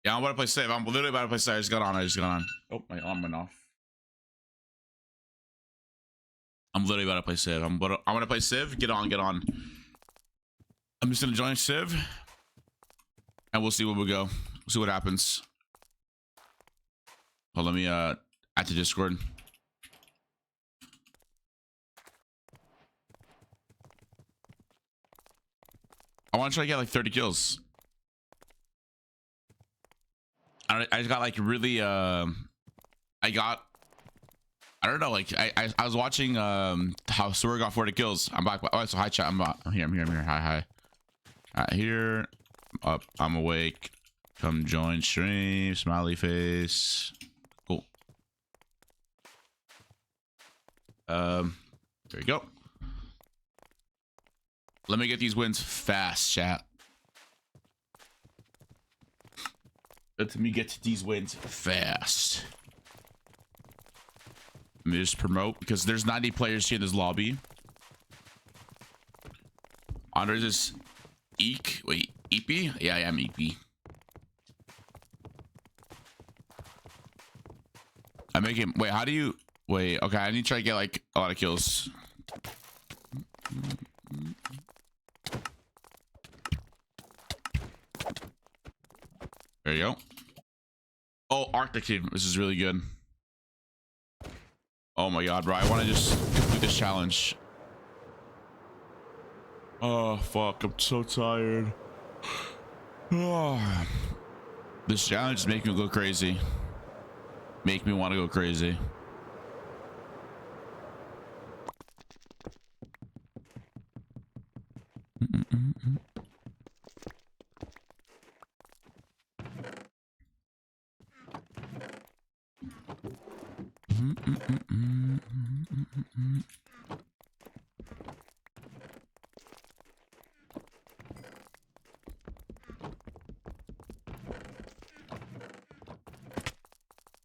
Yeah, I'm about to play save. I'm literally about to play save. I just got on. Oh, my arm went off. I'm literally about to play Civ. I'm gonna play Civ. Get on. I'm just gonna join Civ, and we'll see where we go. We'll see what happens. Well, let me add to Discord. I want to try to get like 30 kills. I just got like really I don't know, like I was watching how Sora got 40 kills. I'm back. Oh, so hi chat. I'm here. Hi. Here. Up. I'm awake. Come join stream. Smiley face. Cool. There you go. Let me get these wins fast, chat. Let me get these wins fast. Let me just promote because there's 90 players here in this lobby. Qndres is Eek. Wait, EP? Yeah, I am EP. I make him. Wait, how do you? Wait, okay. I need to try to get like a lot of kills. There you go. Oh, Arctic team. This is really good. Oh my god, bro. I want to just complete this challenge. Oh, fuck. I'm so tired. Oh. This challenge is making me go crazy. Make me want to go crazy.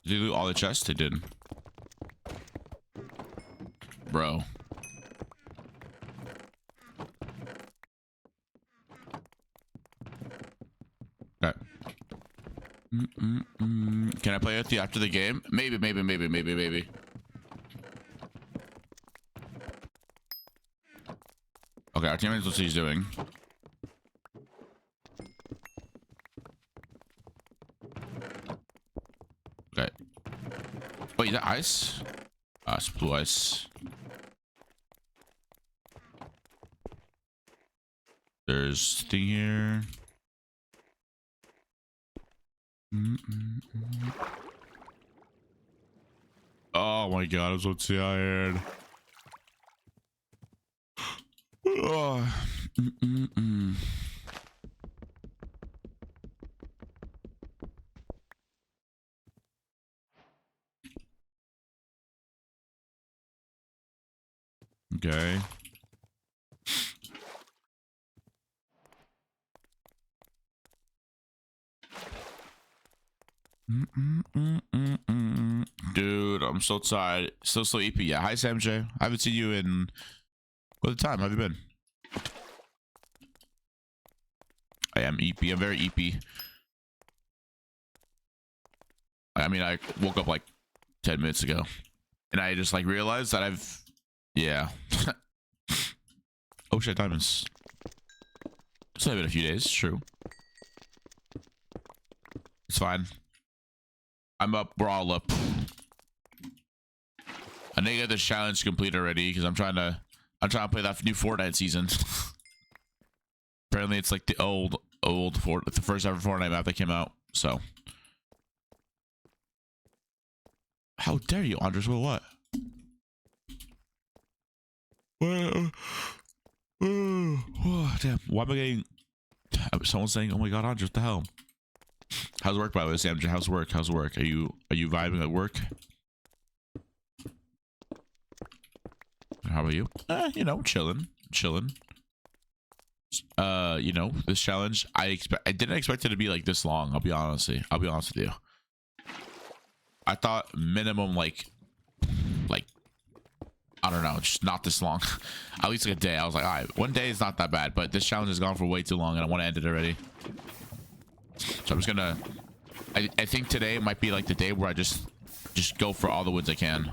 Did you loot all the chests? They did. Bro. Okay. Can I play with you after the game? Maybe. Okay, our teammates, let's see what he's doing. Okay. Wait, is that ice? It's blue ice. There's thing here. Oh my god, I'm so tired. Oh. Okay. Dude, I'm so tired. Still so EP. Yeah, hi Sam J. I haven't seen you in what time have you been? I am EP. I'm very EP. I mean, I woke up like 10 minutes ago and I just like realized that yeah. Oh shit, diamonds. It's only been a few days, true. It's fine. I'm up. We're all up. I need to get this challenge complete already because I'm trying to play that new Fortnite season. Apparently, it's like the the first ever Fortnite map that came out. So, how dare you, Qndres? Well, what? Oh, damn. Why am I getting? Someone's saying, "Oh my god, Qndres, what the hell?" How's work, by the way, Sam? How's work? Are you vibing at work? How about you? You know, chilling. You know, this challenge, I didn't expect it to be like this long. I'll be honest with you. I thought minimum like I don't know, just not this long. At least like a day. I was like, all right, one day is not that bad, but this challenge has gone for way too long and I want to end it already. So I'm just gonna I think today might be like the day where I just go for all the woods I can.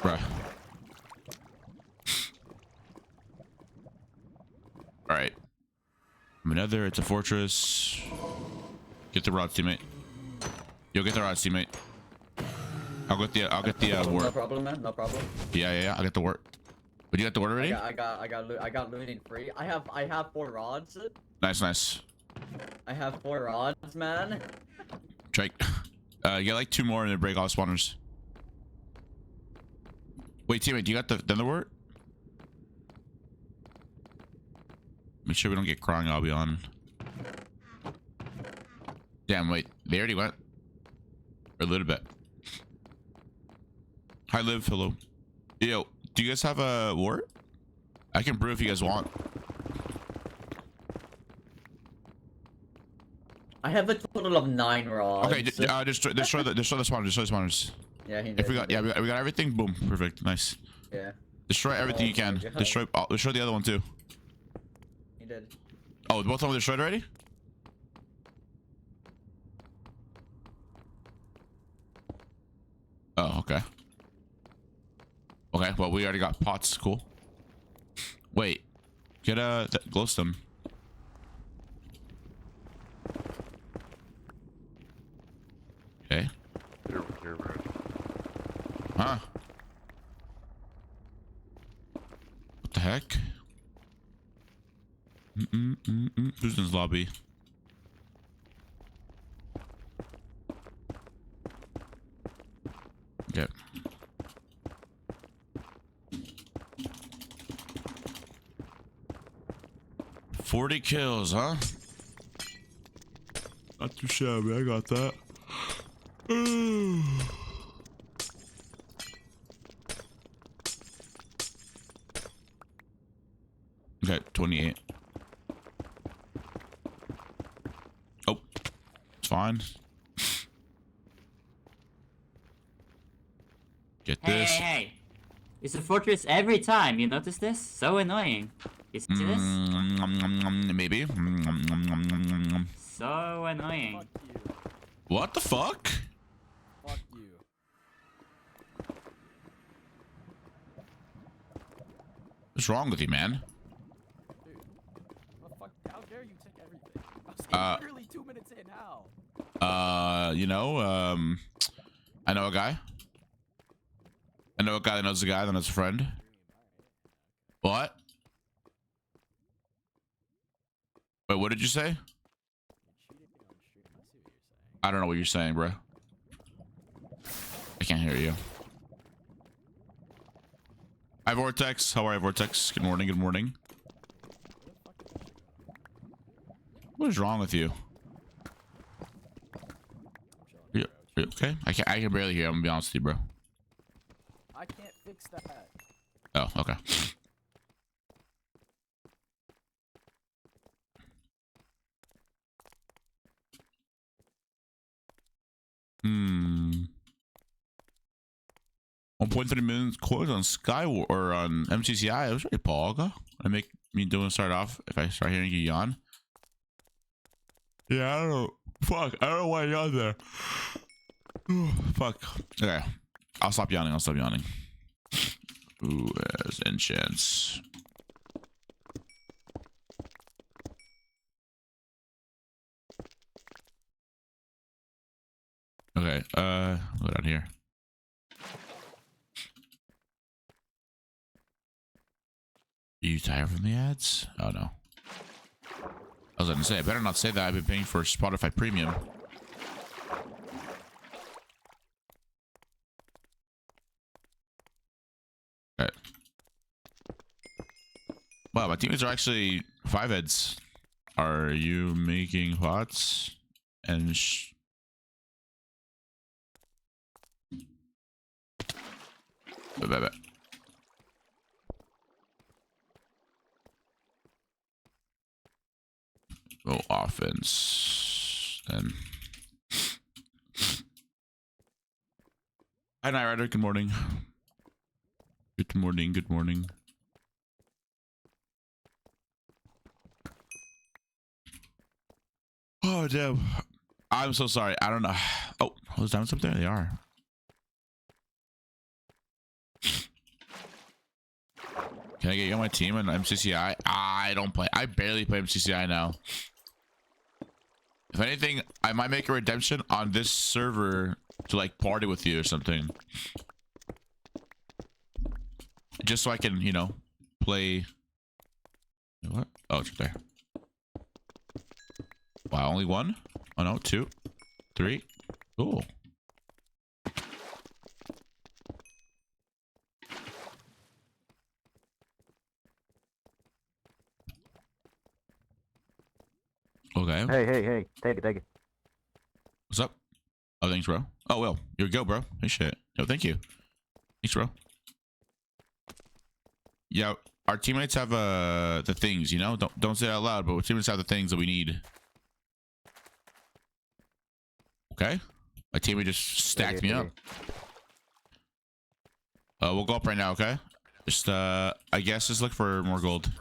Bruh. All right. Another. It's a fortress. Get the rods, teammate. You'll get the rods, teammate. I'll get the wart. No problem, man. No problem. Yeah. I'll get the wart. But you got the wart already? I got looting free. I have 4 rods. Nice. I have 4 rods, man. Drake. You get like 2 more and then break all spawners. Wait, teammate, do you got the thunder wart? Make sure we don't get crying, I'll be on. Damn, wait, they already went. For a little bit. Hi, Liv, hello. Yo, do you guys have a wart? I can brew if you guys want. I have a total of 9 rods. Okay, destroy the spawners. Yeah, he did. If we got, we got everything. Boom, perfect, nice. Yeah. Destroy everything you can. Destroy the other one too. He did. Oh, both of them destroyed already? Oh, okay. Okay, well, we already got pots. Cool. Wait. Get a glowstone. Okay. Huh? What the heck? Who's in his lobby? Okay. $40 kills, huh? Not too shabby. I got that. Okay, 28. Oh, it's fine. Get this. Hey. It's a fortress every time. You notice this? So annoying. You see this? Maybe. So annoying. Fuck you. What the fuck? Fuck you. What's wrong with you, man? Dude. Well, fuck, how dare you take everything? I was literally 2 minutes in. How? You know, I know a guy. I know a guy that knows a guy that knows a friend. What? Wait, what did you say? I don't know what you're saying, bro. I can't hear you. Hi, Vortex. How are you, Vortex? Good morning. Good morning. What is wrong with you? You okay? I can barely hear you. I'm gonna be honest with you, bro. I can't fix that. Oh, okay. Hmm. 1.3 million coins on Skyward or on MCCI. It was really Paul. I make me doing start off if I start hearing you yawn. Yeah, I don't know. Fuck, I don't know why you yawned there. Fuck. Okay. I'll stop yawning. Ooh, there's enchants. Okay, go down here. Are you tired from the ads? Oh no. I was gonna say, I better not say that. I've been paying for Spotify Premium. Okay. Wow, my teammates are actually 5 heads. Are you making pots? And go offense then. Hi, Night Rider. Good morning. Good morning. Oh damn. I'm so sorry. I don't know. Oh, those diamonds up there? They are. Can I get you on my team in MCCI? I don't play. I barely play MCCI now. If anything, I might make a redemption on this server to like party with you or something. Just so I can, you know, play. What? Oh, it's there. Wow, only one? Oh no, 2, 3. Cool. Okay. Hey, take it. What's up? Oh, thanks, bro. Oh, well, here we go, bro. Hey, shit. Yo, thank you. Thanks, bro. Yeah, our teammates have the things, you know. Don't say it out loud, but our teammates have the things that we need. Okay. My teammate just stacked me up. We'll go up right now, okay? Just I guess just look for more gold.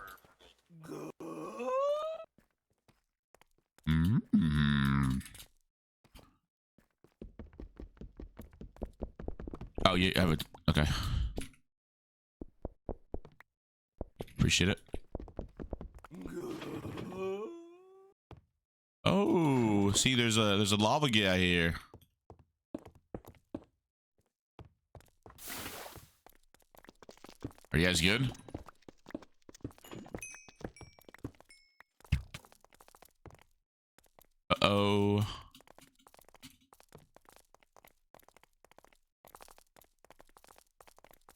Oh, you have it. Okay. Appreciate it. Oh, see, there's a lava guy here. Are you guys good? Uh-oh.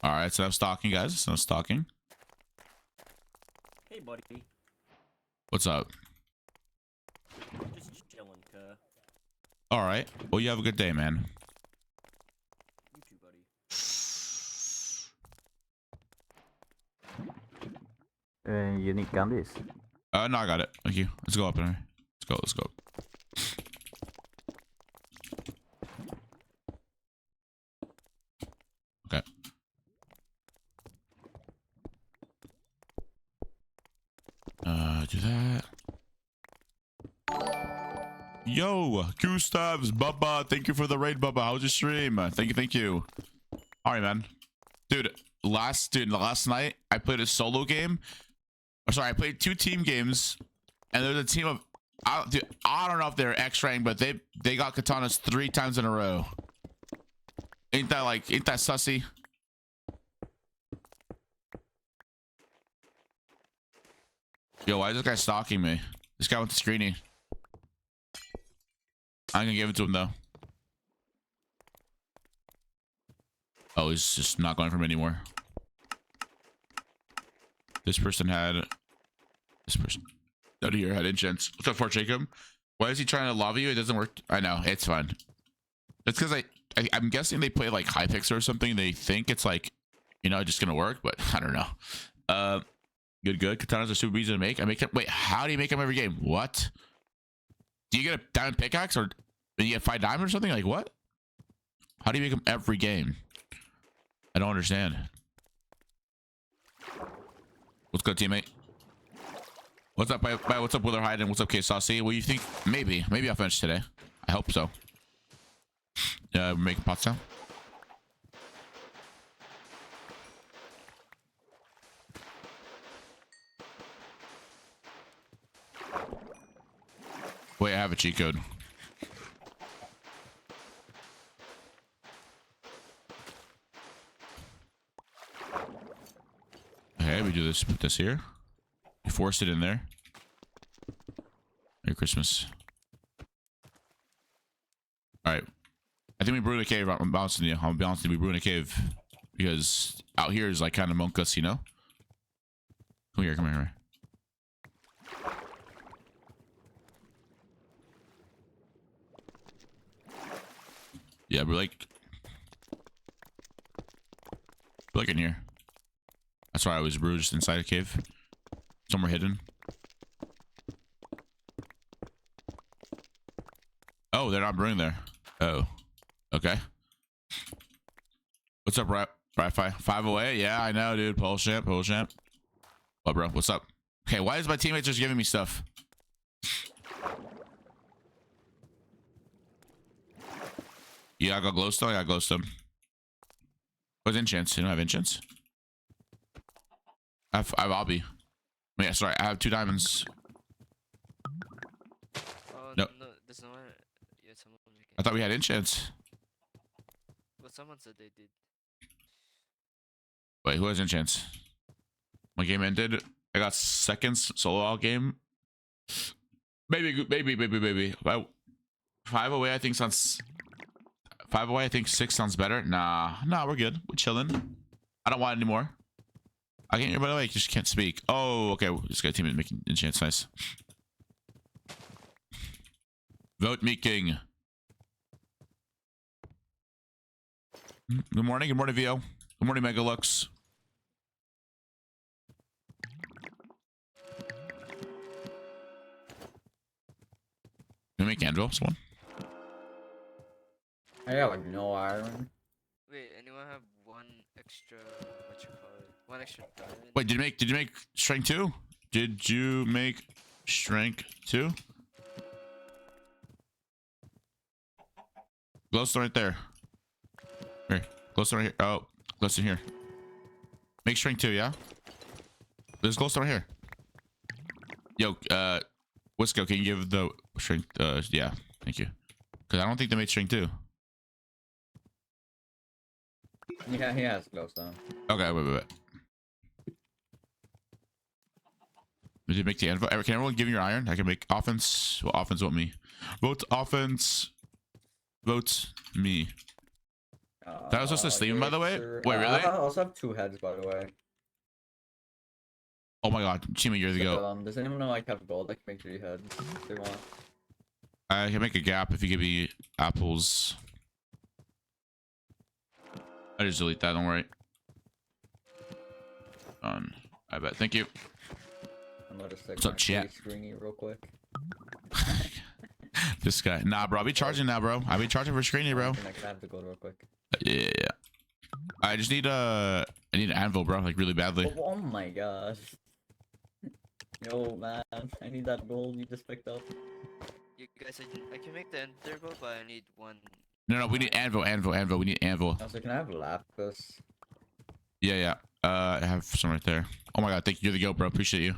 All right, so I'm stalking, guys. So I'm stalking. Hey, buddy. What's up? Just chilling, cuh. All right. Well, you have a good day, man. You too, buddy. You need Qndres. No, I got it. Thank you. Let's go up there. Let's go. Okay. Do that. Yo, Gustavs, Bubba, thank you for the raid, Bubba. How's your stream? Thank you. All right, man. Dude, last night I played a solo game. Or sorry, I played 2 team games, and there's a team of I don't know if they're X rank, but they got katanas 3 times in a row. Ain't that sussy? Yo, why is this guy stalking me? This guy went to screening. I'm gonna give it to him though. Oh, he's just not going for me anymore. This person out of here had enchants. What's up, Fort Jacob? Why is he trying to lava you? It doesn't work. I know, it's fine. It's because I'm guessing they play like Hypixel or something. They think it's like, you know, just gonna work, but I don't know. Good. Katanas are super easy to make. I make them. Wait, how do you make them every game? What? Do you get a diamond pickaxe or do you get 5 diamonds or something? Like what? How do you make them every game? I don't understand. What's good, teammate? What's up, what's up, Willer Hyde, and what's up, K Saucy? What do you think? Maybe I'll finish today. I hope so. We're making pots now. Wait, I have a cheat code. Okay, we do this. Put this here. We forced it in there. Merry Christmas. All right. I think we brewed a cave. I'm bouncing you. I'll be honest with you. We brewed a cave because out here is like kind of monkus, you know. Come here. Yeah, we're like in here. That's why I was brewed just inside a cave. Somewhere hidden. Oh, they're not brewing there. Oh. Okay. What's up, Wi-Fi? 5 away? Yeah, I know, dude. Pole champ. What, bro? What's up? Okay, why is my teammate just giving me stuff? Yeah, I got glowstone. I got glowstone. What's enchants? You don't have enchants? I have Obby. Yeah, sorry. I have 2 diamonds. Oh No. no, there's no one. Yeah, someone making. I thought we had enchants. Well, someone said they did. Wait, who has enchants? My game ended. I got seconds solo all game. Maybe. 5 away, I think sounds. 5 away, I think 6 sounds better. Nah, we're good. We're chilling. I don't want any more. I can't hear, by the way, I just can't speak. Oh, okay. This guy team is making enchants. Nice. Vote me king. Good morning. Good morning, Vio. Good morning, Megalux. Can we make anvil, someone? I got like no iron. Wait, anyone have one extra? What you call it? One extra diamond? Wait, did you make strength 2? Did you make strength 2? Glowstone right there. Here, glowstone right here. Oh, glowstone here. Make strength 2, yeah? There's glowstone right here. Yo, Wisco, can you give the strength? Yeah, thank you. Because I don't think they made strength 2. Yeah, he has glowstone. Okay, wait. Did you make the anvil? Can everyone give me your iron? I can make offense. Well, offense, vote me. Vote offense. Vote me. That was just a Steam, by the way? Sure. Wait, really? I also have 2 heads, by the way. Oh my god, Chima, you're the goat. Does anyone know I have gold? I can make 3 heads if they want. I can make a gap if you give me apples. I just delete that, don't worry. Done. I bet. Thank you. I'm gonna just What's up, chat? Screeny real quick. This guy. Nah, bro. I'll be charging now, bro. I'll be charging for screeny, bro. I have to go real quick. Yeah. I just need I need an anvil, bro. Like really badly. Oh my gosh. Yo, man. I need that gold you just picked up. You guys, I can make the ender bow, but I need one. No, we need anvil. We need anvil. Also, can I have lapis? Yeah. I have some right there. Oh my god, thank you. You're the goat, bro. Appreciate you.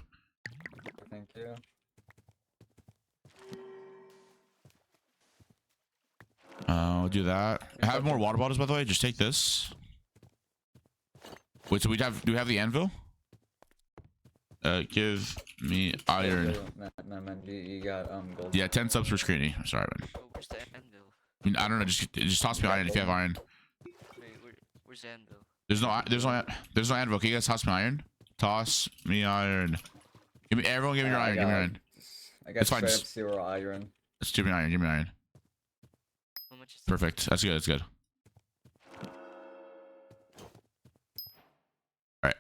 Thank you. I'll do that. I have more water bottles, by the way. Just take this. Wait, so do we have the anvil? Give me iron. Man, you got gold. Yeah, 10 subs for screeny. I'm sorry, man. Oh, where's the anvil? I mean, I don't know. Just toss me iron if you have iron. Wait, where's the anvil? There's no anvil. Can you guys toss me iron? Toss me iron. Everyone give me your iron. Give me your iron. I got It's fine, straight up just- 0 iron. Just give me iron. Give me iron. How much is Perfect. That's good. That's good. All right.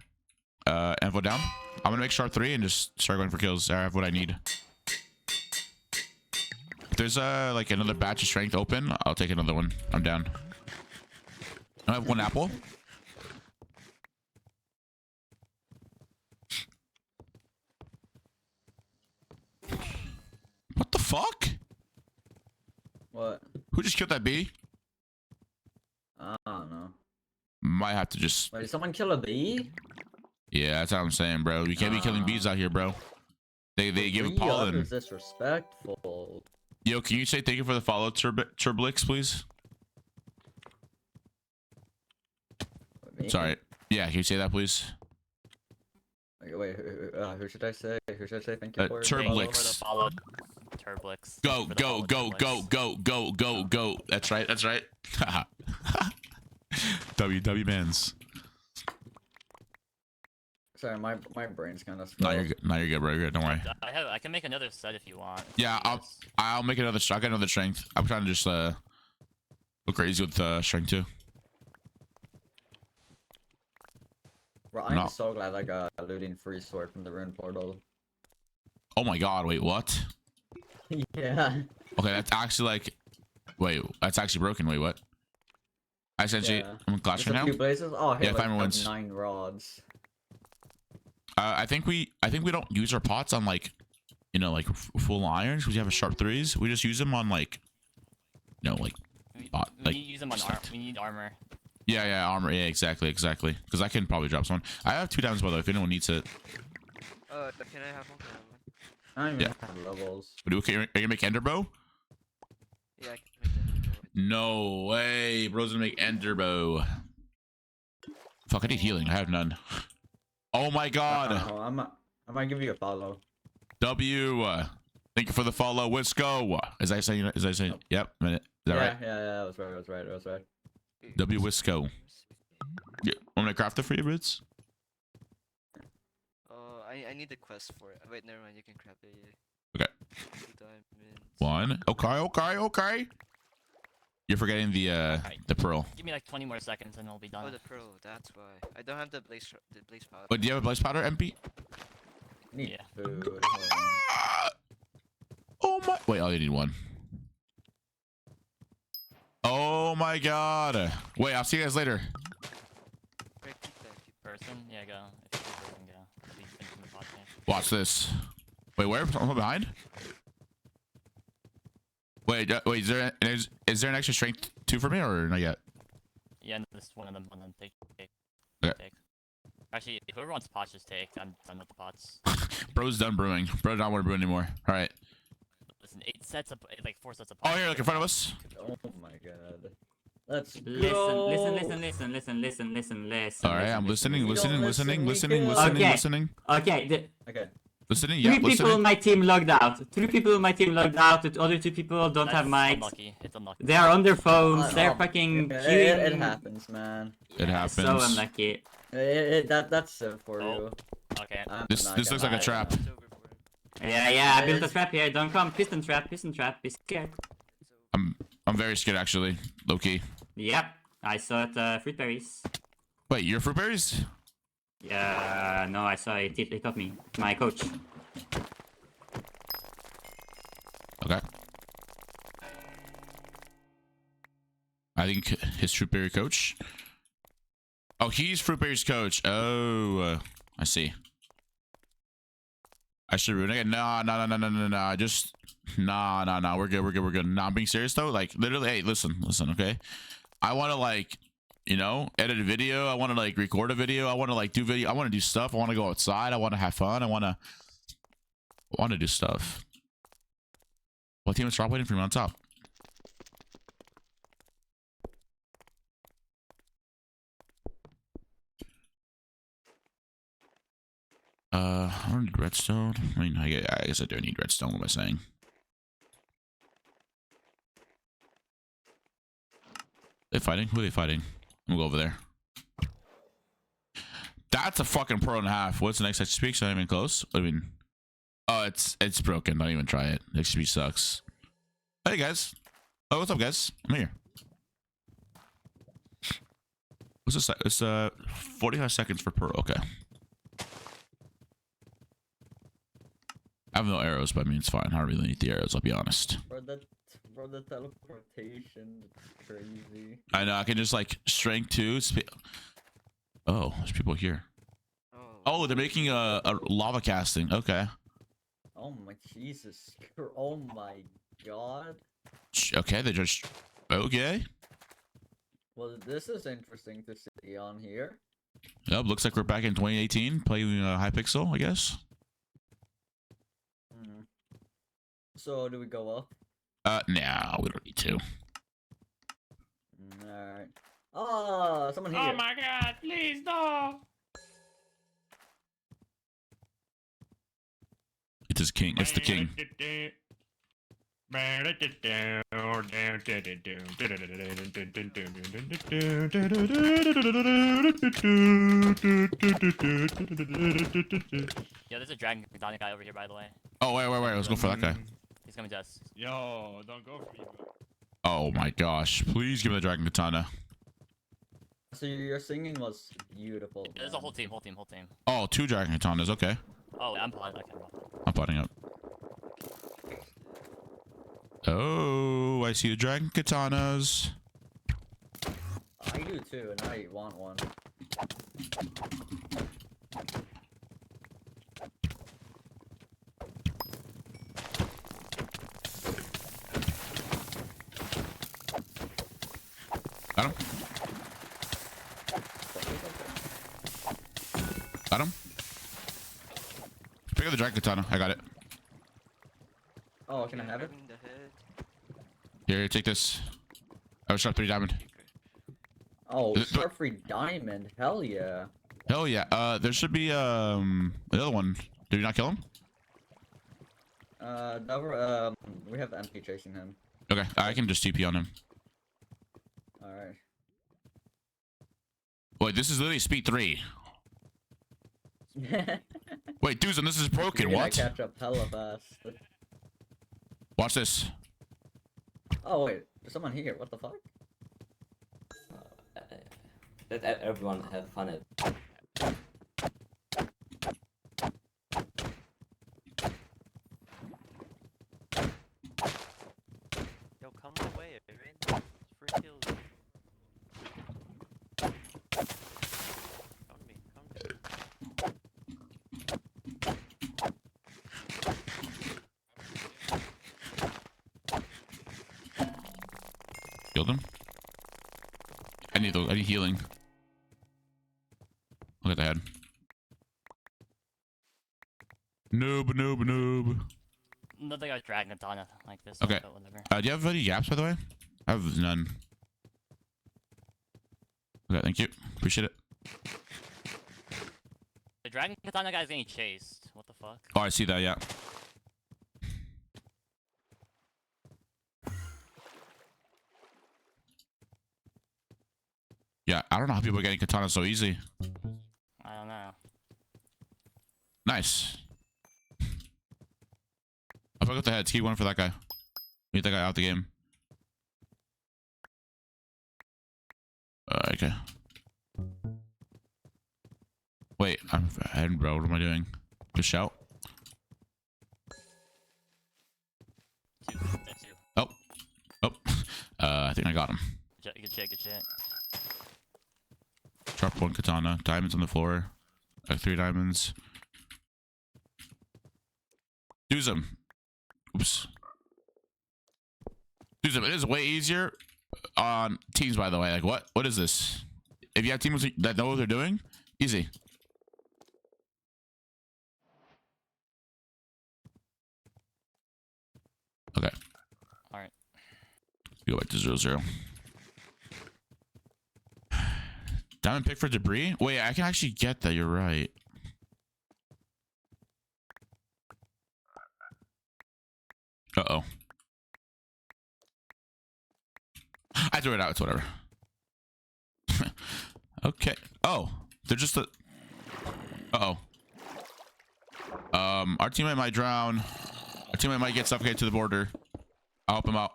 Anvil down. I'm gonna make sharp 3 and just start going for kills. I have what I need. If there's like another batch of strength open, I'll take another one. I'm down. I have 1 apple. What the fuck? What? Who just killed that bee? I don't know. Might have to just. Wait, did someone kill a bee? Yeah, that's what I'm saying, bro. You can't be killing bees out here, bro. They give Bee pollen. is disrespectful. Yo, can you say thank you for the follow, Turblix, please? Me? Sorry. Yeah, can you say that, please? Wait, who should I say? Who should I say thank you for? Turblix. Follow Turblix. Go, go, go, go, go, go, go, go. That's right. That's right. W Bands. Sorry, my brain's kind of. No, you're good. No, you're good, bro. You're good. Don't worry. I can make another set if you want. Yeah, I'll make another. I got another strength. I'm trying to just go crazy with strength too. Bro, I'm No. so glad I got a looting free sword from the rune portal. Oh my god! Wait, what? Yeah. Okay, that's actually like. Wait, that's actually broken. Wait, what? I essentially, Yeah. I'm in clash There's right a now. few places. Oh, hey, Yeah, look, Fireman I have wins. 9 rods. I think we don't use our pots on like, like full irons because we have a sharp 3s. We just use them on like, like bot. We Like, need to use them on armor. We need armor. yeah, armor. Yeah, exactly. Because I can probably drop someone. I have 2 diamonds by the way. If anyone needs it. Can I have one? Can I have one? I don't even Yeah. have levels. Okay, are you gonna make Ender bow? Yeah, I can make that. No way, bro's gonna make Ender bow. Fuck, I need healing. I have none. Oh my god. I might give you a follow. W. Thank you for the follow. Let's go. Is I saying? Nope. Yep. Minute. Is that right? Yeah, that was right. That was right. W. Wisco. Yeah. Want me to craft it for you, Brits? I need the quest for it. Wait, never mind. You can craft it. Okay. 2 diamonds. 1. Okay. You're forgetting the pearl. Give me like 20 more seconds and it'll be done. Oh, the pearl. That's why. I don't have the blaze powder. But do you have a blaze powder, MP? Need Yeah. food. Hold on. Oh my. Wait, I only need 1. Oh my god. Wait, I'll see you guys later. Right, keep that. Person? Yeah, go. If you person, go. Be finishing the bot game. Watch this. Wait, where? Someone behind? Wait, is there an extra strength 2 for me or not yet? Yeah, and this one of them. Take. Okay. Take. Actually, whoever wants pots, just take. I'm done with the pots. Bro's done brewing. Bro don't want to brew anymore. All right. Listen, 4 sets of Oh, pots. here, look in front of us. Oh my god. Let's go. Listen. All right, I'm listening. Okay. Okay, Okay. Listening. Yeah, 3 people listening. in my team logged out. 3 people in my team logged out. The other 2 people don't have mics. Unlucky. It's unlucky. They are on their phones. They're fucking Yeah, queuing. it happens, man. It happens. So unlucky. That's for Oh. you. Okay. This looks like a trap. It's over for him. Yeah, I built a trap here. Don't come. Piston trap. Be scared. I'm very scared actually. Low key. Yep. I saw it, fruit berries. Wait, you're fruit berries? Yeah, no, I saw it. He got me. My coach. Okay. I think his fruit berry coach. Oh, he's fruit berry's coach. Oh, I see. I should ruin it. No. Just nah. We're good. Nah, I'm being serious though. Like literally, hey, listen, okay. I want to like, edit a video. I want to like record a video. I want to like do video. I want to do stuff. I want to go outside. I want to have fun. I want to do stuff. What team is drop waiting for me on top? I don't need redstone. I mean, I guess I do need redstone. What am I saying? They fighting? Who are they fighting? I'm gonna go over there. That's a fucking pro and a half. What's the next XP? It's not even close. I mean, oh, it's broken. Don't even try it. XP sucks. Hey guys. Oh, what's up, guys? I'm here. What's this? It's 45 seconds for pearl. Okay. I have no arrows, but I mean it's fine. I don't really need the arrows. I'll be honest. For the teleportation, it's crazy. I know. I can just like strength 2. Oh, there's people here. Oh, they're making a lava casting. Okay. Oh my Jesus! Oh my God. Okay, they just okay. Well, this is interesting to see on here. Yep, looks like we're back in 2018 playing Hypixel, I guess. So do we go up? Nah, we don't need to. Alright. Oh, someone here. Oh my god, please no! It's his king. It's the king. Yo, there's a dragon katana guy over here, by the way. Oh, wait. Let's go for that guy. He's coming to us. Yo, don't go for me. Oh my gosh. Please give me the dragon katana. So your singing was beautiful. There's a whole team. Oh, 2 dragon katanas. Okay. Oh, I'm potting. I can roll. I'm potting up. Oh, I see the dragon katanas. I do too, and I want one. Got him. Got him. Pick up the dragon katana. I got it. Oh, can I have it? Grabbing the head. Here, take this. I was sharp 3 diamond. Oh, Is it- sharp free diamond. Hell yeah. Hell yeah. There should be another one. Did you not kill him? We have the MP chasing him. Okay, I can just TP on him. Alright. Wait, this is literally speed 3. Wait, Duzan, this is broken. You're gonna What? catch up hella fast. Watch this. Oh wait, there's someone here. What the fuck? Let everyone have fun at. Yo, come my way, Aaron. It's free kills. Come to me, come to me. Killed him. I need healing. Look at the head. Noob. Another guy's dragging a katana like this. Okay. But whatever. Do you have any gaps, by the way? I have none. Okay, thank you. Appreciate it. The dragon katana guy's getting chased. What the fuck? Oh, I see that, yeah. Yeah, I don't know how people are getting katana so easy. I don't know. Nice. I'll pick up the heads. Keep one for that guy. Get that guy out the game. Okay. Wait, I'm ahead, bro. What am I doing? Just shout. That's you. Oh. I think I got him. Good shit. Sharp 1 katana. Diamonds on the floor. 3 diamonds. Use them. Oops. Use them. It is way easier on teams, by the way. Like, what is this? If you have teams that know what they're doing, easy. Okay. Alright. Go back to 0-0. Diamond pick for debris? Wait, I can actually get that. You're right. Uh-oh. I threw it out. It's whatever. Okay. Oh, they're just a... Uh-oh. Our teammate might drown. Our teammate might get suffocated to the border. I'll help him out.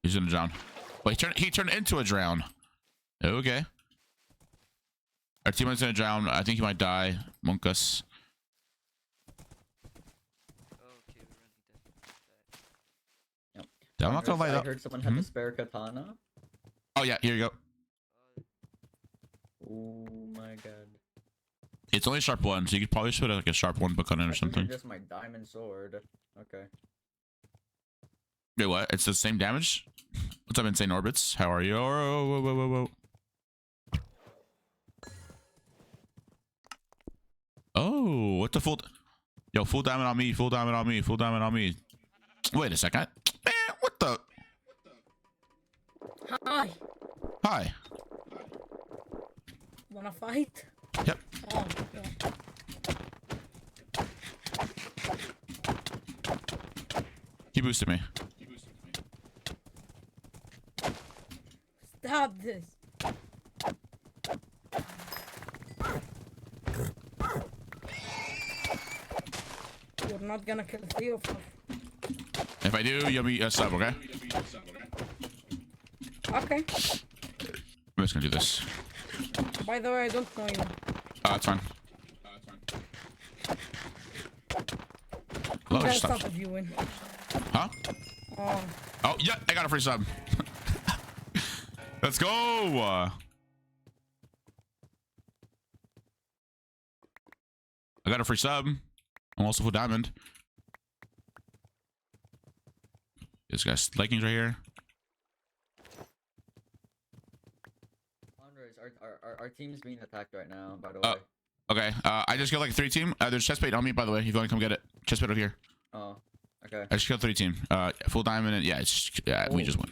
He's gonna drown. Wait, he turned into a drown. Okay. Our teammate's gonna drown. I think he might die. Monkus. Okay, we're running that. I'm not gonna light I up. heard someone had the spare katana. Oh yeah, here you go. Oh my god. It's only sharp 1, so you could probably just put like a sharp 1 book on it or I think something. Just my diamond sword. Okay. Wait, what? It's the same damage? What's up, Insane Orbits? How are you? Oh, whoa. Oh, what the full... Yo, full diamond on me, full diamond on me, full diamond on me. Wait a second. Man, what the... Hi. Hi. Wanna fight? Yep. Oh, yeah. He boosted me. Stop this. You're not gonna kill Theo. If I do, you'll be a sub, okay? Okay. I'm just gonna do this. By the way, I don't know you. That's fine. Who Lower got stuff. stuff if you win? Huh? Oh. Oh, yeah, I got a free sub. Let's go. I got a free sub. I'm also full diamond. This guy's leggings right here. our team's being attacked right now. By the way. Okay. I just killed like 3 team. There's chest plate on me, by the way. If you want to come get it, chest plate over here. Oh. Okay. I just killed 3 team. Full diamond. And yeah, we just won.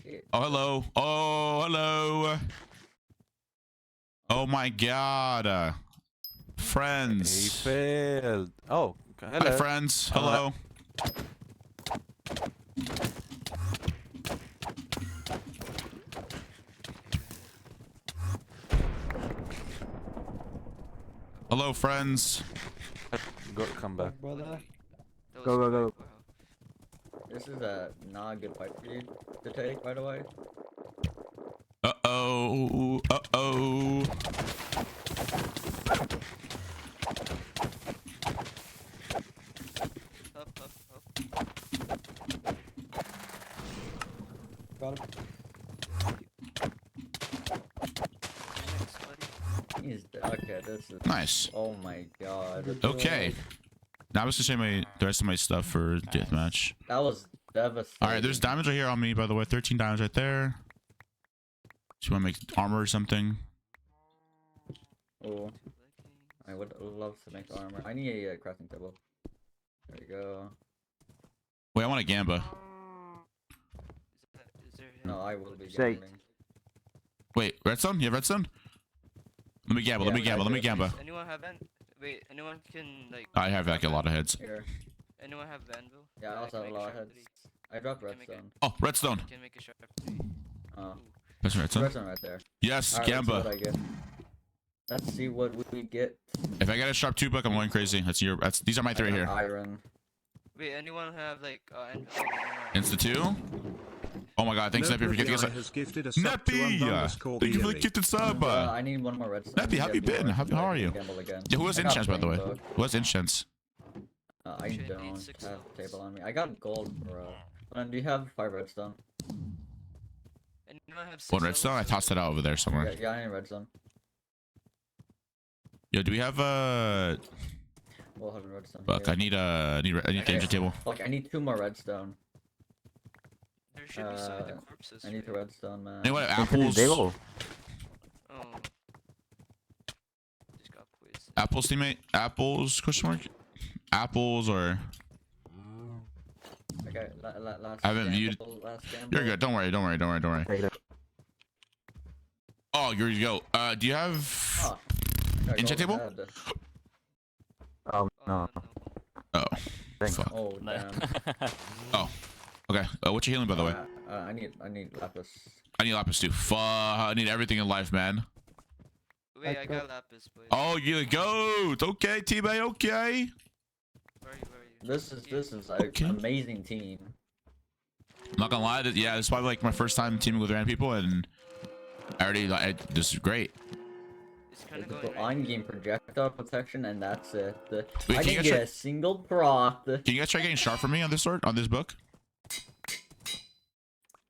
Shit. Oh hello. Oh hello. Oh my god. Friends. He failed. Oh, hello. Hi friends. Hello. Hello friends. Come back. Brother. Go. This is not a good fight for you to take, by the way. Uh-oh. Uh-oh. Got him. Okay, this is Nice. Oh my god. Okay. Now I was to say the rest of my stuff for deathmatch. That was devastating. All right, there's diamonds right here on me, by the way. 13 diamonds right there. Do you want to make armor or something? Oh, I would love to make armor. I need a crafting table. There you go. Wait, I want a gamba. No, I will be Say. gambling. Wait, redstone? You have redstone? Let me gamble. Yeah, Let me gamble. Let me gamble. Anyone have wait, anyone can like I have like a lot of heads. Here. anyone have anvil? Yeah, I Like, also have a make lot of sharp heads. three. I dropped Can make redstone. Oh, redstone. Can make a sharp 3. Oh, That's redstone. redstone right there. Yes, Alright, let's see what gamba. I get. Let's see what we get. If I get a sharp 2 buck, I'm going crazy. These are my 3 I got here. Iron. Wait, anyone have like anvil? Insta 2. Oh my god, thanks Neppy for gifting us a Neppy! Thank you for the gifted sub. I need one more redstone. Neppy, how you been? How are you? Gamble again. Yeah, who has I got enchants by the way? rainbow. Who has enchants? I Shit, don't need 6 have levels. table on me. I got gold, bro. And do you have 5 redstone? Anyone have 6 One redstone? I tossed it out over there somewhere. Yeah, I need redstone. Yo, do we have We'll have redstone. Fuck, here. I need the engine table. Like, I need 2 more redstone. There should be some of the corpses. I need the right? redstone, man. Anyone have Infinite apples? table. Oh. Just got poisoned. Apples, teammate? Apples? Question mark? Apples or... Okay, last I haven't viewed- gamble, last gamble. You're good. Don't worry. Take it. Oh, here you go. Do you have... Oh, got Enchant golden table? head. Oh Oh, no. Oh, Thanks. fuck. Oh, damn. Oh. Okay. What's your healing, by the way? I need lapis. I need lapis too. Fuck. I need everything in life, man. Wait, I got lapis, boys. Oh, you goat. Okay, teammate. Okay. Where are you? Where are you? This is like Okay. an amazing team. I'm not gonna lie. Yeah, this is probably like my first time teaming with random people, and I already this is great. It's kind of So going I'm right. getting projectile protection, and that's it. Wait, I can you didn't guys get a single prot. Can you guys try getting sharp for me on this sword, on this book?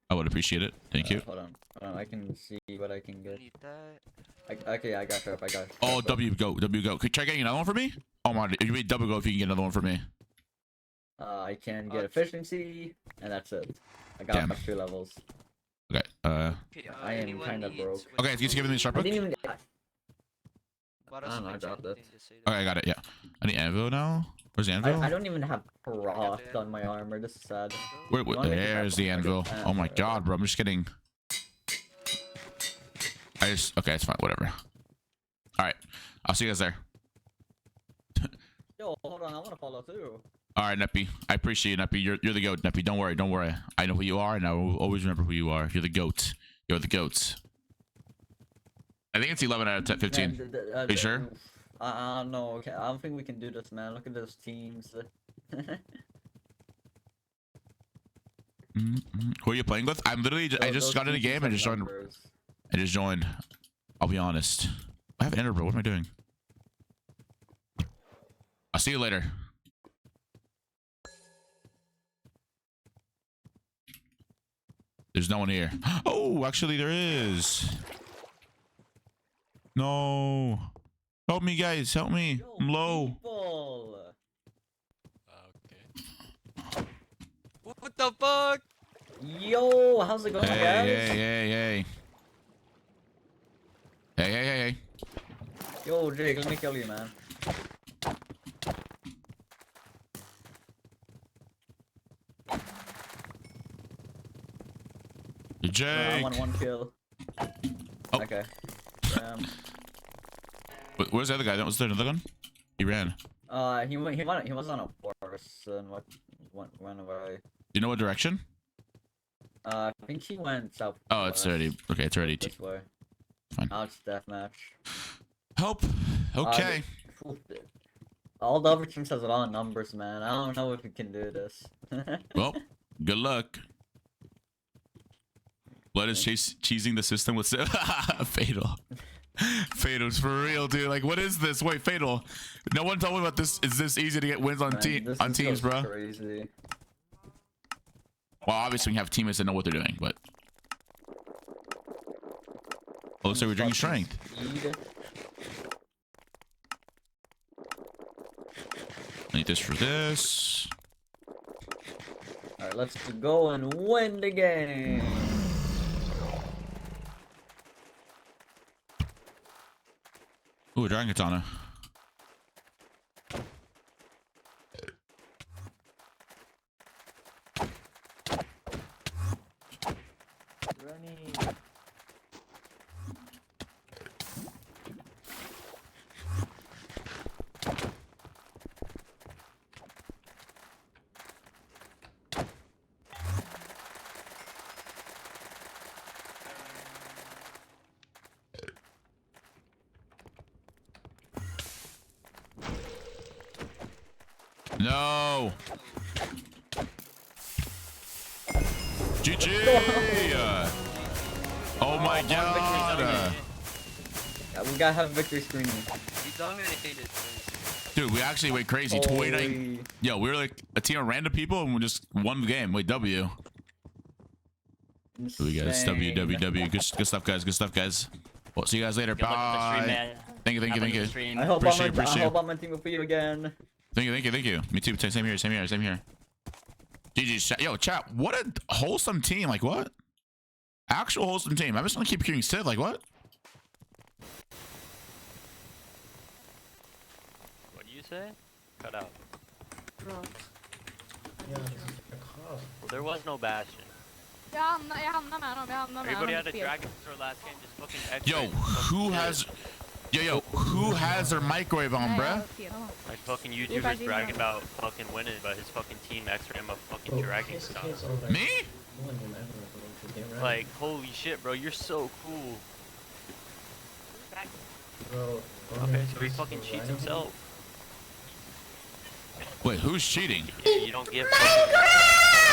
I would appreciate it. Thank you. Hold on. I can see what I can I get. need that. Okay, I got sharp. I got. Oh, sharp. W go. Could you try getting another one for me? Oh my, you mean double go if you can get another one for me. I can get efficiency, and that's it. I got Damn. 2 levels. Okay. Okay, I am anyone kinda needs- broke. wait, Okay, you just giving me a sharp I book. didn't even. bought I us don't some know, I dropped enchanting it. thing to say that. Okay, I got it. Yeah. I need anvil now. Where's the anvil? I don't even have prot on my armor. This is sad. Wait, You wanna make a there's the sharp anvil. book? Oh my god, bro. I'm just getting. Okay, it's fine. Whatever. All right. I'll see you guys there. Yo, hold on. I want to follow too. All right, Neppy. I appreciate you, Neppy. You're the goat, Neppy. Don't worry. I know who you are, and I will always remember who you are. You're the goat. You're the goat. I think it's 11 out of 10, 15. Man, Are you sure? I don't know. Okay, I don't think we can do this, man. Look at those teams. Who are you playing with? I'm literally. I just got in a game and just joined. I just joined. I'll be honest. I have Ender, bro. What am I doing? I'll see you later. There's no one here. Oh, actually there is. No. Help me, guys. Help me. I'm low. People. Okay. What the fuck? Yo, how's it going, guys? Hey. Hey. Yo, Jake, let me kill you, man. Jake. I want 1 kill. Oh. Okay. Where's the other guy? That was there another one? He ran. He was on a horse and went away. You know what direction? I think he went south. Oh, it's already okay. It's already this way. fine. Now it's deathmatch. Help. Okay. All the other teams has a lot of numbers, man. I don't know if we can do this. Well, good luck. Blood is cheesing the system with Fatal. Fatal's for real, dude. Like, what is this? Wait, Fatal. No one told me about this. Is this easy to get wins on teams, bro? Crazy. Well, obviously we have teammates that know what they're doing, but oh, so we're drinking strength. Need this for this. All right, let's go and win the game. Ooh, Dragon Katana. No. GG. Oh my god. Yeah, we gotta have victory screening. We dominated. Dude, we actually went crazy. 29. Yo, we were like a team of random people and we just won the game. Wait, W. We guys. W. Good stuff, guys. Good stuff, guys. Well, see you guys later. Bye. Thank you. I hope Appreciate I'm on team for you again. Thank you. Me too. Same here. GG. Yo, chat. What a wholesome team. Like, what? Actual wholesome team. I'm just gonna keep hearing Sid. Like, what? What do you say? Cut out. Well, there was no Bastion. Everybody had a Dragon Sword last game. Just fucking X-ray. Yo, who has... Yo, who has their microwave on, bruh? Like fucking YouTubers bragging about fucking winning, but his fucking team X-ray him a fucking Dragon Stone. Me? Like, holy shit, bro, you're so cool. Okay, so he fucking cheats himself. Wait, who's cheating? You don't get fucking,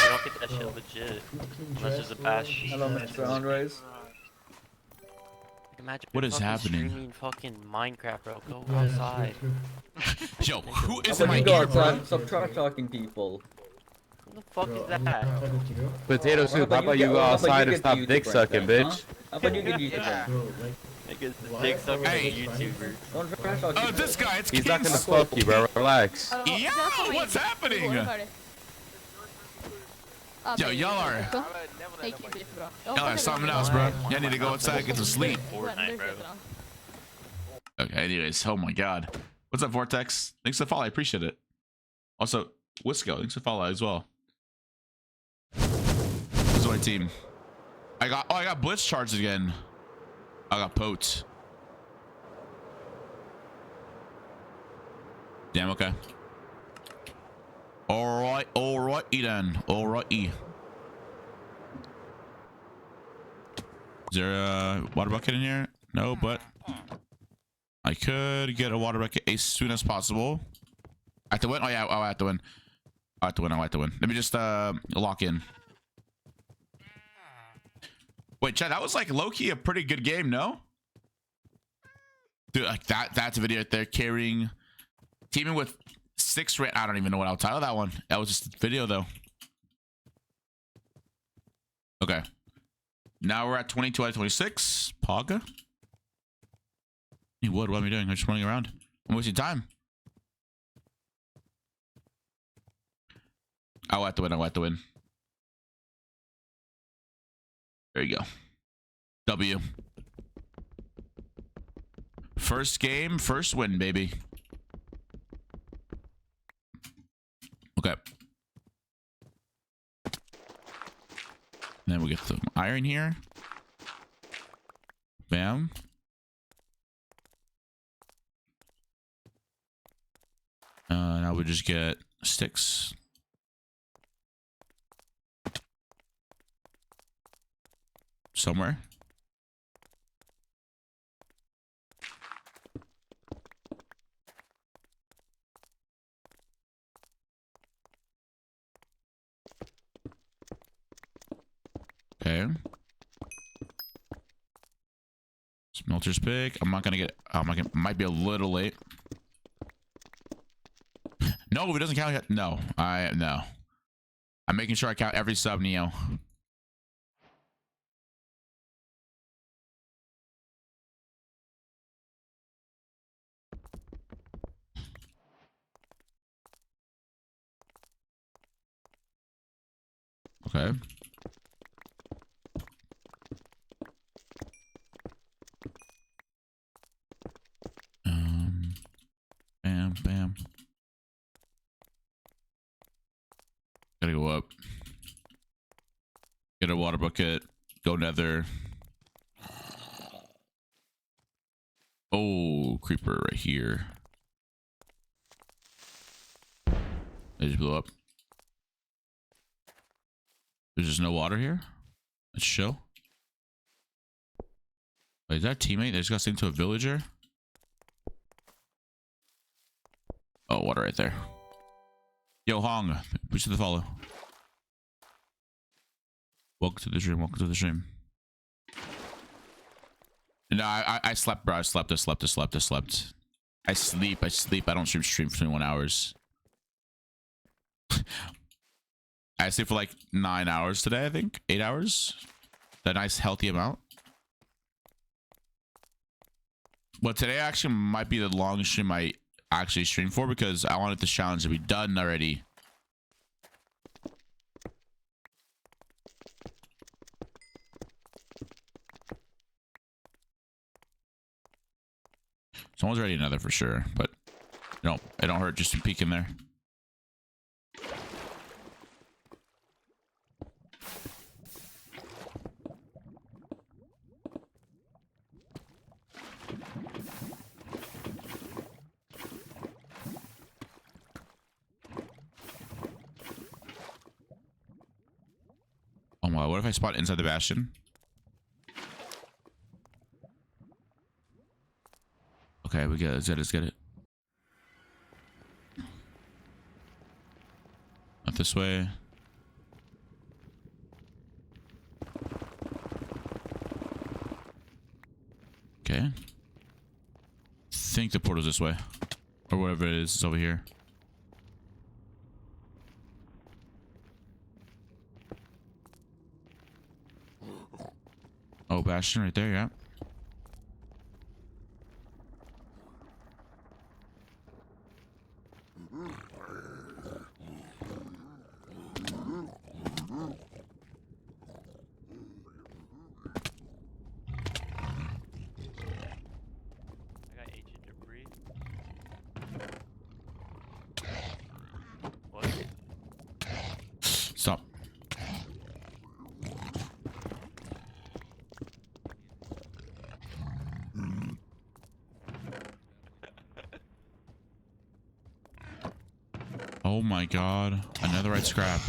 you don't get that shit legit unless there's a bash sheet. Hello, Mr. Qndres. Imagine what is happening? Streaming fucking Minecraft, bro. Go outside. Yo, who is in my go ear, bro? outside, stop trash talking people. Who the fuck is that? Potato soup, how about you go outside and stop dick sucking, bitch? How about you get YouTuber? Niggas dick sucking YouTuber. Don't trash talk people. This guy, it's He's not gonna Kings. fuck you, bro. Relax. Yo, what's happening? Yo, y'all are something else, bro. Y'all need to go outside and get some sleep. Fortnite, bro. Okay, anyways, oh my god. What's up, Vortex? Thanks for the follow, I appreciate it. Also, Wisco, thanks for the follow as well. This is my team. I got Blitz charged again. I got Pote. Damn, okay. Alright then. Alrighty. Is there a water bucket in here? No, but I could get a water bucket as soon as possible. I have to win? Oh yeah, I have to win. I have to win. Let me just lock in. Wait, Chad, that was like low-key a pretty good game, no? Dude, like that's a video right there carrying teaming with 6 rand. I don't even know what I'll title that one. That was just a video though. Okay. Now we're at 22 out of 26. Paga. Hey, what am I doing? I'm just running around. I'm wasting time. I'll have to win. There you go. W. First game, first win, baby. Okay. Then we get some iron here. Bam. Now we just get sticks. Somewhere. Okay. Smelter's pick. I'm not gonna get. Might be a little late. No, if it doesn't count yet. No, no. I'm making sure I count every sub, Neo. Okay. Bam, bam. Gotta go up. Get a water bucket. Go nether. Oh, creeper right here. They just blew up. There's just no water here? Let's show. Wait, is that a teammate? They just got sent to a villager? Oh, water right there. Yo, Hong. Push to the follow. Welcome to the stream. Welcome to the stream. No, I slept, bro. I slept. I sleep. I sleep. I don't stream for 21 hours. I sleep for like 9 hours today, I think. 8 hours. That nice healthy amount. But today actually might be the longest stream I actually stream for because I wanted this challenge to be done already. Someone's already another for sure, but you know, it don't hurt just to peek in there. Oh my, what if I spot inside the bastion? Okay, we get it. Let's get it. Not this way. Okay. I think the portal's this way. Or whatever it is, it's over here. Oh, bastion right there, yeah. I got ancient debris. What? Stop. Oh my god. Another red scrap.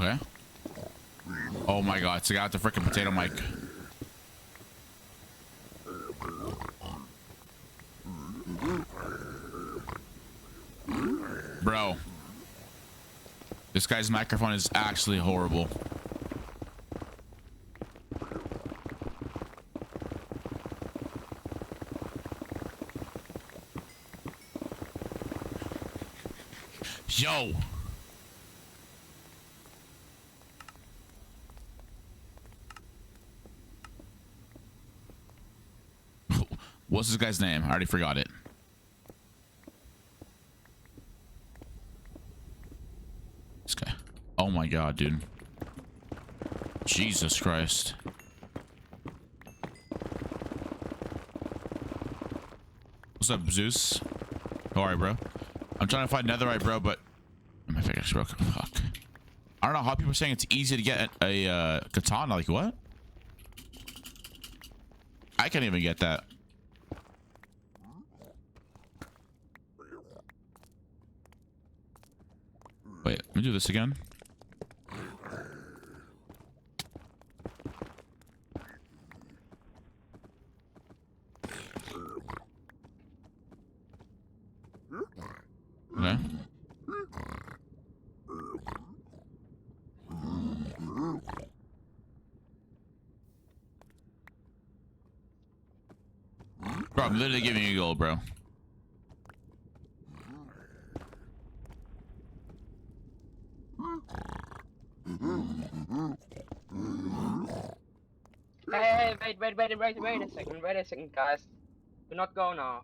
Okay. Oh my god, it's the guy with the freaking potato mic. Bro. This guy's microphone is actually horrible. Yo. What's this guy's name? I already forgot it. This guy. Oh my god, dude. Jesus Christ. What's up, Zeus? How are you, bro? I'm trying to find netherite, bro, but my pickaxe broke. Fuck. I don't know how people are saying it's easy to get a katana. Like, what? I can't even get that. Wait, let me do this again. Okay. Bro, I'm literally giving you gold, bro. Hey, wait a second, guys. Do not go now.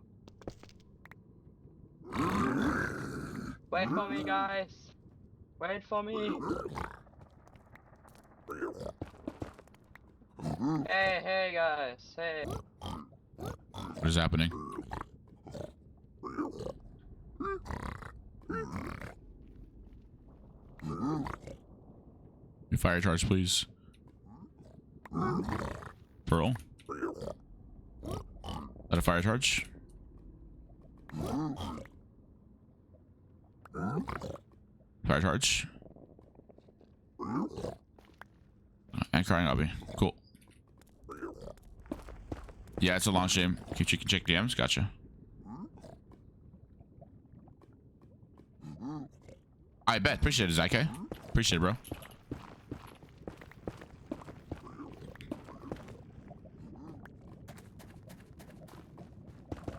Wait for me, guys. Wait for me. Hey, guys. Hey. What is happening? Your fire charge, please. Pearl. That a fire charge? Fire charge. And crying hobby. Cool. Yeah, it's a long stream. You can check DMs. Gotcha. I bet. Appreciate it, Zyke. Appreciate it, bro.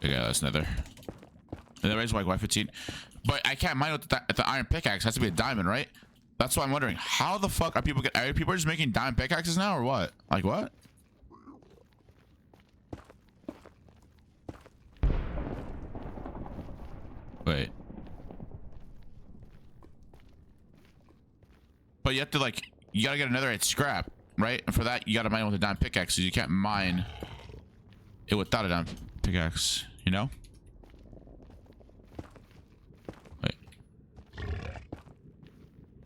Yeah, that's nether. Nether is like Y15. But I can't mine with the iron pickaxe. It has to be a diamond, right? That's why I'm wondering. How the fuck are people people just making diamond pickaxes now or what? Like what? Wait. But you have to like, you gotta get another scrap, right? And for that, you gotta mine with a diamond pickaxe. So you can't mine it without a diamond pickaxe, you know? Wait.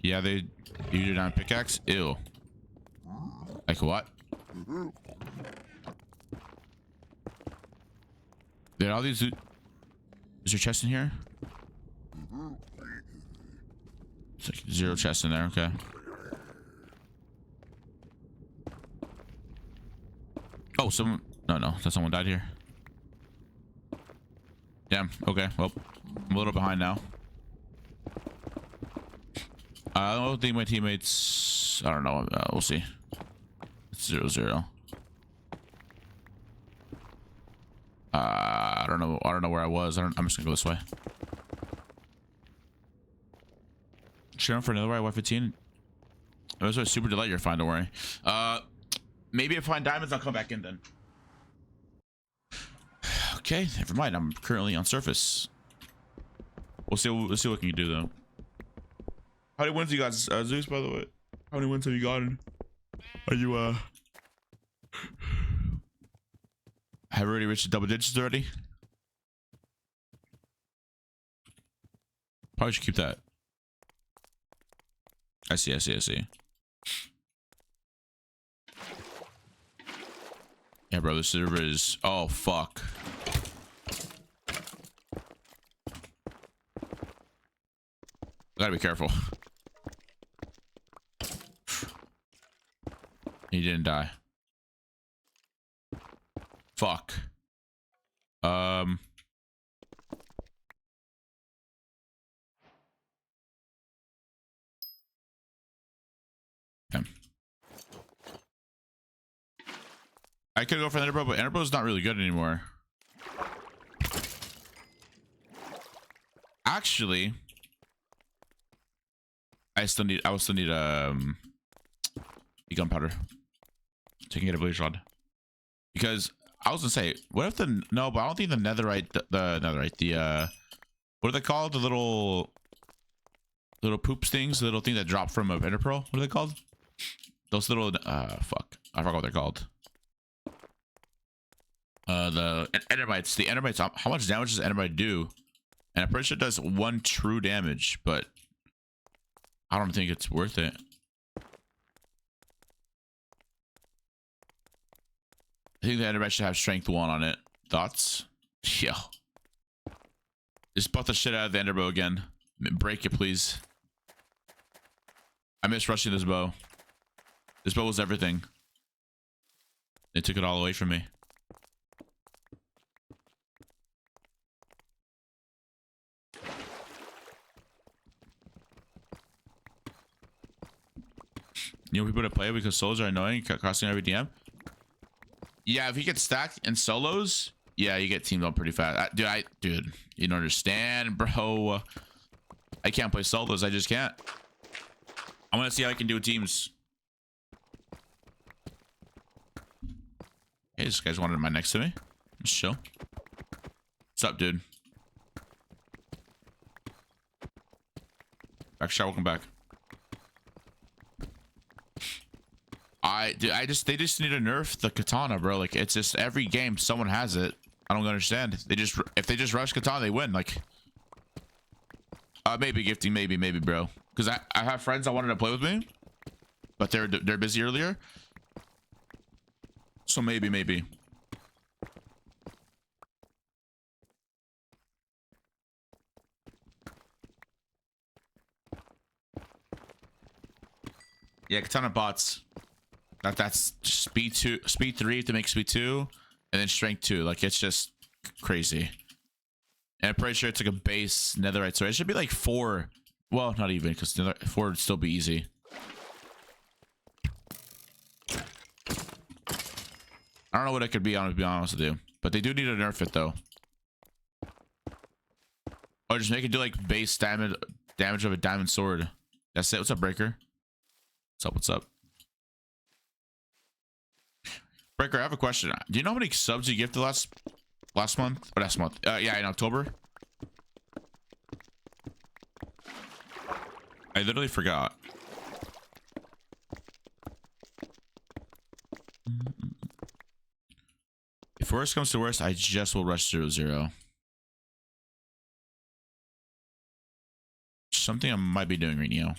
Yeah, they use a diamond pickaxe? Ew. Like what? Did all these... Is there chest in here? It's like 0 chest in there, okay. Oh, someone... No, that someone died here. Damn, okay, well, I'm a little behind now. I don't think my teammates... I don't know, we'll see. It's 0-0. I don't know where I was. I'm just gonna go this way. Sharing for another Y15. It was a super delight you're fine, don't worry. Maybe if I find diamonds, I'll come back in then. Okay, never mind. I'm currently on surface. We'll see what we can do though. How many wins you got, Zeus, by the way? How many wins have you gotten? Are you have you already reached the double digits already? Probably should keep that. I see. Yeah, bro, the server is... Oh, fuck. Gotta be careful. He didn't die. Fuck. Okay. I could go for Enderbro, but Enderbro's not really good anymore. Actually, I will still need gunpowder to get a blaze rod. Because I was gonna say, what if no, but I don't think the netherite, what are they called? The little poop things, the little thing that drop from a ender pearl. What are they called? Those little fuck, I forgot what they're called. The endermites. The endermites. How much damage does endermite do? And I'm pretty sure it does 1 true damage, but I don't think it's worth it. I think the endermite should have strength 1 on it. Thoughts? Yo. Just butt the shit out of the enderbow again. Break it, please. I miss rushing this bow. This bow was everything. They took it all away from me. You know people to play because solos are annoying, costing every DM. Yeah, if you get stacked in solos, yeah, you get teamed up pretty fast. Dude, you don't understand, bro. I can't play solos. I just can't. I want to see how I can do with teams. Hey, this guy's wanted my next to me. Let's chill. What's up, dude? Backshot, welcome back. They just need to nerf the katana, bro. Like, it's just every game someone has it. I don't understand. If they just rush katana, they win. Like, maybe gifting, maybe, bro. Because I have friends that wanted to play with me, but they're busy earlier. So maybe. Yeah, katana bots. That's speed 3 to make speed 2, and then strength 2. Like, it's just crazy. And I'm pretty sure it's like a base netherite, so it should be like 4. Well, not even, because 4 would still be easy. I don't know what it could be, to be honest with you, but they do need to nerf it though. Or just make it do like base damage of a diamond sword. That's it. What's up, Breaker? What's up? Breaker, I have a question. Do you know how many subs you gifted last month? Or last month? Yeah, in October. I literally forgot. If worst comes to worst, I just will rush 0-0. Something I might be doing right now.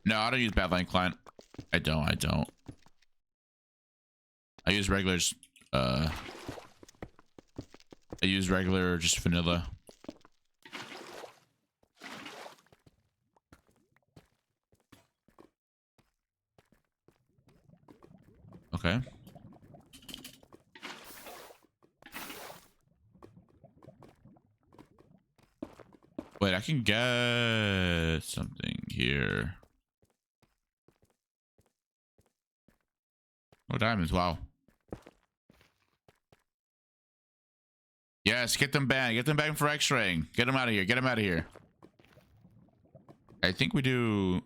No, I don't use Badline client. I don't. I use regulars. I use regular, just vanilla. Okay. Wait, I can get something here. Oh, diamonds. Wow. Yes, get them banned. Get them banned for X-raying. Get them out of here. Get them out of here. I think we do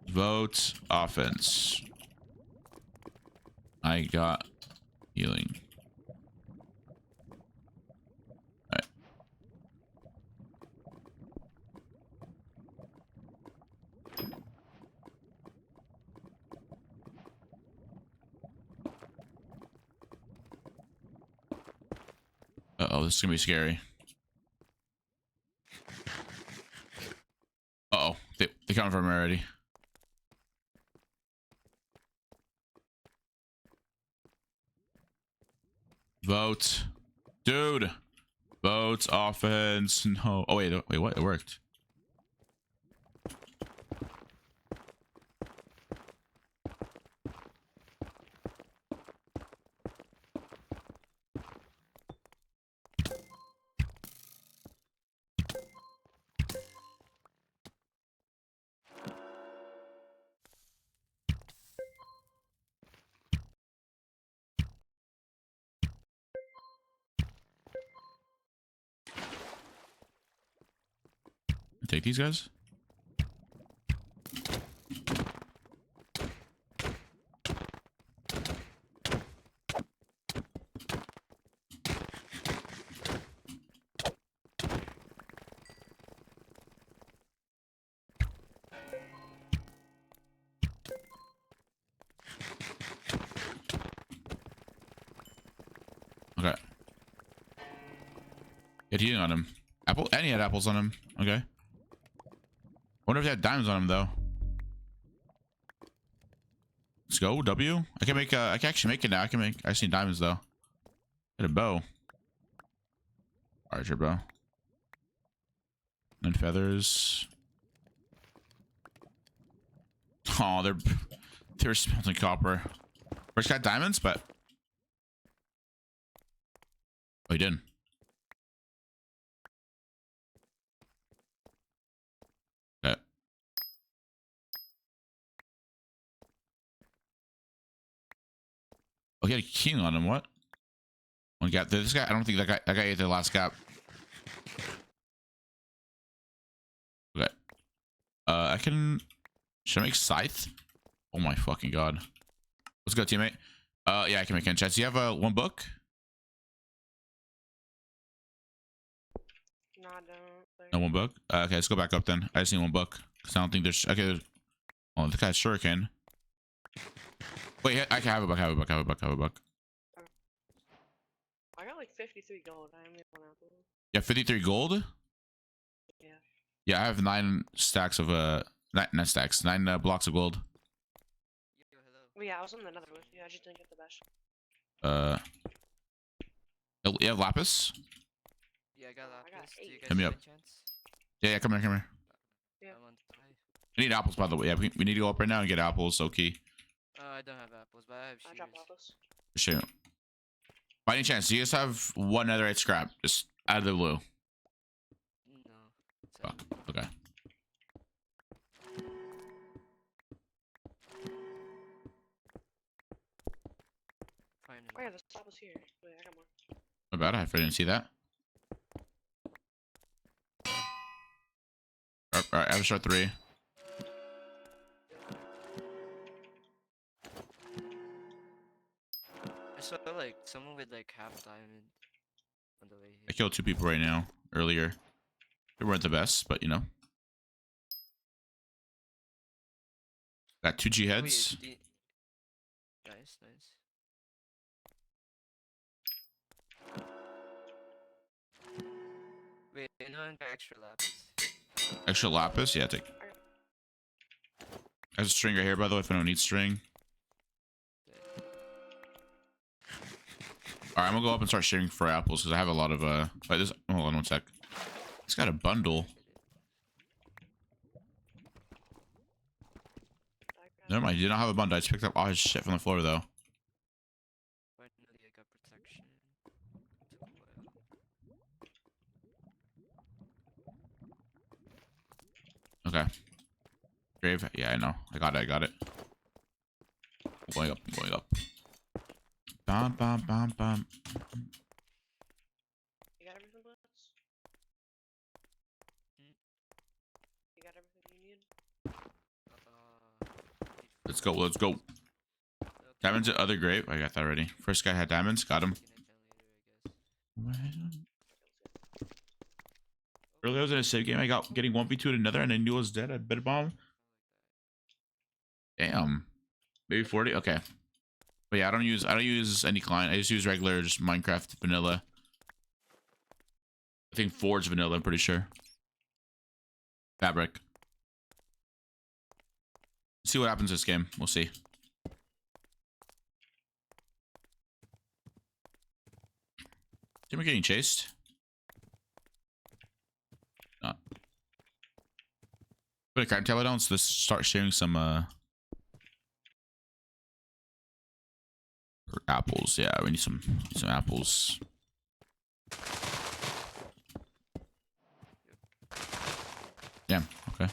vote offense. I got healing. All right. Uh-oh, this is gonna be scary. Uh-oh, they coming from already. Vote. Dude. Vote offense. No. Oh, wait. Wait, what? It worked. Take these guys. Okay. Get healing on him. Apple, and he had apples on him. Okay. Wonder if he had diamonds on him though. Let's go. W. I can make. I can actually make it now. I see diamonds though. Get a bow. Archer bow. And feathers. Oh, they're smelting copper. First got diamonds, but oh, he didn't. Okay. Oh, he had a king on him. What? One gap. This guy. I don't think that guy ate the last gap. Okay. I can. Should I make scythe? Oh my fucking god. Let's go, teammate. Yeah, I can make enchants. Do you have one book? No, I don't. No, one book. Okay, let's go back up then. I just need one book because I don't think there's. Okay. Oh, the guy's shuriken. Wait, I can have a book. Have a book. Have a book. Have a book. I got like 53 gold. I only have one apple. Yeah, 53 gold. Yeah. Yeah, I have 9 stacks of nine stacks, 9 blocks of gold. Well, yeah, I was on the nether with you. I just didn't get the best. You have lapis? Yeah, I got lapis. I got Do you 8. guys Hit me have up. enchants? Yeah, come here, come here. Yeah. I'm on 5. I need apples, by the way. Yeah, we need to go up right now and get apples. So key. I don't have apples, but I have I shears. dropped apples. Sure. By any chance, do you guys have one netherite scrap? Just out of the blue. No. Fuck. Okay. Finally. Oh yeah, the apples here. Wait, I got more. Not bad. I didn't see that. Alright, I have a short 3. I saw like someone with like half diamond on the way here. I killed 2 people right now. Earlier. They weren't the best, but you know. Got 2 G heads. Wait, nice, nice. Wait, no one got extra lapis. Extra lapis? Yeah, take. There's a string right here, by the way, if I don't need string. Alright, I'm gonna go up and start sharing for apples because I have a lot of wait, this, hold on one sec. It's got a bundle. Never mind, you did not have a bundle. I just picked up all his shit from the floor though. Finally, I got protection. Okay. Grave, yeah, I know. I got it, I got it. I'm going up, I'm going up. Bam, bam, bam, bam. You got everything, Blitz? You got everything you need? Let's go, let's go. Diamonds at other grave. I got that already. First guy had diamonds, got him. Earlier I was in a save game, I got getting 1v2 at another and I knew I was dead. I bit a bomb. Damn. Maybe 40? Okay. But yeah, I don't use any client. I just use regular just Minecraft vanilla. I think Forge vanilla, I'm pretty sure. Fabric. See what happens this game. We'll see. Am I getting chased? Not. But can I tell I don't just start sharing some apples. Yeah, we need some apples. Yeah, okay.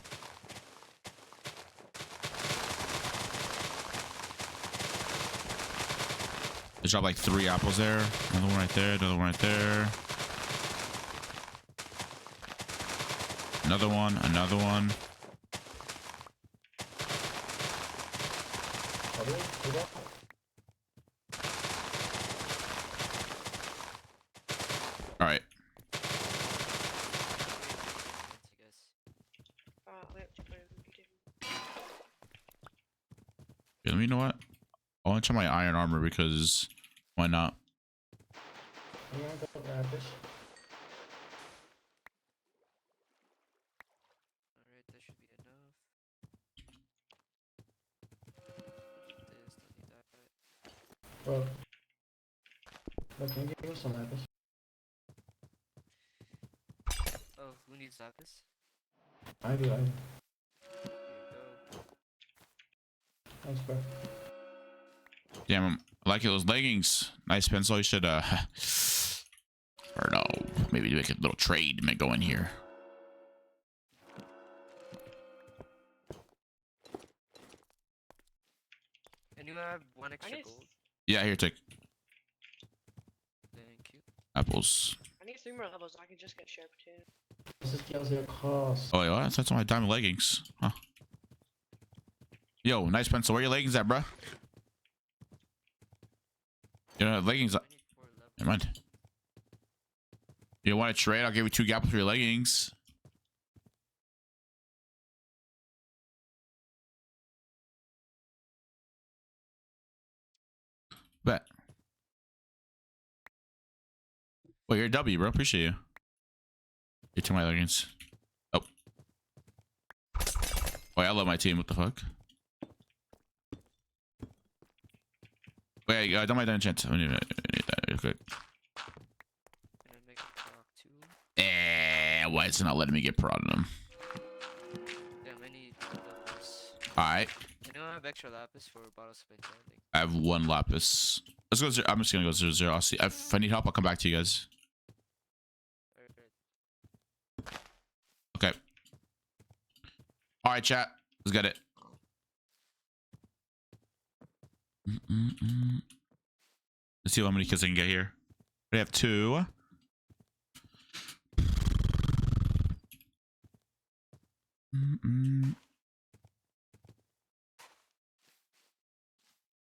They dropped like 3 apples there. Another one right there. Another one right there. Another one. Another one. All right. Yeah, let me know what. I want to try my iron armor because why not? Alright, that should be enough. Well, can you give us some lapis? Oh, who needs lapis? I do. Here you go. Thanks, bro. Damn, I like those leggings. Nice pencil. You should or no, maybe make a little trade and go in here. And you have 1 extra gold. Yeah, here, take Thank you. apples. I need 3 more levels so I can just get sharp too. This is kills your cost. Oh, wait, what? That's on my diamond leggings. Huh? Yo, nice pencil. Where your leggings at, bruh? You know, leggings. Never mind. You want to trade? I'll give you 2 apples for your leggings. Bet. Well, you're a W, bro. Appreciate you. You're to my leggings. Oh. Wait, I love my team. What the fuck? Wait, don't mind that enchant. I need that real quick. Why is it not letting me get prod on him? Damn, I need lapis. Alright. I don't have extra lapis for bottles of enchanting. I have 1 lapis. Let's go 0. I'm just gonna go 0-0. I'll see. If I need help, I'll come back to you guys. Okay. Alright, chat. Let's get it. Let's see how many kills I can get here. We have 2.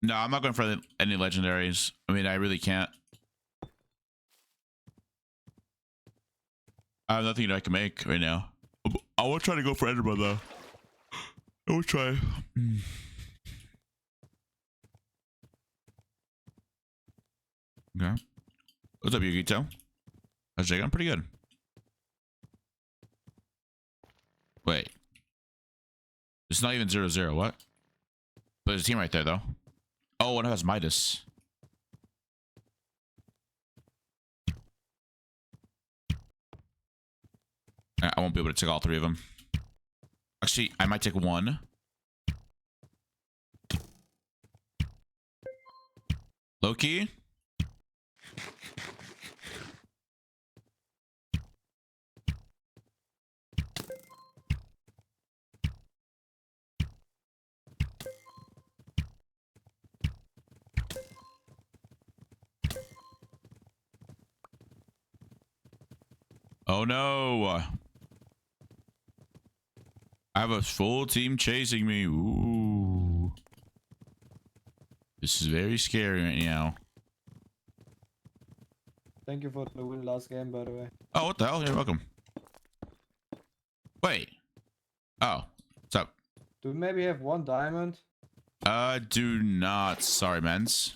No, I'm not going for any legendaries. I mean, I really can't. I have nothing that I can make right now. I will try to go for Enderman though. I will try. Okay. What's up, Yugito? How's Jake? I'm pretty good. Wait. It's not even 0-0. What? But there's a team right there, though. Oh, one has Midas. I won't be able to take all 3 of them. Actually, I might take 1. Loki? Oh no. I have a full team chasing me. Ooh. This is very scary right now. Thank you for the win last game, by the way. Oh, what the hell? You're welcome. Wait. Oh, what's up? Do we maybe have 1 diamond? Do not. Sorry, mens.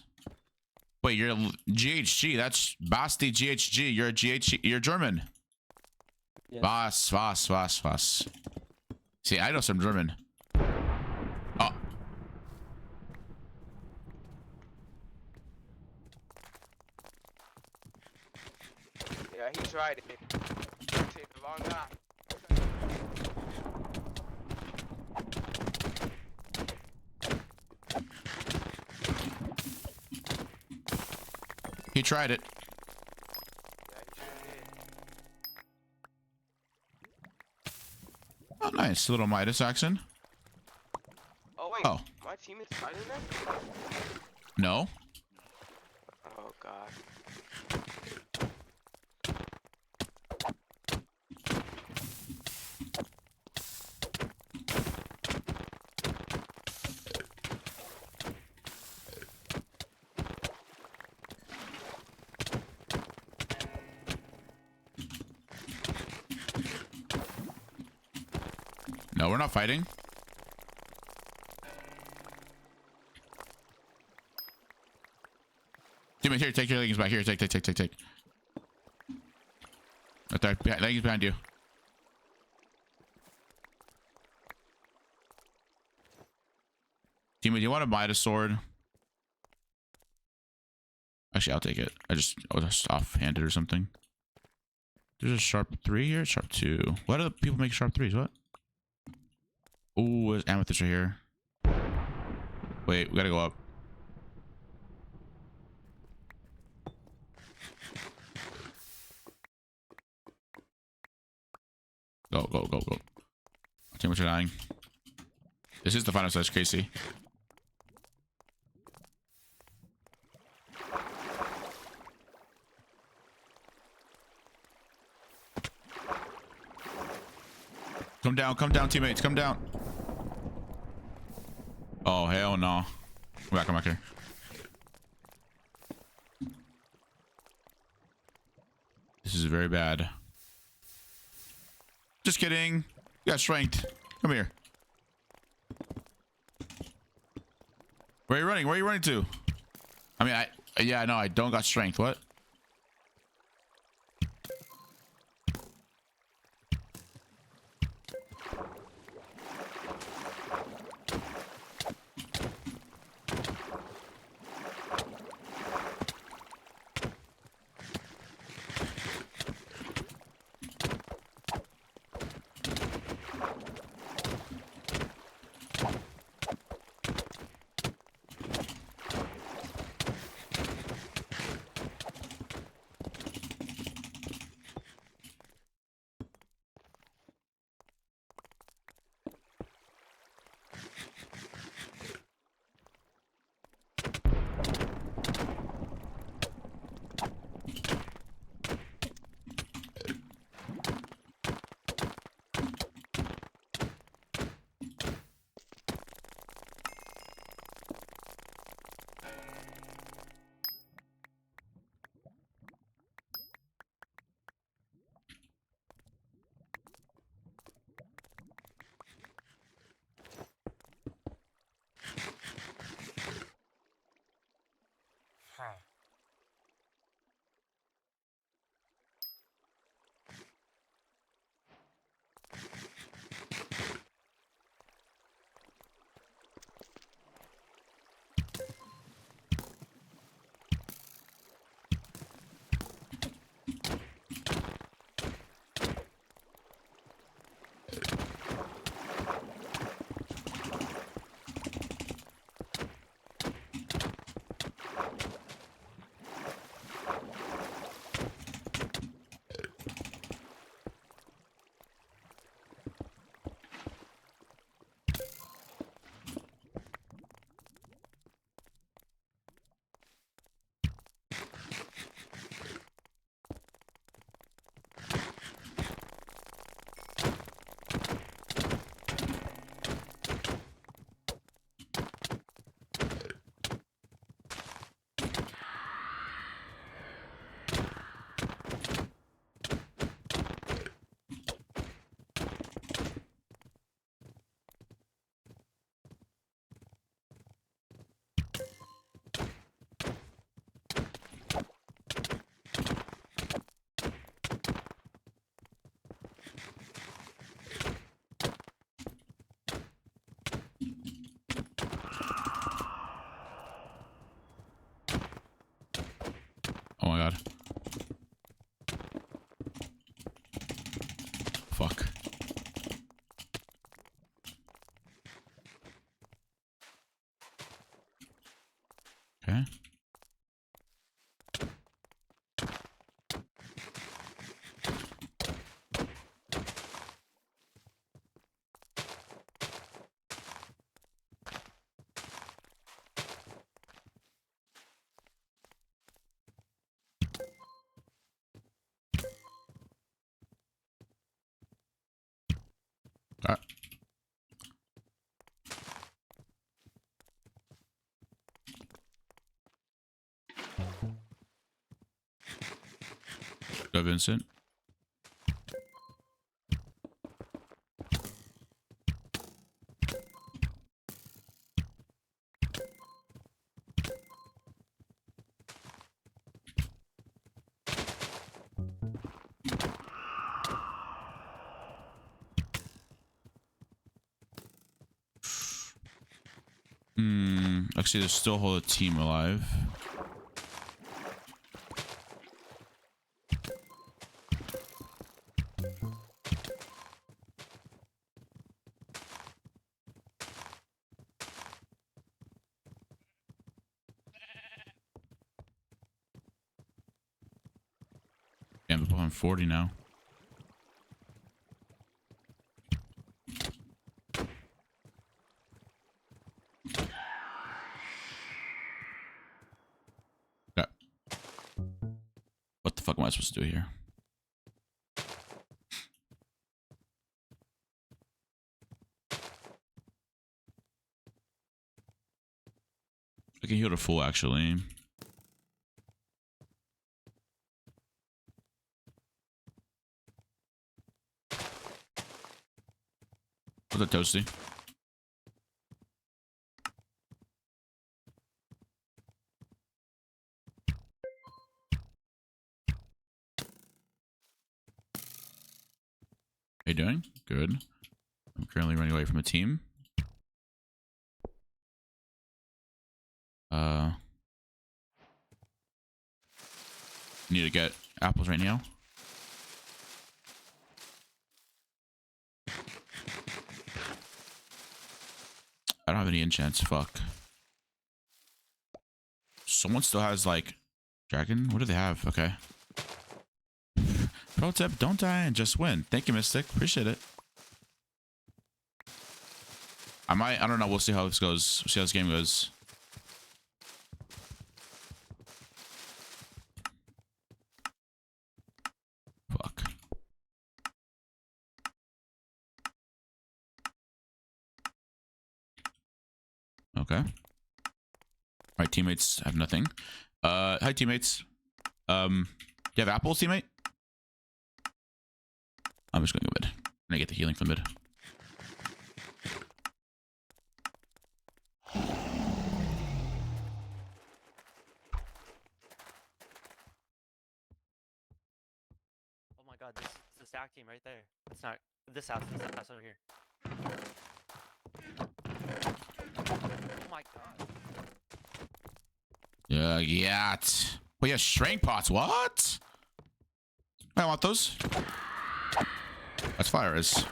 Wait, you're GHG. That's Basti GHG. You're a GHG. You're German. Yes. Was. See, I know some German. Oh. Yeah, he tried it. It took a long time. He tried it. Yeah, he sure did. Oh, nice. Little Midas action. Oh, wait. Oh. My team is fighting them? No. Oh, God. No, we're not fighting. Teammate, here, take your leggings back. Here, take. Right there, leggings behind you. Teammate, do you want to buy the sword? Actually, I'll take it. I was just offhanded or something. There's a sharp 3 here, sharp 2. Why do people make sharp 3s? What? Ooh, there's amethyst right here. Wait, we gotta go up. Go. Too much are dying. This is the final stage, Casey. Come down, teammates, come down. Oh, hell no. Come back here. This is very bad. Just kidding. You got strength. Come here. Where are you running? Where are you running to? I mean, yeah, no, I don't got strength. What? Okay. Go, Vincent. Actually, there's still a whole team alive. Yeah, I'm behind 40 now. Okay. What the fuck am I supposed to do here? I can heal the full actually. What's up, Toasty? How you doing? Good. I'm currently running away from a team. Need to get apples right now. I don't have any enchants. Fuck. Someone still has like dragon. What do they have? Okay. Pro tip: don't die and just win. Thank you, Mystic. Appreciate it. I don't know. We'll see how this goes. We'll see how this game goes. Fuck. Okay. My teammates have nothing. Hi teammates. Do you have apples, teammate? I'm just gonna go mid. I'm gonna get the healing from mid. Oh my god, this is the stack team right there. It's not this house over here. Oh my god. Yeah, yacht. Oh yeah, shrink pots. What? I want those. That's fire is.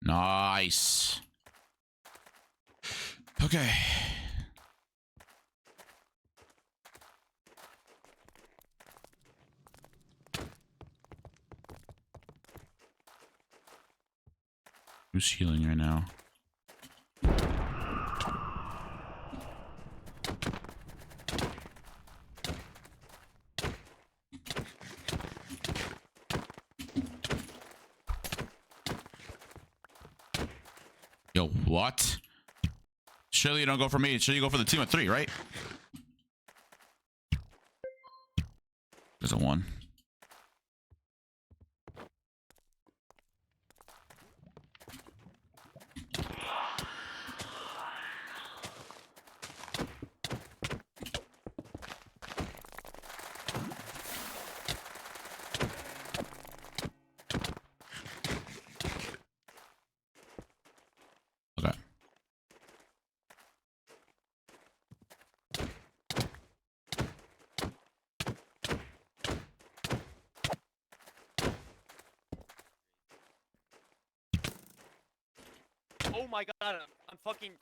Nice. Okay. Who's healing right now? Yo, what? Surely you don't go for me. Surely you go for the team of 3, right? There's a 1. Oh my god, I'm fucking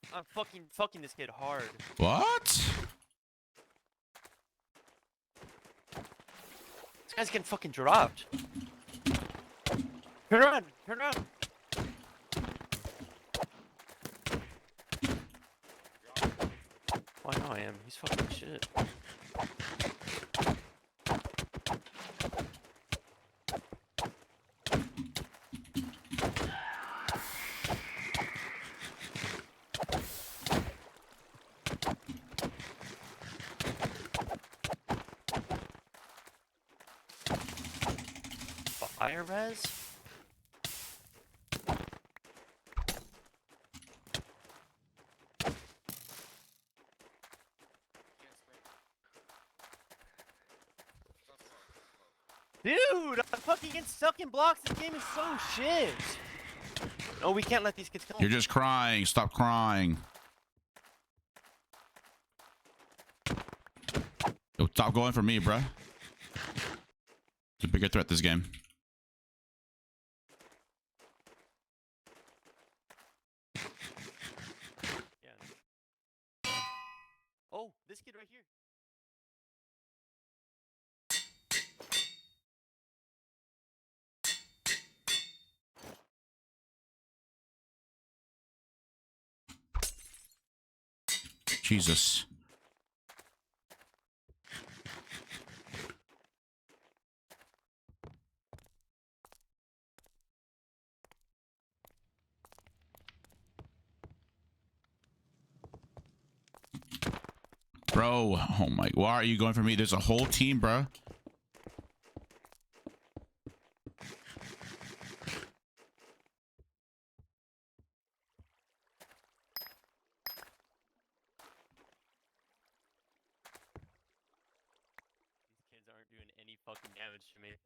this kid hard. What? This guy's getting fucking dropped. Turn around, turn around. Oh, I know I am. He's fucking shit. Fire res? Dude, I'm fucking getting stuck in blocks. This game is so shit. No, we can't let these kids kill. You're just crying. Stop crying. Yo, stop going for me, bruh. It's a bigger threat this game. Yeah. Oh, this kid right here. Jesus. Bro, oh my, why are you going for me? There's a whole team, bro. These kids aren't doing any fucking damage to me.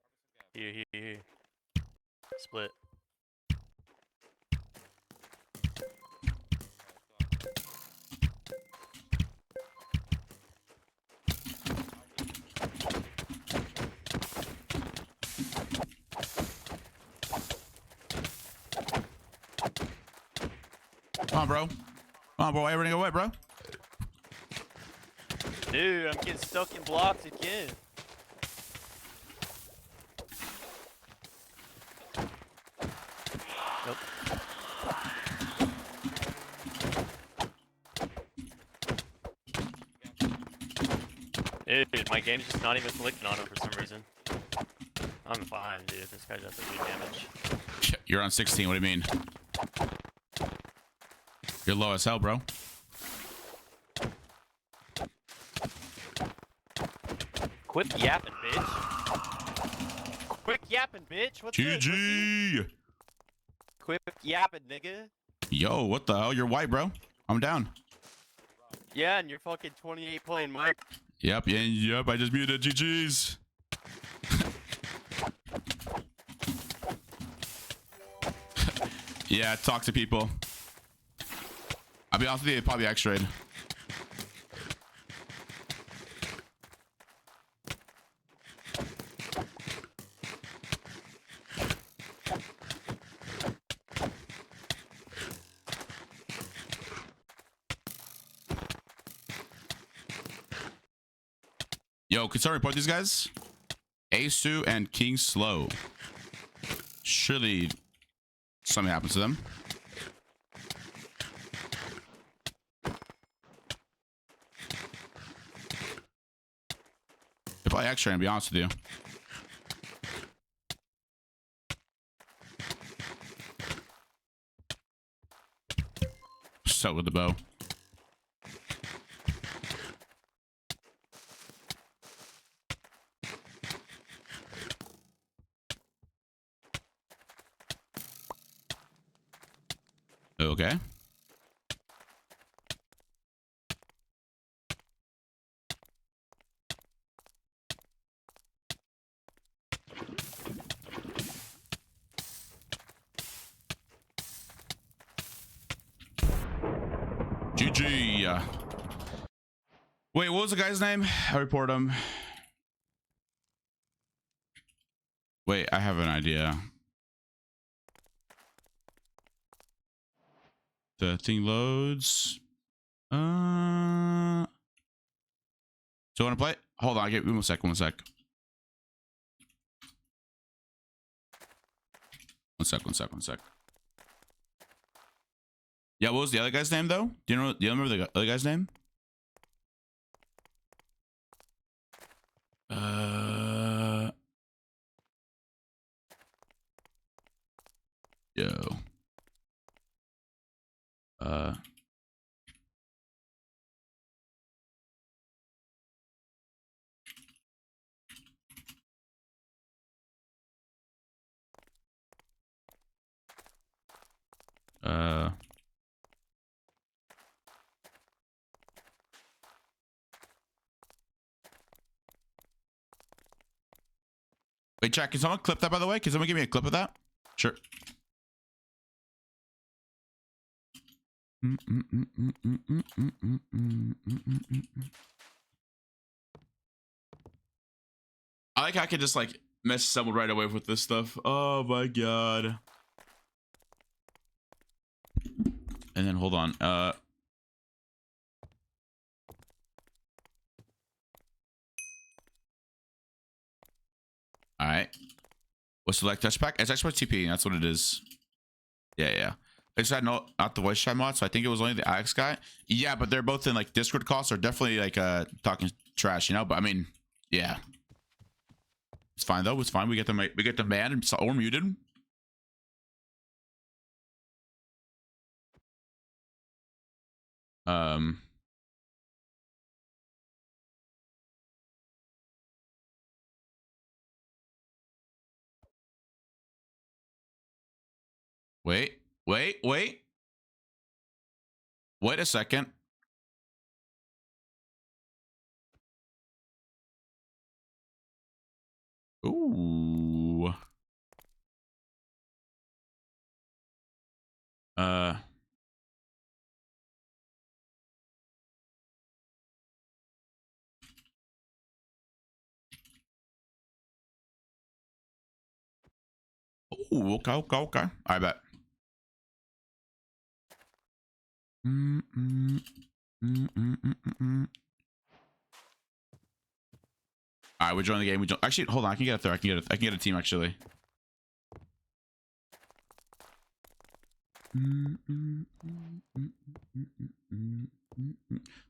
Here. Split. Come on, bro. Come on, bro. Why are you running away, bro? Dude, I'm getting stuck in blocks again. Nope. Dude, my game's just not even clicking on him for some reason. I'm fine, dude. This guy doesn't do damage. You're on 16. What do you mean? You're low as hell, bro. Quit yapping, bitch. Quit yapping, bitch. What's this? GG. Quit yapping, nigga. Yo, what the hell? You're white, bro. I'm down. Yeah, and you're fucking 28 playing Mike. Yep. I just muted. GG's. Yeah, talk to people. I'll be honest with you, probably X-rayed. Yo, can someone report these guys? Asu and King Slow. Surely something happens to them. They're probably X-ray, to be honest with you. So with the bow. Okay. GG. Wait, what was the guy's name? I report him. Wait, I have an idea. the thing loads. So want to play? Hold on, give me 1 sec. 1 sec. 1 sec. 1 sec. 1 sec. Yeah, what was the other guy's name though? Do you remember the other guy's name? Yo. Wait, chat, can someone clip that by the way? Can someone give me a clip of that? Sure. I like how I can just like mess someone right away with this stuff. Oh my god. And then hold on. All right. What's the like touch pack? It's Xbox TP. That's what it is. Yeah. I just had not the voice chat mod, so I think it was only the Alex guy. Yeah, but they're both in like Discord calls, so definitely like talking trash, you know. But I mean, yeah, it's fine though. It's fine. We get them banned or muted. Wait a second. Ooh. Ooh, okay. I bet. All right, we join the game. Actually, hold on. I can get it there. I can get a team actually.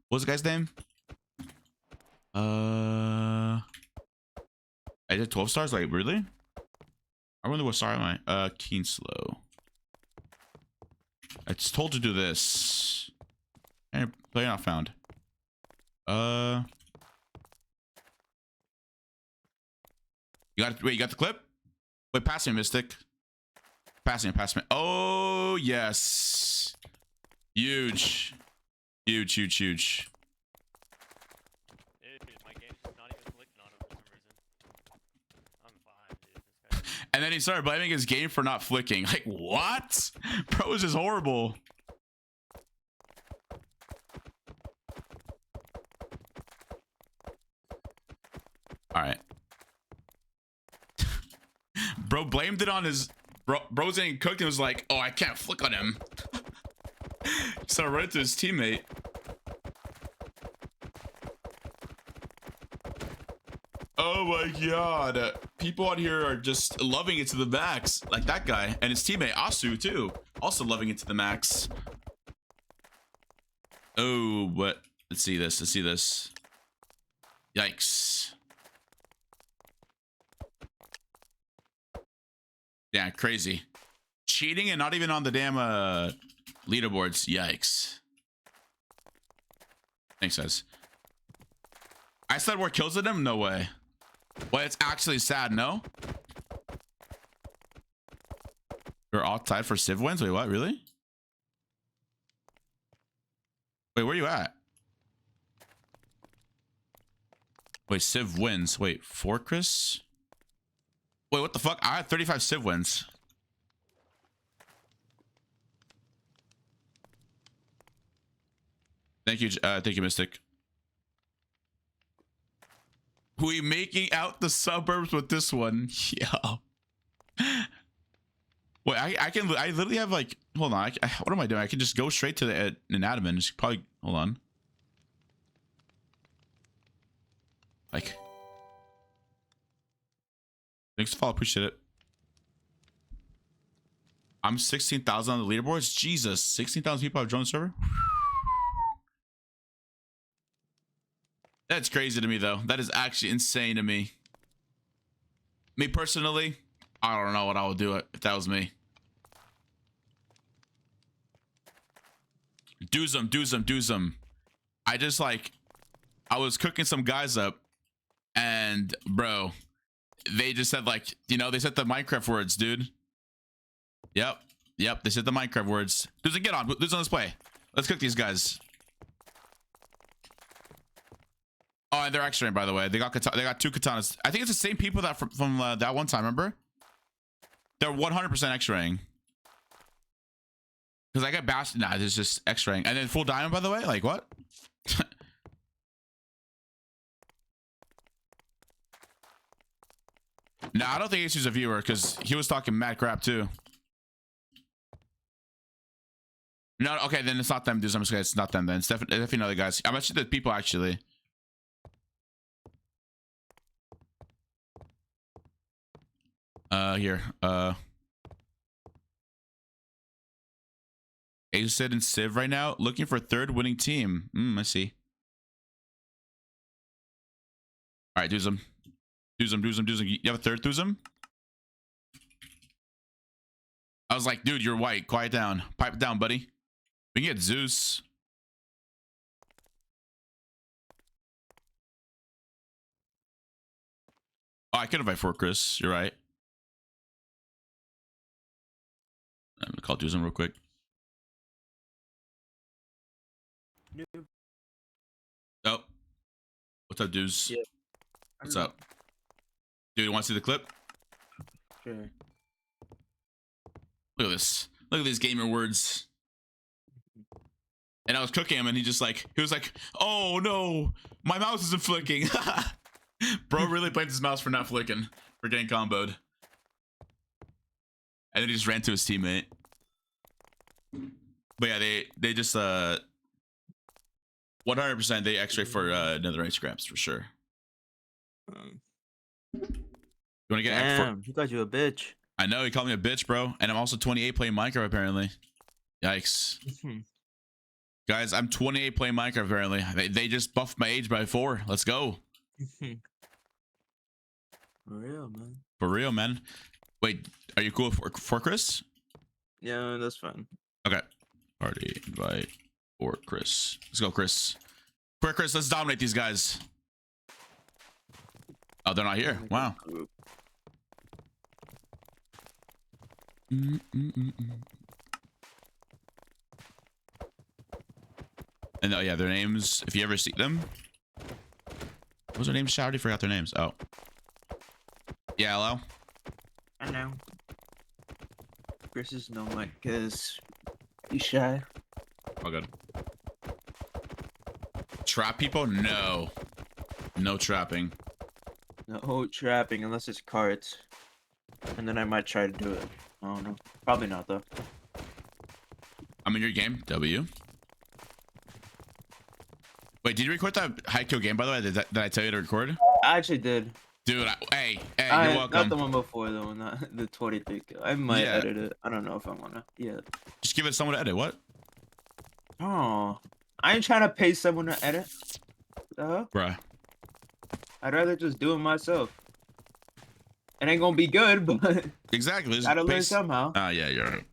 What's the guy's name? I did 12 stars. Like really? I wonder what star am I? Keen slow. It's told to do this. Hey, player not found. You got the clip? Wait, pass me, Mystic. Pass me. Oh yes. Huge. Dude, my game's not even flicking on him for some reason. I'm fine, dude. This guy... And then he started blaming his game for not flicking. Like, what? Bro, this is horrible. All right. Bro blamed it on his... Bro's getting cooked and was like, oh, I can't flick on him. So right to his teammate. Oh my god. People on here are just loving it to the max. Like that guy. And his teammate, Asu, too. Also loving it to the max. Oh, but... Let's see this. Yikes. Yeah, crazy. Cheating and not even on the damn leaderboards. Yikes. Thanks, guys. I said we're kills at him? No way. Well, it's actually sad, no? We're all tied for Civ wins? Wait, what? Really? Wait, where you at? Wait, Civ wins. Wait, Fortress? Wait, what the fuck? I had 35 Civ wins. Thank you, Mystic. We making out the suburbs with this one. Yo. Wait, I literally have like, hold on. What am I doing? I can just go straight to the an admin. Just probably, hold on. Like, thanks to follow. Appreciate it. I'm 16,000 on the leaderboards. Jesus, 16,000 people have joined the server. That's crazy to me, though. That is actually insane to me. Me personally, I don't know what I would do if that was me. Doozum. I just like, I was cooking some guys up, and bro, they just said like, you know, they said the Minecraft words, dude. Yep. They said the Minecraft words. Doozum, get on. Doozum, let's play. Let's cook these guys. Oh, and they're extra, by the way. They got 2 katanas. I think it's the same people that from that one time. Remember? They're 100% extra-ing. Because I got bashed. Nah, there's just extra-ing. And then full diamond, by the way. Like what? Nah, I don't think he's a viewer because he was talking mad crap too. No, okay, then it's not them, dudes. I'm just kidding. It's not them then. It's definitely other guys. I bet you the people actually. Here. Acid and Civ right now. Looking for 3rd winning team. I see. Alright, Doozum. You have a 3rd Doozum? I was like, dude, you're white. Quiet down. Pipe down, buddy. We can get Zeus. Oh, I could invite for Chris. You're right. I'm gonna call Doozum real quick. Oh. What's up, dudes? Yeah. What's up? Dude, you want to see the clip? Sure. Look at this. Look at these gamer words. And I was cooking him, and he was like, oh no, my mouse isn't flicking. Bro really blamed his mouse for not flicking, for getting comboed. And then he just ran to his teammate. But yeah, they just 100% they x-ray for netherite scraps for sure. You wanna get Damn, he called you a bitch. I know, he called me a bitch, bro. And I'm also 28 playing Minecraft apparently. Yikes. Guys, I'm 28 playing Minecraft apparently. They just buffed my age by 4. Let's go. For real, man. For real, man. Wait, are you cool for Chris? Yeah, that's fine. Okay. Party invite for Chris. Let's go, Chris. Quick, Chris, let's dominate these guys. Oh, they're not here. Wow. And oh yeah, their names, if you ever see them. What was their names? I already forgot their names. Oh. Yeah, hello? I know. Chris is no mic because he's shy. Oh, good. Trap people? No. No trapping. No trapping unless it's cards. And then I might try to do it. I don't know. Probably not though. I'm in your game. W. Wait, did you record that Haikyuu game, by the way? Did I tell you to record? I actually did. Dude, hey, you're welcome. Not the one before, though, not the 23. I might edit it. I don't know if I wanna. Yeah. Just give it someone to edit. What? Oh, I ain't trying to pay someone to edit. Bruh. I'd rather just do it myself. It ain't gonna be good, but exactly. Gotta learn somehow. Oh, yeah, you're right.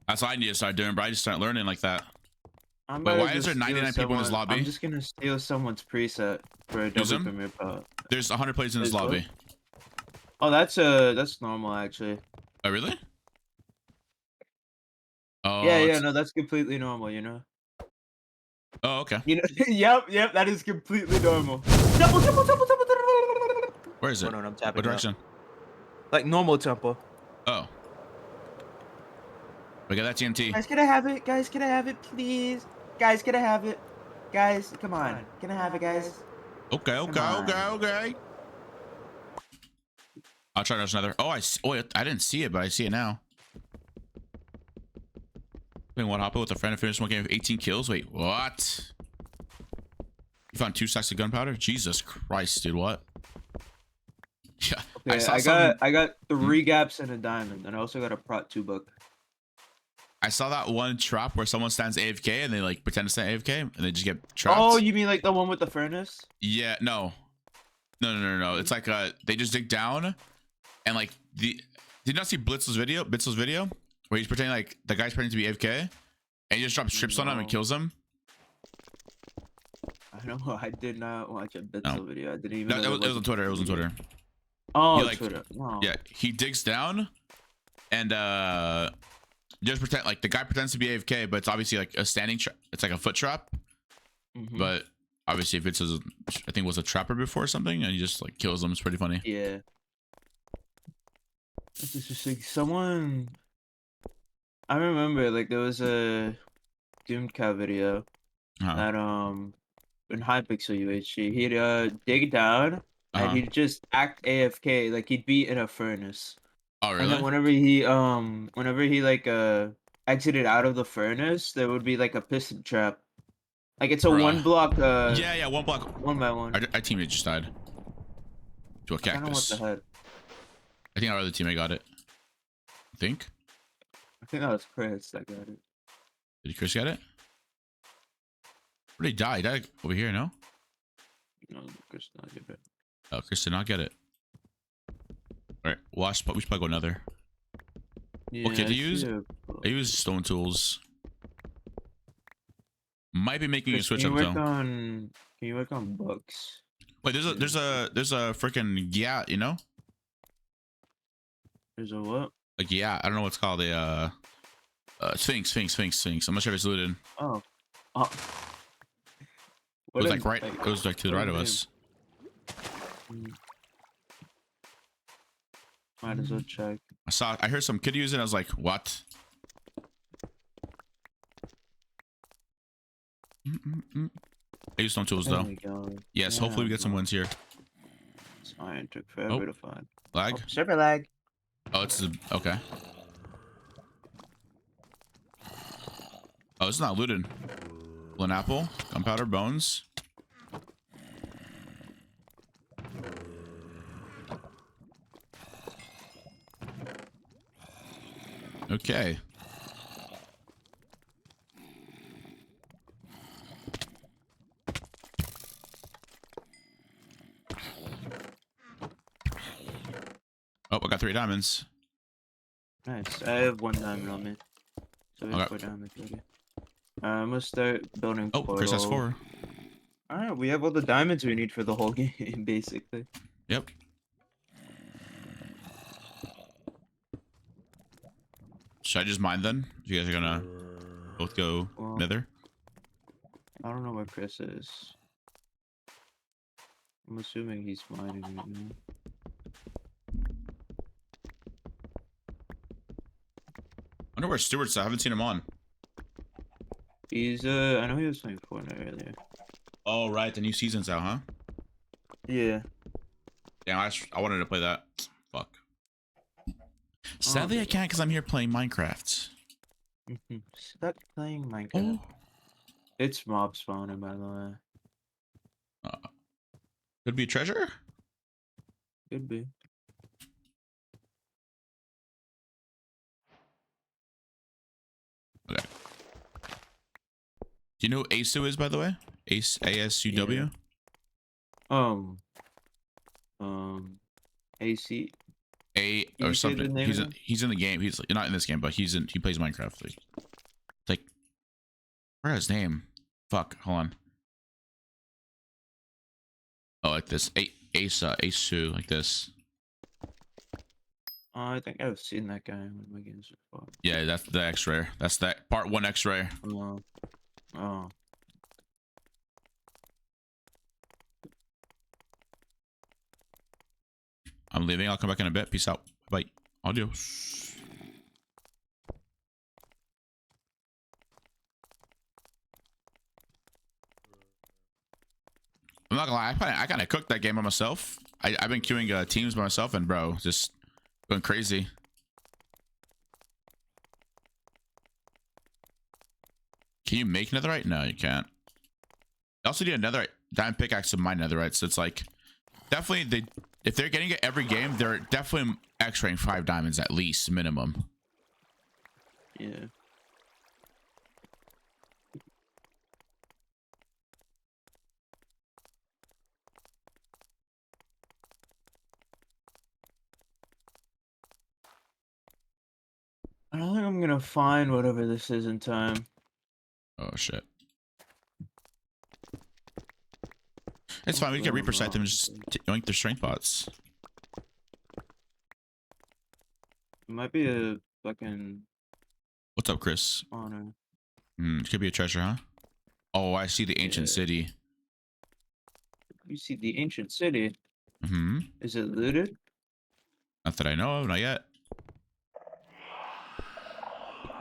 That's what I need to start doing, bro. I just start learning like that. But why is there 99 people in this lobby? I'm just gonna steal someone's preset for a double premiere pot. There's 100 players in this lobby. Oh, that's normal actually. Oh, really? Oh. Yeah, no, that's completely normal, you know. Oh, okay. You know, yep, that is completely normal. Double. Where is it? Hold on, I'm tapping what direction? Like normal tempo. Oh. Look at that TNT. Guys, can I have it? Guys, can I have it, please? Guys, can I have it? Guys, come on. Can I have it, guys? Okay. I'll try to rush another. Oh, I didn't see it, but I see it now. Playing one hopper with a friend and finished one game with 18 kills. Wait, what? You found 2 stacks of gunpowder? Jesus Christ, dude, what? Yeah, Okay, I got 3 gaps and a diamond, and I also got a prot 2 book. I saw that one trap where someone stands AFK and they like pretend to stand AFK and they just get trapped. Oh, you mean like the one with the furnace? Yeah, no. It's like they just dig down and like did you not see Blitz's video where he's pretending like the guy's pretending to be AFK and he just drops strips on him and kills him? I know, I did not watch a Blitzel video. I didn't even know it was on Twitter. It was on Twitter. Oh, like, Twitter. No. Yeah, he digs down and just pretend like the guy pretends to be AFK, but it's obviously like a standing trap. It's like a foot trap. But obviously if it's I think it was a trapper before or something, and he just like kills them. It's pretty funny. Yeah. It's just like someone. I remember like there was a Doomed Cat video that in Hypixel UHG he'd dig down and he'd just act AFK like he'd be in a furnace. Oh really? And then whenever he like exited out of the furnace, there would be like a piston trap. Like it's a one block. Yeah, 1 block. 1 by 1. Our teammate just died to a cactus. I don't know what the heck. I think our other teammate got it. I think that was Chris that got it. Did Chris get it? Where did he die? He died over here, no? No, Chris did not get it. Oh, Chris did not get it. Alright, we should probably go another. Yeah, Okay, I use stone tools. Might be making Chris, a switch can up you though. Can you work on books? Wait, there's a freaking gyat, you know? There's a what? A gyat. I don't know what's called. Sphinx. I'm not sure if it's looted. Oh. It was like right. It was like to the right of us. Might as well check. I heard some kid use it. I was like, what? I use stone tools though. Yes, hopefully we get some wins here. This iron took forever to find. Lag? Server lag. Oh, it's okay. Oh, it's not looted. An apple, gunpowder, bones. Okay. Oh, I got 3 diamonds. Nice. I have 1 diamond on me. So we have 4 diamonds already. I'm gonna start building. Oh, Chris has 4. Alright, we have all the diamonds we need for the whole game, basically. Yep. Should I just mine then? You guys are gonna both go nether? I don't know where Chris is. I'm assuming he's mining right now. I wonder where Stewart's at. I haven't seen him on. He's I know he was playing Fortnite earlier. Oh right, the new season's out, huh? Yeah. Yeah, I wanted to play that. Fuck. Sadly, I can't because I'm here playing Minecraft. Stuck playing Minecraft. Oh. It's mob spawning, by the way. Could be a treasure? Could be. Okay. Do you know who ASU is, by the way? ASUW? AC. A or something. He's in the game. He's not in this game, but he plays Minecraft. Like, where's his name? Fuck, hold on. Oh, like this. ASU, like this. I think I've seen that guy in one of my games before. Yeah, that's the X-ray. That's that part 1 X-ray. Oh. I'm leaving. I'll come back in a bit. Peace out. Bye. Adios. I'm not gonna lie. I kind of cooked that game by myself. I've been queuing teams by myself, and bro, just going crazy. Can you make netherite? No, you can't. I also need a netherite diamond pickaxe to mine netherite, so it's like definitely if they're getting it every game, they're definitely extracting 5 diamonds at least minimum. Yeah. I don't think I'm gonna find whatever this is in time. Oh shit. It's fine. We can reaper site them and just yoink their strength bots. It might be a fucking. What's up, Chris? Honor. It could be a treasure, huh? Oh, I see the ancient city. You see the ancient city. Mm-hmm. Is it looted? Not that I know of, not yet.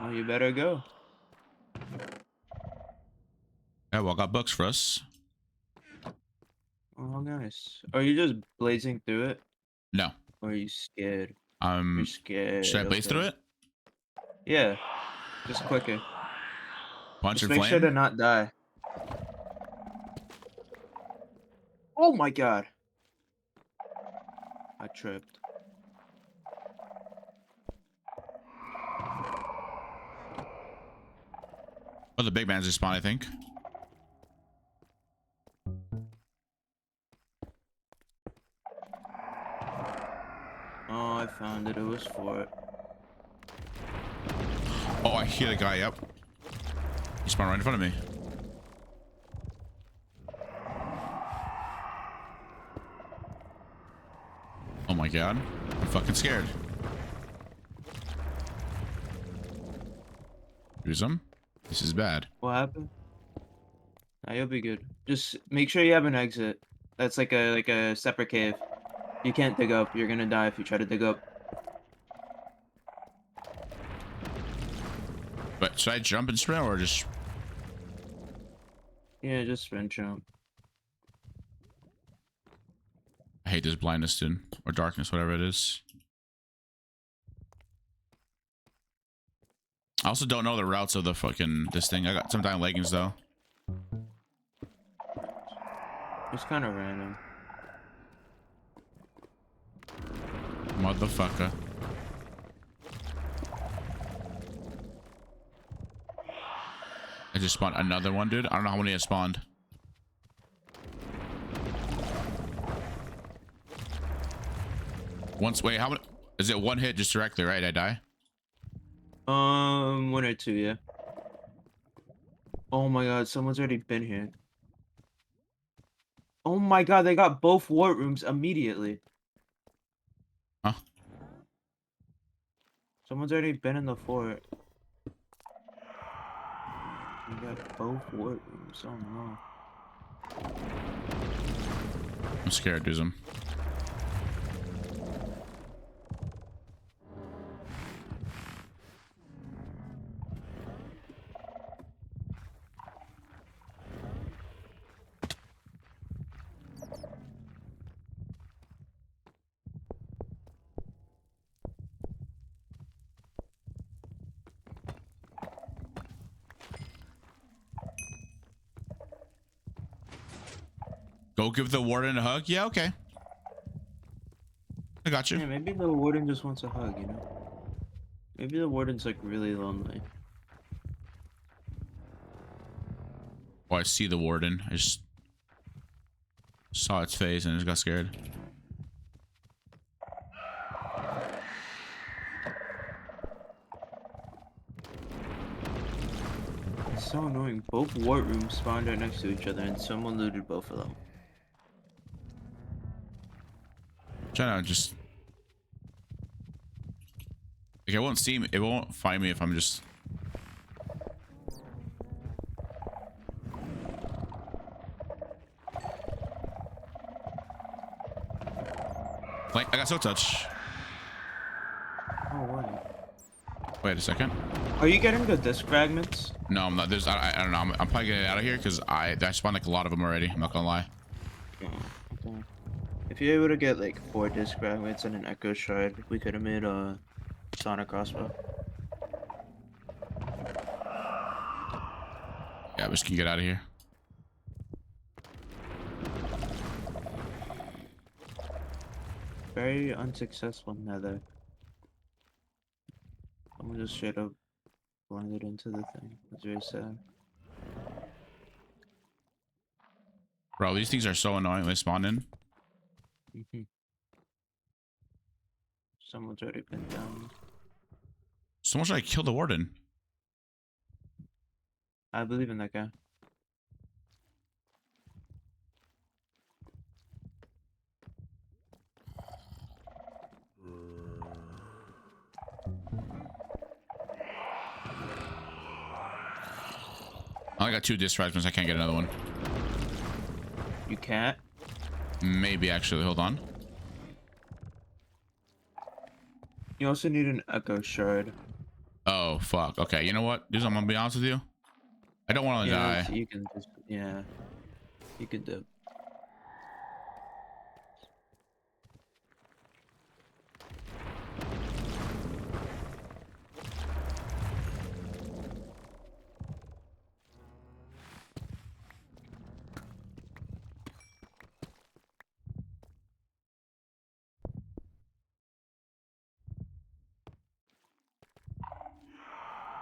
Oh, you better go. Yeah, well, I got books for us. Oh, nice. Are you just blazing through it? No. Or are you scared? You're scared. Should I blaze through it? Yeah. Just quicker. Punch just and make sure flame? to not die. Oh my god. I tripped. Oh, the big man's respawn, I think. Oh, I found it. It was for it. Oh, I hear the guy. Yep. He spawned right in front of me. Oh my god. I'm fucking scared. Use him. This is bad. What happened? Nah, you'll be good. Just make sure you have an exit. That's like a separate cave. You can't dig up. You're gonna die if you try to dig up. But should I jump and sprint or just... Yeah, just sprint jump. I hate this blindness, dude. Or darkness, whatever it is. I also don't know the routes of the fucking... this thing. I got some dying leggings, though. It's kind of random. Motherfucker. I just spawned another one, dude. I don't know how many I spawned. Once, wait, how many? Is it one hit just directly, right? I die? 1 or 2, yeah. Oh my god, someone's already been here. Oh my god, they got both war rooms immediately. Huh? Someone's already been in the fort. We got both war rooms. Oh no. I'm scared, Duzum. Go give the warden a hug? Yeah, okay. I got you. Yeah, maybe the warden just wants a hug, you know? Maybe the warden's like really lonely. Oh, I see the warden. I just saw its face and I just got scared. It's so annoying. Both war rooms spawned right next to each other and someone looted both of them. Trying to just... like, it won't see me. It won't find me if I'm just... like, I got so touch. Oh, wow. Wait a second. Are you getting the disc fragments? No, I'm not. There's... I don't know. I'm probably getting out of here because I spawned like a lot of them already. I'm not gonna lie. Oh, okay. If you're able to get like 4 disc fragments and an echo shard, we could have made a sonic crossbow. Yeah, we just can get out of here. Very unsuccessful nether. Someone just straight up blended into the thing. It's very sad. Bro, these things are so annoying when they spawn in. Someone's already been down. Someone should kill the warden. I believe in that guy. I only got 2 disc fragments. I can't get another one. You can't? Maybe actually. Hold on. You also need an echo shard. Oh fuck. Okay. You know what? Dude, I'm gonna be honest with you. I don't want to die. You can just you can do.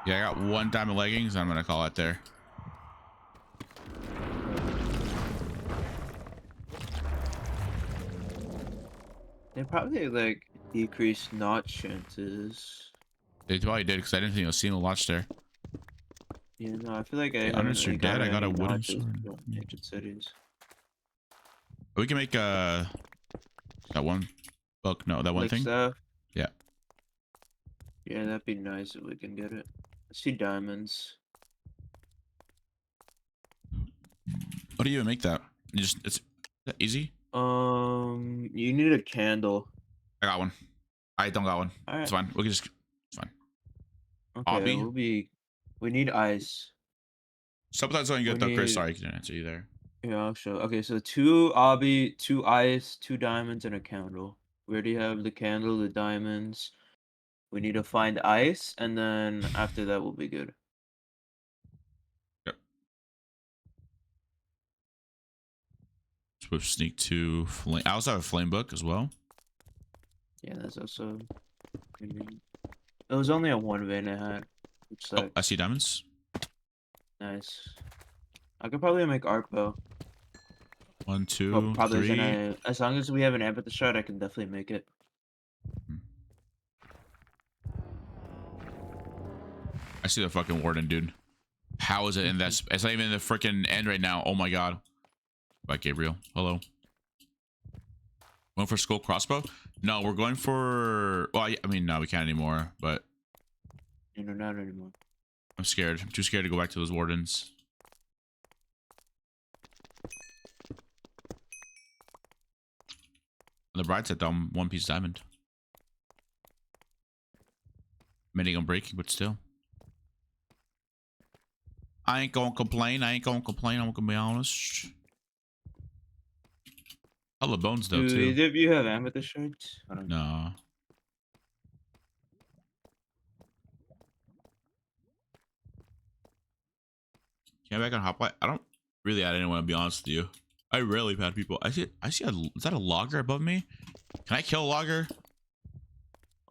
Yeah, I got 1 diamond leggings. I'm gonna call it there. They probably like decreased notch chances. They probably did because I didn't think I was seeing a lot there. Yeah, no, I feel like I Hey, haven't Ernest, you're really dead. I gotten got a any wooden notches sword. from ancient cities. We can make that one book. No, that one Like thing. stuff. Yeah. Yeah, that'd be nice if we can get it. I see diamonds. How do you make that? You just it's that easy. You need a candle. I got one. I don't got one. All right. It's fine. We can just. It's fine. Okay, Obby? we need ice. Sometimes when you get We though, Chris. need- Sorry, I couldn't answer you there. Yeah, I'll show. Okay, so 2 obby, 2 ice, 2 diamonds, and a candle. We already have the candle, the diamonds. We need to find ice, and then after that, we'll be good. Yep. Swift sneak 2 flame. I also have a flame book as well. Yeah, that's also. It was only a 1 vein I had. Which Oh, I see diamonds. Nice. I could probably make art bow. 1, 2, But probably 3. as long as we have an amethyst shard, I can definitely make it. I see the fucking warden, dude. How is it in that? It's not even in the freaking end right now. Oh my god. Bye, Gabriel. Hello. Going for skull crossbow? No, we're going for. Well, I mean, no, we can't anymore. But You know, not anymore. I'm scared. I'm too scared to go back to those wardens. On the bright side, though, I'm 1 piece diamond. Many on breaking, but still. I ain't gonna complain. I'm gonna be honest. Hella bones though, Do too. either of you have amethyst shards? I don't know. No. Can I back on HOPLITE? I don't really add anyone, to be honest with you. I rarely add people. I see is that a logger above me? Can I kill a logger?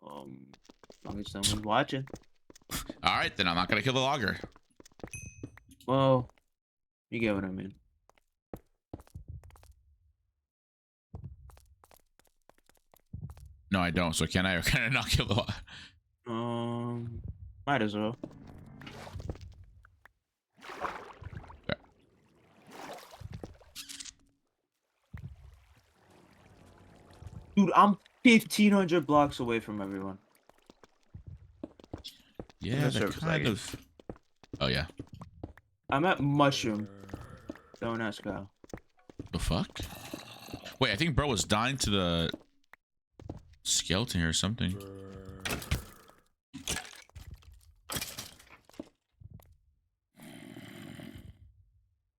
As long as someone's watching. Alright, then I'm not gonna kill the logger. Well, you get what I mean. No, I don't. So can I or can I not kill the logger? Might as well. Okay. Dude, I'm 1,500 blocks away from everyone. Yeah, that kind of. Oh yeah. I'm at Mushroom. Don't ask how. The fuck? Wait, I think bro was dying to the skeleton here or something.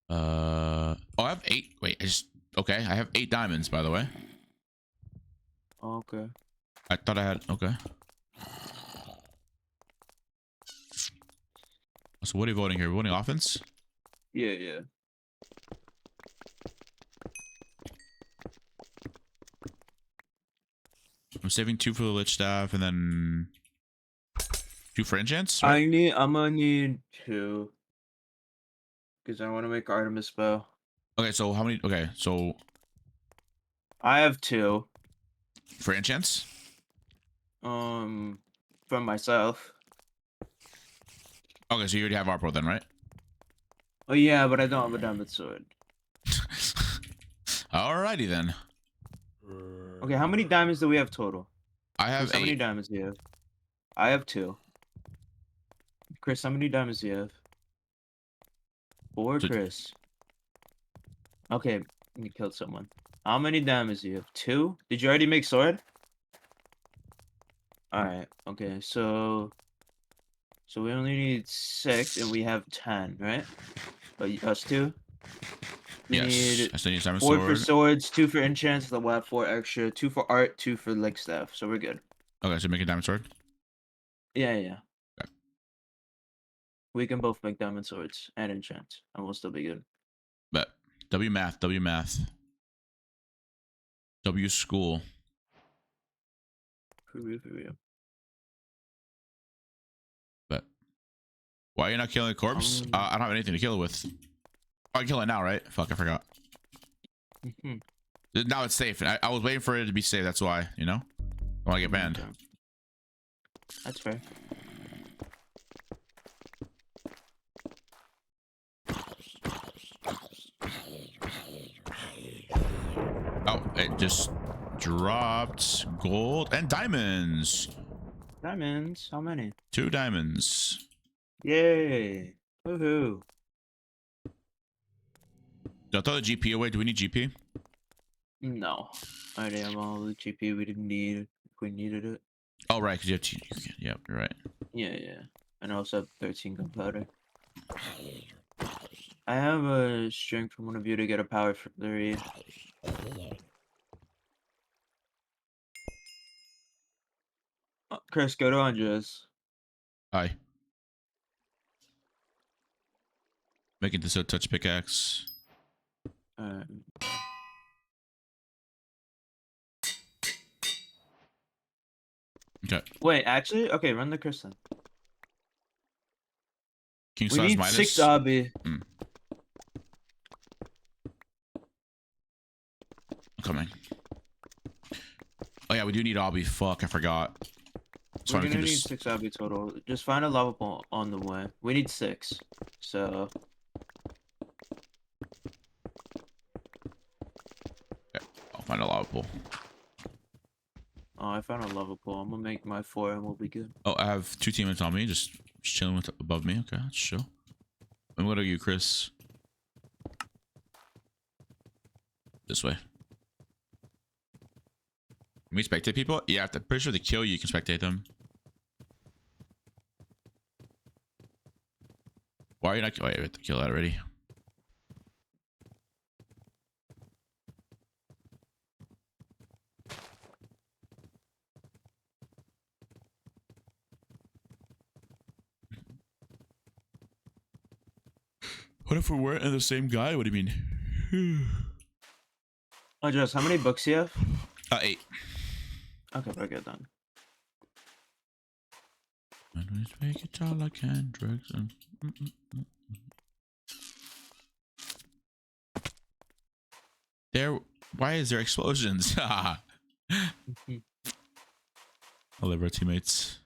Oh, I have 8. Wait, okay. I have 8 diamonds, by the way. Oh, okay. I thought I had. Okay. So what are you voting here? We're voting offense? Yeah, yeah. I'm saving 2 for the lich staff and then 2 for enchants, right? I'm gonna need 2. Because I want to make Artemis bow. Okay, so how many? Okay, so I have 2. for enchants? From myself. Okay, so you already have Arpro then, right? Oh yeah, but I don't have a diamond sword. Alrighty then. Okay, how many diamonds do we have total? I have Chris, how many 8. diamonds do you have? I have 2. Chris, how many diamonds do you have? 4, So- Chris. Okay, you killed someone. How many diamonds do you have? 2? Did you already make sword? Alright, okay, so we only need 6 and we have 10, right? Us 2? We Yes. need I still need diamond 4 for sword. swords, 2 for enchants, the we'll have 4 extra, 2 for art, 2 for leg staff, so we're good. Okay, so make a diamond sword. Yeah, yeah. Okay. We can both make diamond swords and enchant, and we'll still be good. Bet. W math. W math. W school. For real, for real. Bet. Why are you not killing the corpse? I don't have anything to kill it with. Oh, I can kill it now, right? Fuck, I forgot. Now it's safe. I was waiting for it to be safe. That's why, you know? I want to get banned. Okay. That's fair. Oh, it just dropped gold and diamonds. Diamonds? How many? 2 diamonds. Yay! Woohoo! Did I throw the GP away? Do we need GP? No. I already have all the GP we didn't need if we needed it. Oh, right, because you have T. Yep, you're right. Yeah, yeah. And I also have 13 gunpowder. I have a string from one of you to get a power for 3. Oh, Chris, go to Andres. Hi. Making this a touch pickaxe. Okay. Wait, actually? Okay, run the Chris then. King We slash need minus. 6 obby. I'm coming. Oh yeah, we do need obby. Fuck, I forgot. So We're we gonna can need just 6 obby total. Just find a lava pool on the way. We need 6. So I'll find a lava pool. oh, I found a lava pool. I'm gonna make my 4 and we'll be good. Oh, I have 2 teammates on me, just chilling with above me. Okay, that's chill. I'm gonna go you, Chris. This way. Can we spectate people? Yeah, I'm pretty sure they kill you, you can spectate them. Why are you not? Oh, yeah, we have to kill that already. What if we weren't in the same guy? What do you mean? Andres, how many books do you have? 8. Okay, we're good then. Always make it all I can, drugs and... There, why is there explosions? I love our teammates.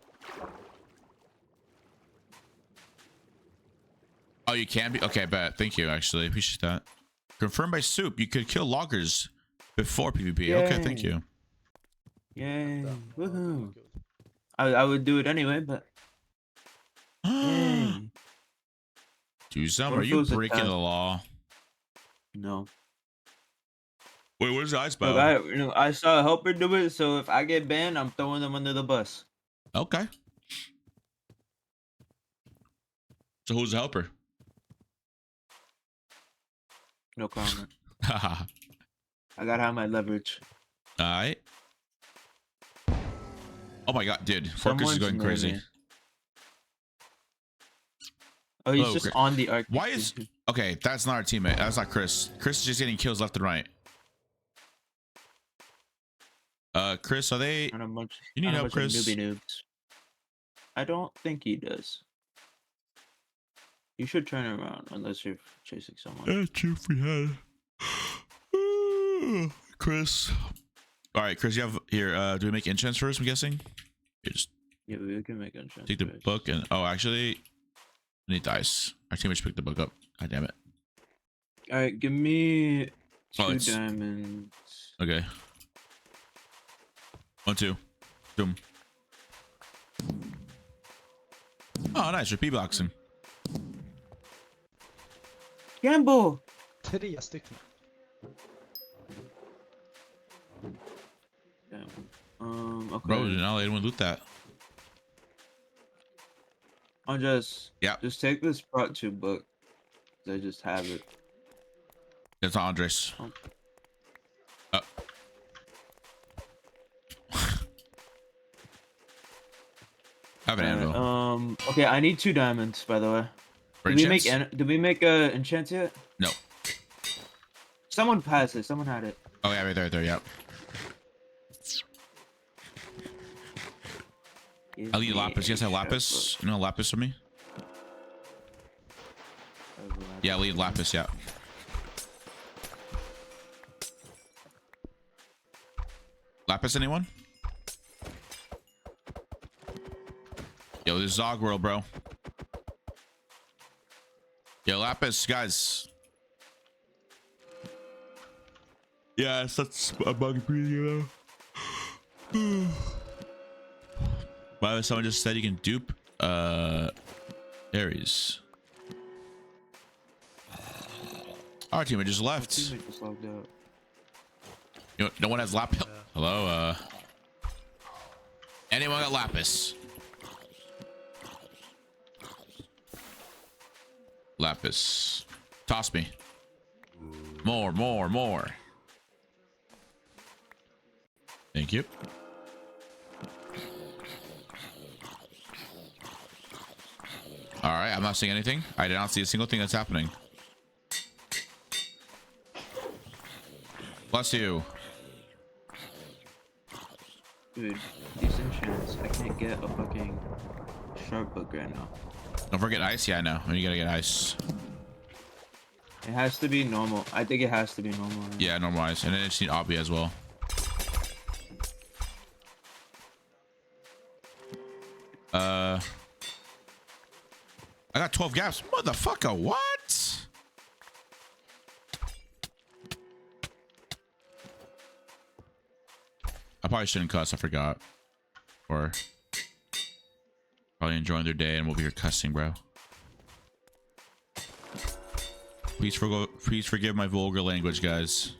Oh, you can be? Okay, bet. Thank you, actually. Appreciate that. Confirmed by Soup. You could kill loggers before PvP. Yay. Okay, thank you. Yay. Woohoo. I would do it anyway, but... Yay. Duzum, What are if it you was a breaking test? the law? No. Wait, where's the ice bow? Look, I saw a helper do it, so if I get banned, I'm throwing them under the bus. Okay. So who's the helper? No comment. Haha. I gotta have my leverage. Alright. Oh my god, dude. Fortress is Someone's going near crazy. me. Oh, he's Hello, just Chris. on the arc. Why is... Okay, that's not our teammate. That's not Chris. Chris is just getting kills left and right. Chris, are they... On a bunch, You need on a help, bunch of Chris? newbie noobs. I don't think he does. You should turn around unless you're chasing someone. That's if we had... Chris. All right, Chris, you have... Here, do we make enchants first, I'm guessing? You just Yeah, we can make enchants. take the book and... Oh, actually... I need dice. Our team just picked the book up. God damn it. Alright, give me Oh, 2 it's... diamonds. Okay. 1, 2. Boom. Oh, nice. Repeat boxing. Gamble! 3 stycken. Okay. Bro, did not let anyone loot that. Qndres. Yeah. Just take this Prot 2 book. I just have it. It's not Andres. Oh. I have an anvil. Okay, I need 2 diamonds, by the way. For Did we make enchants? did we make enchant yet? No. Someone passed it. Someone had it. Oh yeah, right there, yep. I need lapis. You guys have lapis? No lapis for me? Yeah, I need lapis, yeah. Lapis, anyone? Yo, this is Zog World, bro. Yo, lapis, guys. Yes, that's a bug breathing, you know. Why someone just said you can dupe Ares. Our teammate just left. Teammate just logged out. You know, no one has lapis. Hello, anyone got lapis? Lapis. Toss me. More. Thank you. All right, I'm not seeing anything. I did not see a single thing that's happening. Bless you. Dude, decent chance I can't get a fucking sharp book right now. Don't forget ice. Yeah, I know. You gotta get ice. It has to be normal. I think it has to be normal. Yeah, normal ice. And then I just need obby as well. I got 12 gaps. Motherfucker, what? I probably shouldn't cuss. I forgot. Or probably enjoying their day and we'll be here cussing, bro. Please forgive my vulgar language, guys.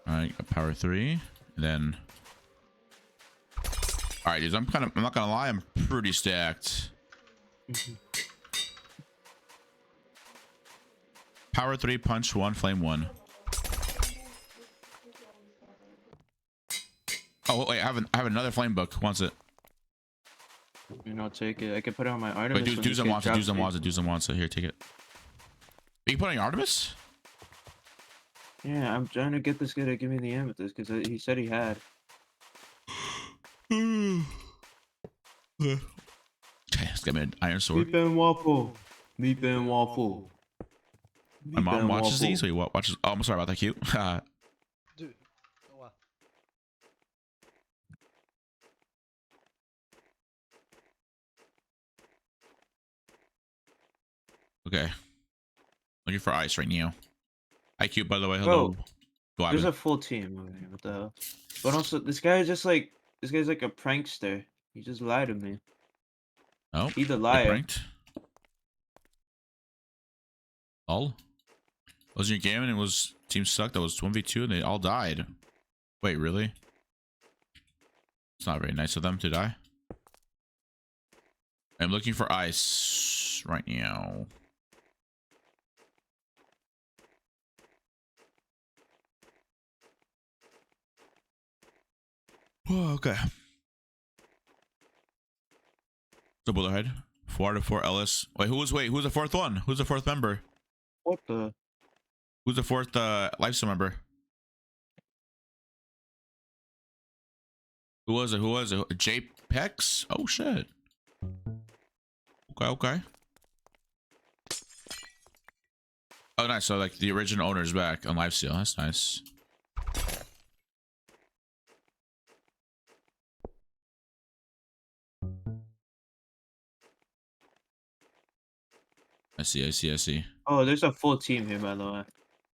All right, power 3, and then. All right, dudes. I'm not gonna lie. I'm pretty stacked. Power 3, punch 1, flame 1. Oh wait, I have another flame book. Who wants it? You know, take it. I can put it on my Artemis. Wait, do some wants it. Here, take it. You can put it on your Artemis? Yeah, I'm trying to get this guy to give me the amethyst because he said he had. Okay, let's get me an iron sword. Meat and waffle. Meat and waffle. My mom watches these. Wait, what? Watches? Oh, I'm sorry about that. Cute. Dude. Oh, wow. Okay. Looking for ice right now. IQ, by the way. Hello. Bro, there's a full team over here. What the hell? But also, this guy's like a prankster. He just lied to me. Oh, he's a liar. Pranked. All. Was your game and it was team sucked? That was 1v2 and they all died. Wait, really? It's not very nice of them to die. I'm looking for ice right now. Oh, okay. So Bullerhead. 4 to 4 Ellis. Who's the fourth one? Who's the fourth member? What the? Who's the fourth lifestyle member? Who was it? JPEX? Oh shit. Okay. Oh nice. So like the original owner is back on lifesteal. That's nice. I see. Oh, there's a full team here, by the way.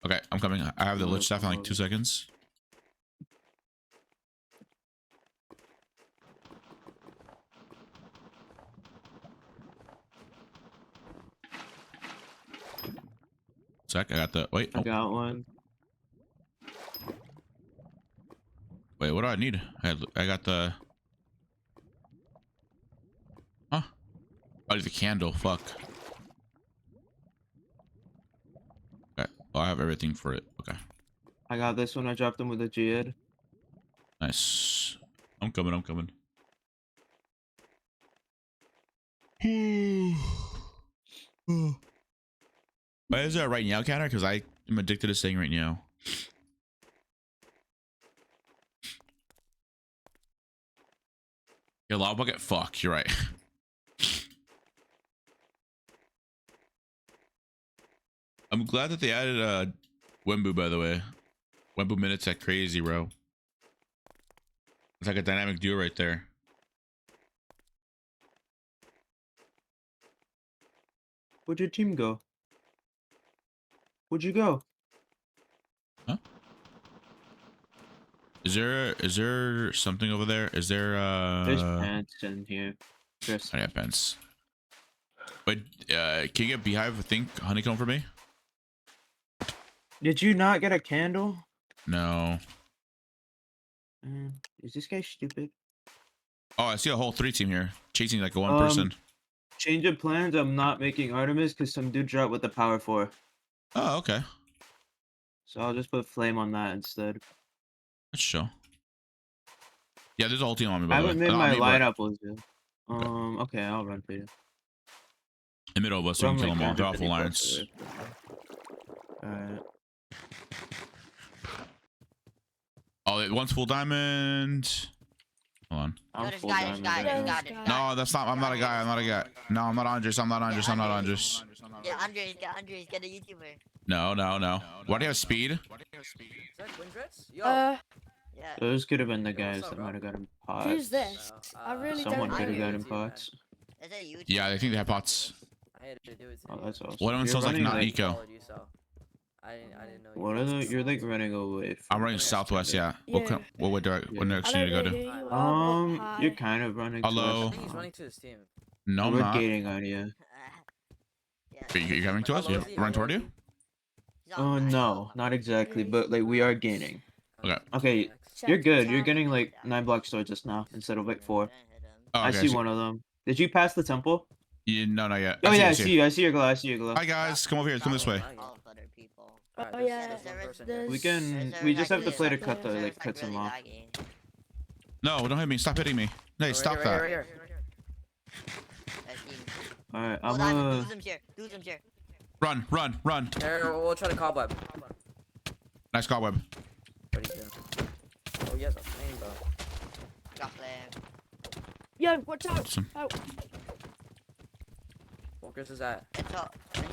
Okay, I'm coming. I have the lich staff in like 2 seconds. Sec, I got the wait. I got one. Wait, what do I need? I got the huh? I need the candle. Fuck. Okay. Oh, I have everything for it. Okay. I got this one. I dropped him with a Jihad. Nice. I'm coming. Why is that right now counter? Because I am addicted to saying right now. Yeah, lava bucket. Fuck, you're right. I'm glad that they added Wembu, by the way. Wembu minutes at crazy, bro. It's like a dynamic duo right there. Where'd your team go? Where'd you go? Huh? Is there something over there? Is there There's pants in here. Chris. I got pants. But can you get beehive, I think, honeycomb for me? Did you not get a candle? No. Is this guy stupid? Oh, I see a whole 3 team here. Chasing like a 1 person. Change of plans. I'm not making Artemis because some dude dropped with the power 4. Oh, okay. So I'll just put flame on that instead. That's chill. Yeah, there's a whole team on me, I by the way. haven't made Not my me, but light apples yet. Okay, I'll run for you. in the middle of us, so we can kill them all. They're all full irons. Alright. Oh, one's full diamond. Hold on. I'm There's full guy, there's diamond guy, right there's now. guy. No, that's not. I'm not a guy. No, I'm not Andres. I'm not Andres. Yeah, Andres, get a YouTuber. No. Why do you have speed? Is that Qndres? Yo. Yeah. Those could have been the guys that might have got him pots. Who's this? I really Someone don't could have know. got him pots. Is that YouTube? Yeah, I think they have pots. I had to do it Oh, today. that's awesome. One of them You're sounds like running, not eco. Followed you, so I didn't know. What are the? You're like running away. I'm running southwest. Yeah. What direction I do you don't go know to? who you are, but hi. You're kind of running. Hello? I think he's running to his team. No, I'm We're not. gating on you. Are you coming to us? You run toward you? Oh no, not exactly, but like we are gaining. Okay. Okay, Check you're good. it You're out. getting like 9 blocks towards us now instead of like 4. Oh, I okay, see one of them. Did you pass the temple? No, not yet. Oh yeah, I see you. I see your glow. Hi guys, come over here. Come this way. Oh yeah. We can. We just have to play to cut the like cut some off. No, don't hit me. Stop hitting me. Hey, stop that. Right here. All right, Hold I'm on, do some here. Run. Here, we'll try to cobweb. Nice cobweb. Ready to. Oh, he has a flame, bro. Got flame. Yo, watch out! Awesome. Oh, Focus is at It's so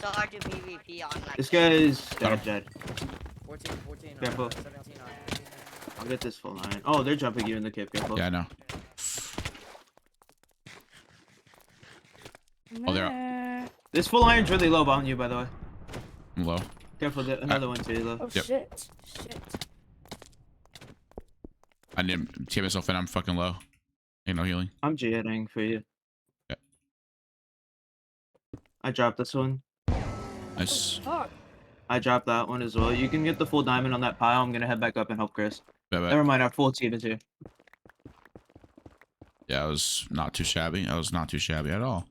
hard to PvP on like. This guy is Got him. dead. 14, Careful. 17 on. I'll get this full line. Oh, they're jumping you in the kip. Careful. Yeah, I know. Oh, they're up. nah. This full iron's really low on you, by the way. I'm low. Careful, another one's really low. Oh Yep. shit. I need to get myself in. I'm fucking low. Ain't no healing. I'm jihading for you. Yeah. I dropped this one. Nice. Fuck. I dropped that one as well. You can get the full diamond on that pile. I'm gonna head back up and help Chris. Bye-bye. Never mind, our full team is here. Yeah, I was not too shabby. I was not too shabby at all.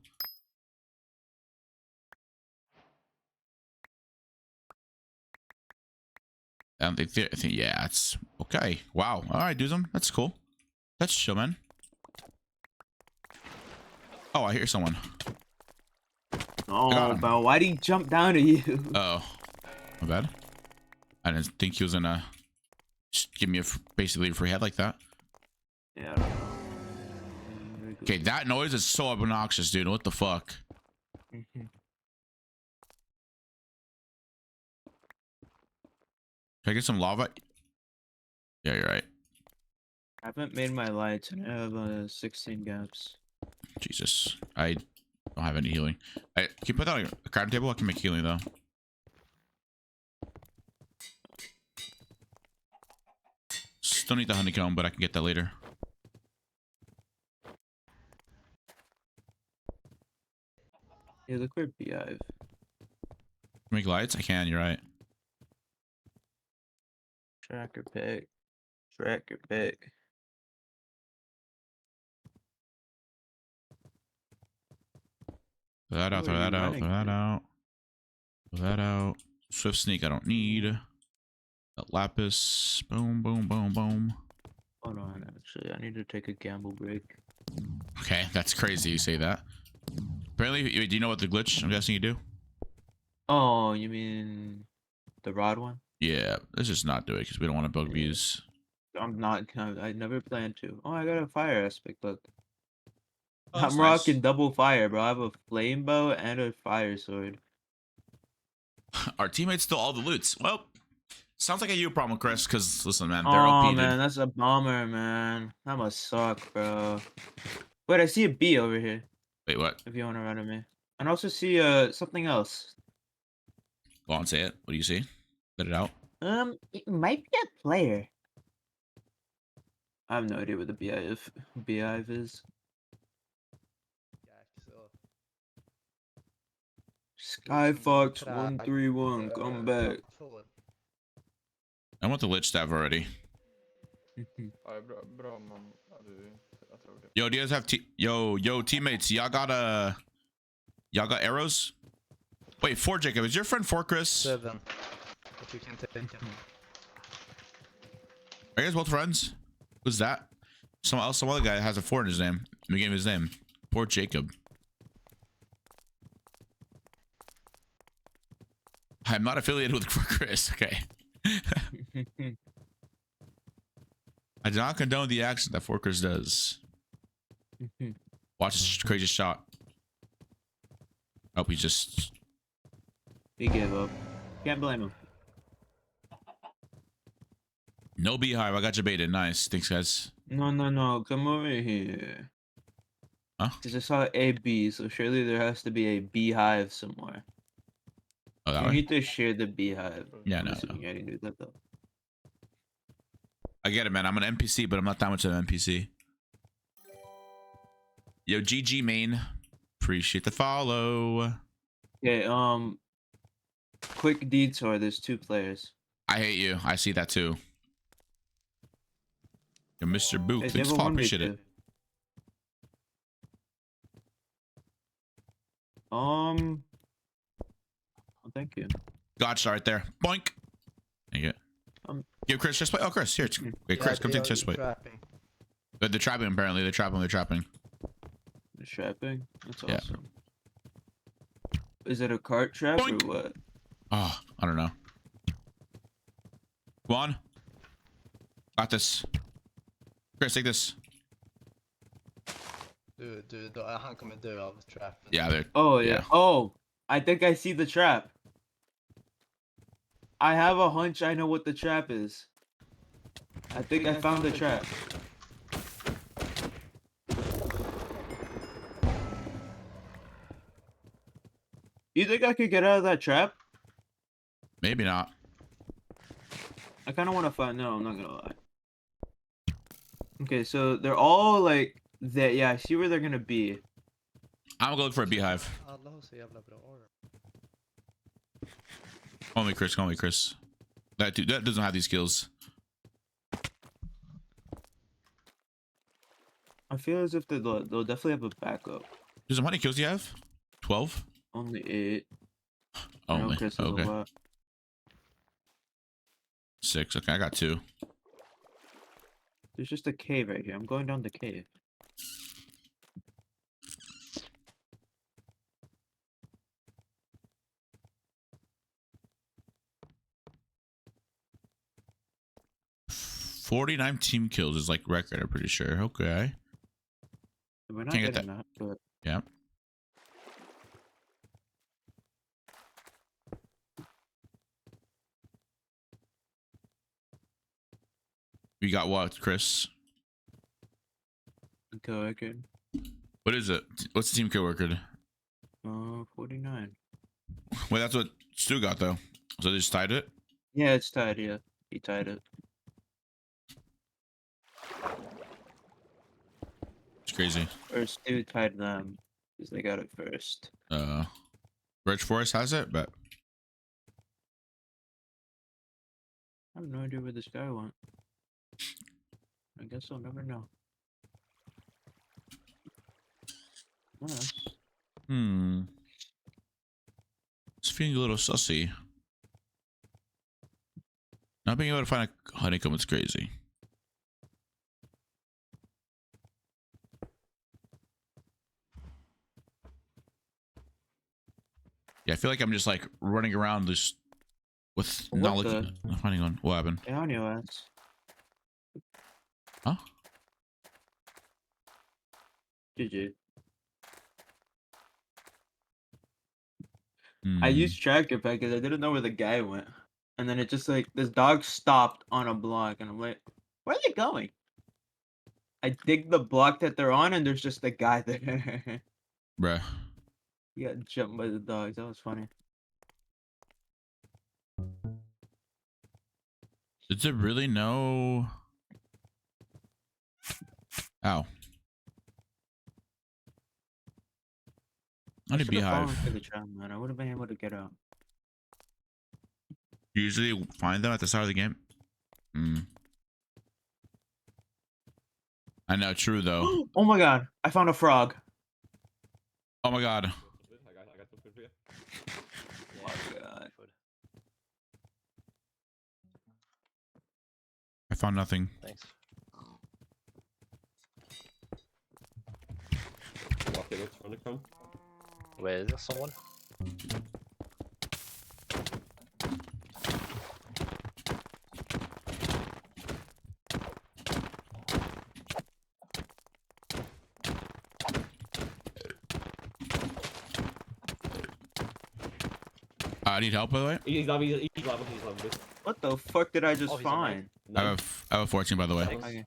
I think yeah, it's okay. Wow. All right, do them. That's cool. That's chill, man. Oh, I hear someone. Oh, bro, why'd he jump down to you? Oh, my bad. I didn't think he was gonna just give me basically a free head like that. Yeah, I don't know. Okay, that noise is so obnoxious, dude. What the fuck? Can I get some lava? Yeah, you're right. I haven't made my lights and I have 16 gaps. Jesus, I don't have any healing. Can you put that on a crafting table? I can make healing though. Still need the honeycomb, but I can get that later. Yeah, look where beehive. Make lights? I can, you're right. Tracker pick. Tracker pick. Throw that out, throw that out, throw that out. Throw that out. Swift sneak I don't need. That lapis. Boom, boom, boom, boom. Hold on, actually, I need to take a gamble break. Okay, that's crazy you say that. Apparently, do you know what the glitch I'm guessing you do? Oh, you mean the rod one? Yeah, let's just not do it because we don't want to bug bees. I'm not. I never planned to. Oh, I got a fire aspect. Look, Oh, that's I'm rocking double fire, bro. I have a flame bow and a fire sword. Our teammates stole all the loots. Well, sounds like a you problem, Chris. Because listen, man, they're Oh OP, man, dude. that's a bummer, man. That must suck, bro. Wait, I see a bee over here. Wait, what? If you want to run at me, and also see something else. Go on, say it. What do you see? Let it out. It might be a player. I have no idea what the beehive is. Skyfox 131, come back. I want the lich staff already. Yo, do you guys have yo teammates? Y'all got arrows? Wait, 4 Jacob, is your friend 4 Chris? 7. If you can take him. Are you guys both friends? Who's that? Some other guy has a 4 in his name. We gave him his name. Poor Jacob. I'm not affiliated with Chris. Okay. I do not condone the action that Forkers does. Watch this crazy shot. Oh, he just... He gave up. Can't blame him. No beehive. I got you baited. Nice. Thanks, guys. No. Come over here. Huh? Because I saw a bee, so surely there has to be a beehive somewhere. Oh, that You way? need to share the beehive. Yeah, I'm no. assuming I didn't do that, though. I get it, man. I'm an NPC, but I'm not that much of an NPC. Yo, GG main. Appreciate the follow. Okay, quick detour. There's 2 players. I hate you. I see that too. Yo, Mr. Boo. Hey, Thanks level for 1v2. appreciate it. Oh, thank you. Gotcha right there. Boink. Thank you. Give Chris chest plate. Oh, Chris, here. Wait, Chris, come take the chest plate. They're trapping, apparently. They're trapping. The trapping? That's awesome. Yeah. Is it a cart trap Boink. or what? Oh, I don't know. Go on. Got this. Chris, take this. Dude, han kommer dö av trappen. Yeah, they're... Oh, yeah. Oh, I think I see the trap. I have a hunch I know what the trap is. I think I found the trap. You think I could get out of that trap? Maybe not. I kind of want to find... No, I'm not going to lie. Okay, so they're all like... that. Yeah, I see where they're going to be. I'm gonna go look for a beehive. Call me Chris. Call me Chris. That dude, that doesn't have these skills. I feel as if they'll definitely have a backup. How many kills do you have? 12? Only 8. Only. Chris has a Okay. lot. 6. Okay, I got 2. There's just a cave right here. I'm going down the cave. $49 team kills is like record, I'm pretty sure. Okay. We're not Can't get getting that, but Yeah. You got what, Chris? go record. What is it? What's the team kill record? 49. Well, that's what Stu got though. So they just tied it? Yeah, it's tied. Yeah, he tied it. It's crazy. Or Stu tied them because they got it first. Rich Forest has it, but I have no idea where this guy went. I guess I'll never know. Yes. It's feeling a little sussy. Not being able to find a honeycomb is crazy. Yeah, I feel like I'm just like running around just with What not the- looking, not finding one. What happened? Yeah, on your ass. Huh? GG. I Hmm. used tracker pack because I didn't know where the guy went. And then it just like, this dog stopped on a block and I'm like, where are they going? I dig the block that they're on and there's just a guy there. Bruh. He got jumped by the dogs. That was funny. Is it really no? Ow. I need should've fallen beehive. for the trap, man. I would have been able to get out. You usually find them at the start of the game. I know, true though. Oh my god, I found a frog. Oh my god. I got some food for you. Oh my god. I found nothing. Thanks. Okay, let's run it from. Where is there someone? I need help, by the way. He's level. What the fuck did I just Oh, he's on find? I have a 14, by the way. Thanks. Okay.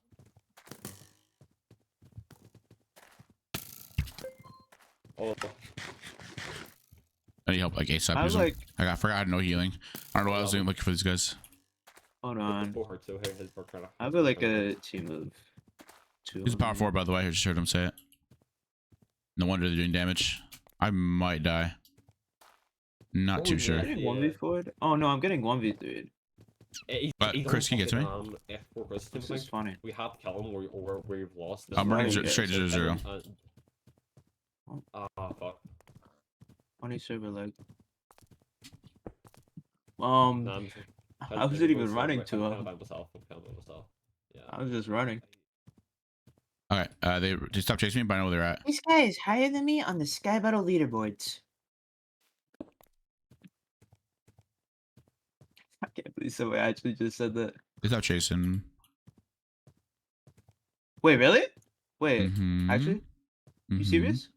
Oh, I need help like ASAP. I was like, I forgot I had no healing. I don't know what I was doing looking for these guys. hold on. so here, his work I have like a team of 2. He's a power forward, by the way. I just heard him say it. No wonder they're doing damage. I might die. Not too sure. I'm getting 1v4'd? Oh no, I'm getting 1v3'd. But Chris, can you get to me? This is funny. We have to kill him or we've lost. I'm running Okay. straight to 0. Fuck. Funny server lag. No, I wasn't even running to I'm him. by myself. Yeah. I was just running. Okay, they stopped chasing me, but I know where they're at. This guy is higher than me on the Sky Battle leaderboards. I can't believe someone actually just said that. They stopped chasing. Wait, really? Wait, Mhm. actually? You Mhm. serious?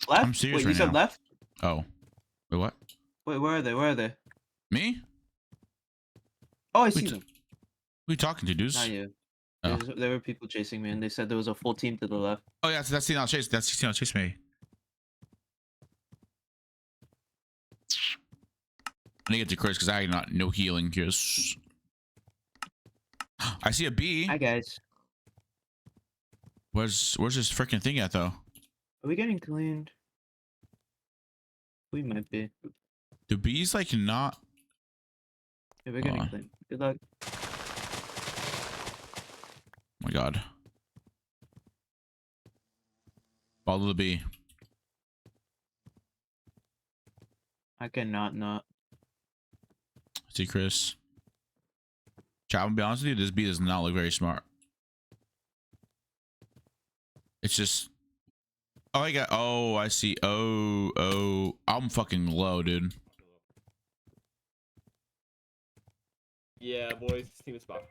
Left? I'm serious Wait, right you said now. left? Oh. Wait, what? Wait, where are they? Where are they? Me? Oh, I Wait, see them. Who are you talking to, dudes? Not you. Oh. There were people chasing me, and they said there was a full team to the left. Oh yeah, so that's the chase. That's 16 chase me. I need to get to Chris because I got no healing. Chris. I see a bee. Hi guys. Where's this freaking thing at though? Are we getting cleaned? We might be. The bees like not. Yeah, we're getting Aw. cleaned. Good luck. Oh my god. Follow the bee. I cannot not. See Chris. Chat, I'm gonna be honest with you, this bee does not look very smart. It's just. Oh, I got. Oh, I see. Oh. I'm fucking low, dude. Yeah, boys, this team is back.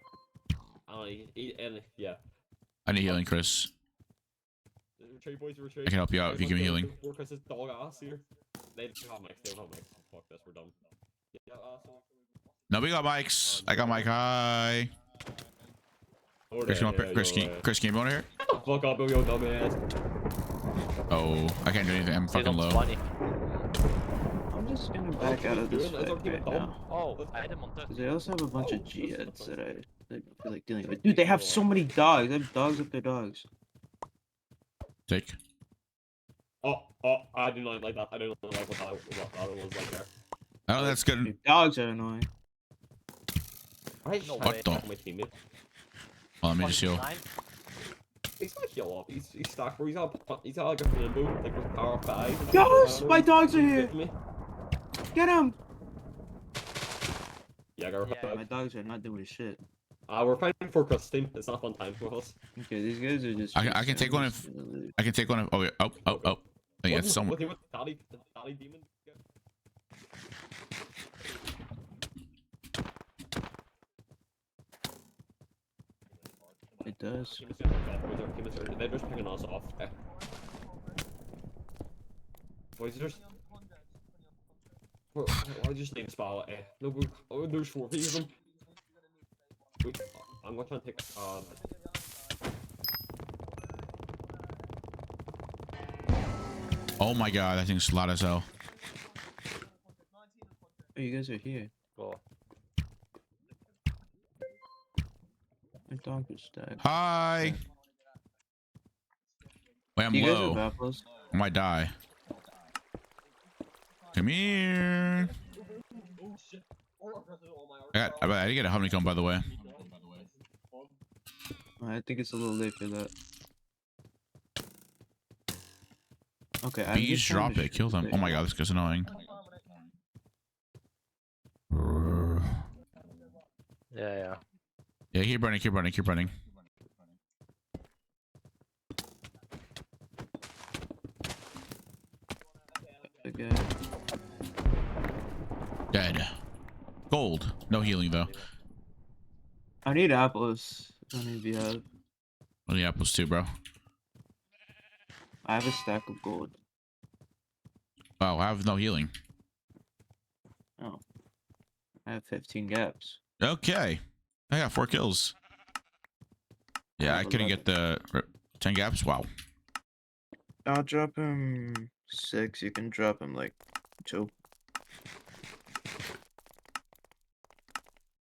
Yeah. I need healing, Chris. Retreat, boys, retreat. I can help you out if you give me healing. Poor Chris's dog ass here. They don't have mics. They don't have mics. Fuck this, we're done. Yeah, No, we got mics. I got mic. Hi. Chris, come up here. Chris, can you go in here? Fuck up, yo, dumbass. Oh, I can't do anything. I'm fucking low. I'm just gonna back out of this fight right now. Oh, I had him on touch. Because I also have a bunch of G-heads that I feel like dealing with. Dude, they have so many dogs. They have dogs up their dogs. Take. Oh, I do not like that. I don't like what that was like there. Oh, that's good. Dude, dogs are annoying. What the? Well, let me just heal. He's not heal up. He's stuck. He's got like a flambo, like with power 5. Yes, my dogs are here. Get him. Yeah, go. My dogs are not doing shit. We're fighting for Chris team. It's not fun time for us. Okay, these guys are just. I can take one if. I can take one if. Oh, wait. Oh. I think it's someone. What daddy demon? It does. They're just picking us off. Boys, I just need a spot. No, there's 4 of them. Wait, I'm gonna try and take. Oh my god, that thing's loud as hell. Oh, you guys are here. Cool. My dog is dead. Hi. Wait, I'm low. I might die. Come here. I didn't get a honeycomb, by the way. I think it's a little late for that. Okay, Bees drop it, kill them. Oh my god, this guy's annoying. Yeah. Yeah, keep running. Okay. Dead. Gold. No healing though. I need apples. I don't need to have. I need apples too, bro. I have a stack of gold. Wow, I have no healing. Oh. I have 15 gaps. Okay. I got 4 kills. Yeah, I couldn't get the 10 gaps. Wow. I'll drop him 6. You can drop him like 2.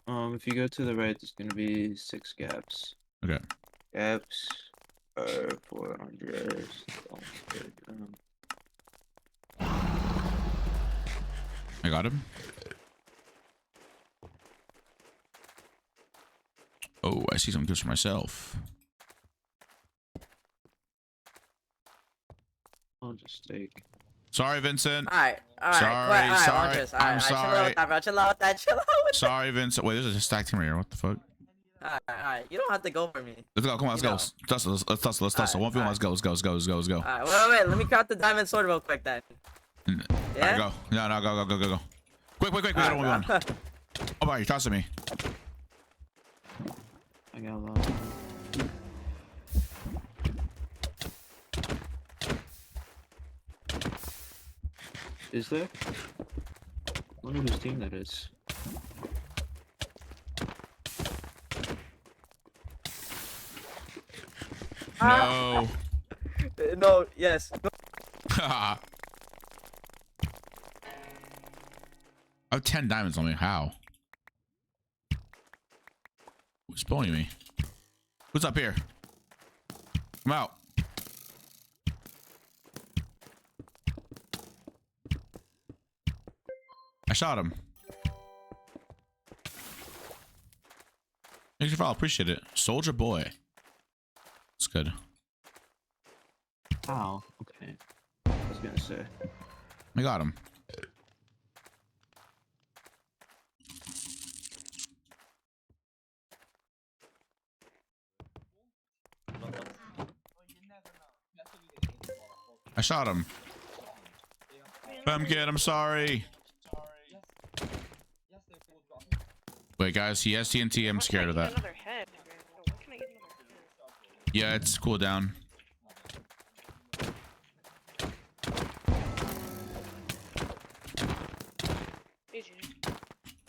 If you go to the right, there's gonna be 6 gaps. Okay. Gaps are 400. I got him. Oh, I see some gifts for myself. I'll just take. Sorry, Vincent. Alright. Sorry. I'm sorry. Chill out with that. Sorry, Vincent. Wait, there's a stack team right here. What the fuck? Alright. You don't have to go for me. Let's go. Come on, let's go. Let's tussle. 1v1. Let's go. Alright, wait. Let me craft the diamond sword real quick then. Yeah? Go. No, go. Quick. We got a 1v1. Oh, my, you're tossing me. I got a lot. Is there? I wonder whose team that is. No. No, yes. I have 10 diamonds on me. How? Who's spawning me? Who's up here? Come out. I shot him. Thanks for follow. Appreciate it. Soldier boy. It's good. Oh, okay. I was gonna say. I got him. I shot him. Pumpkin, I'm sorry. Wait, guys, he has TNT. I'm scared of that. Yeah, it's cooldown.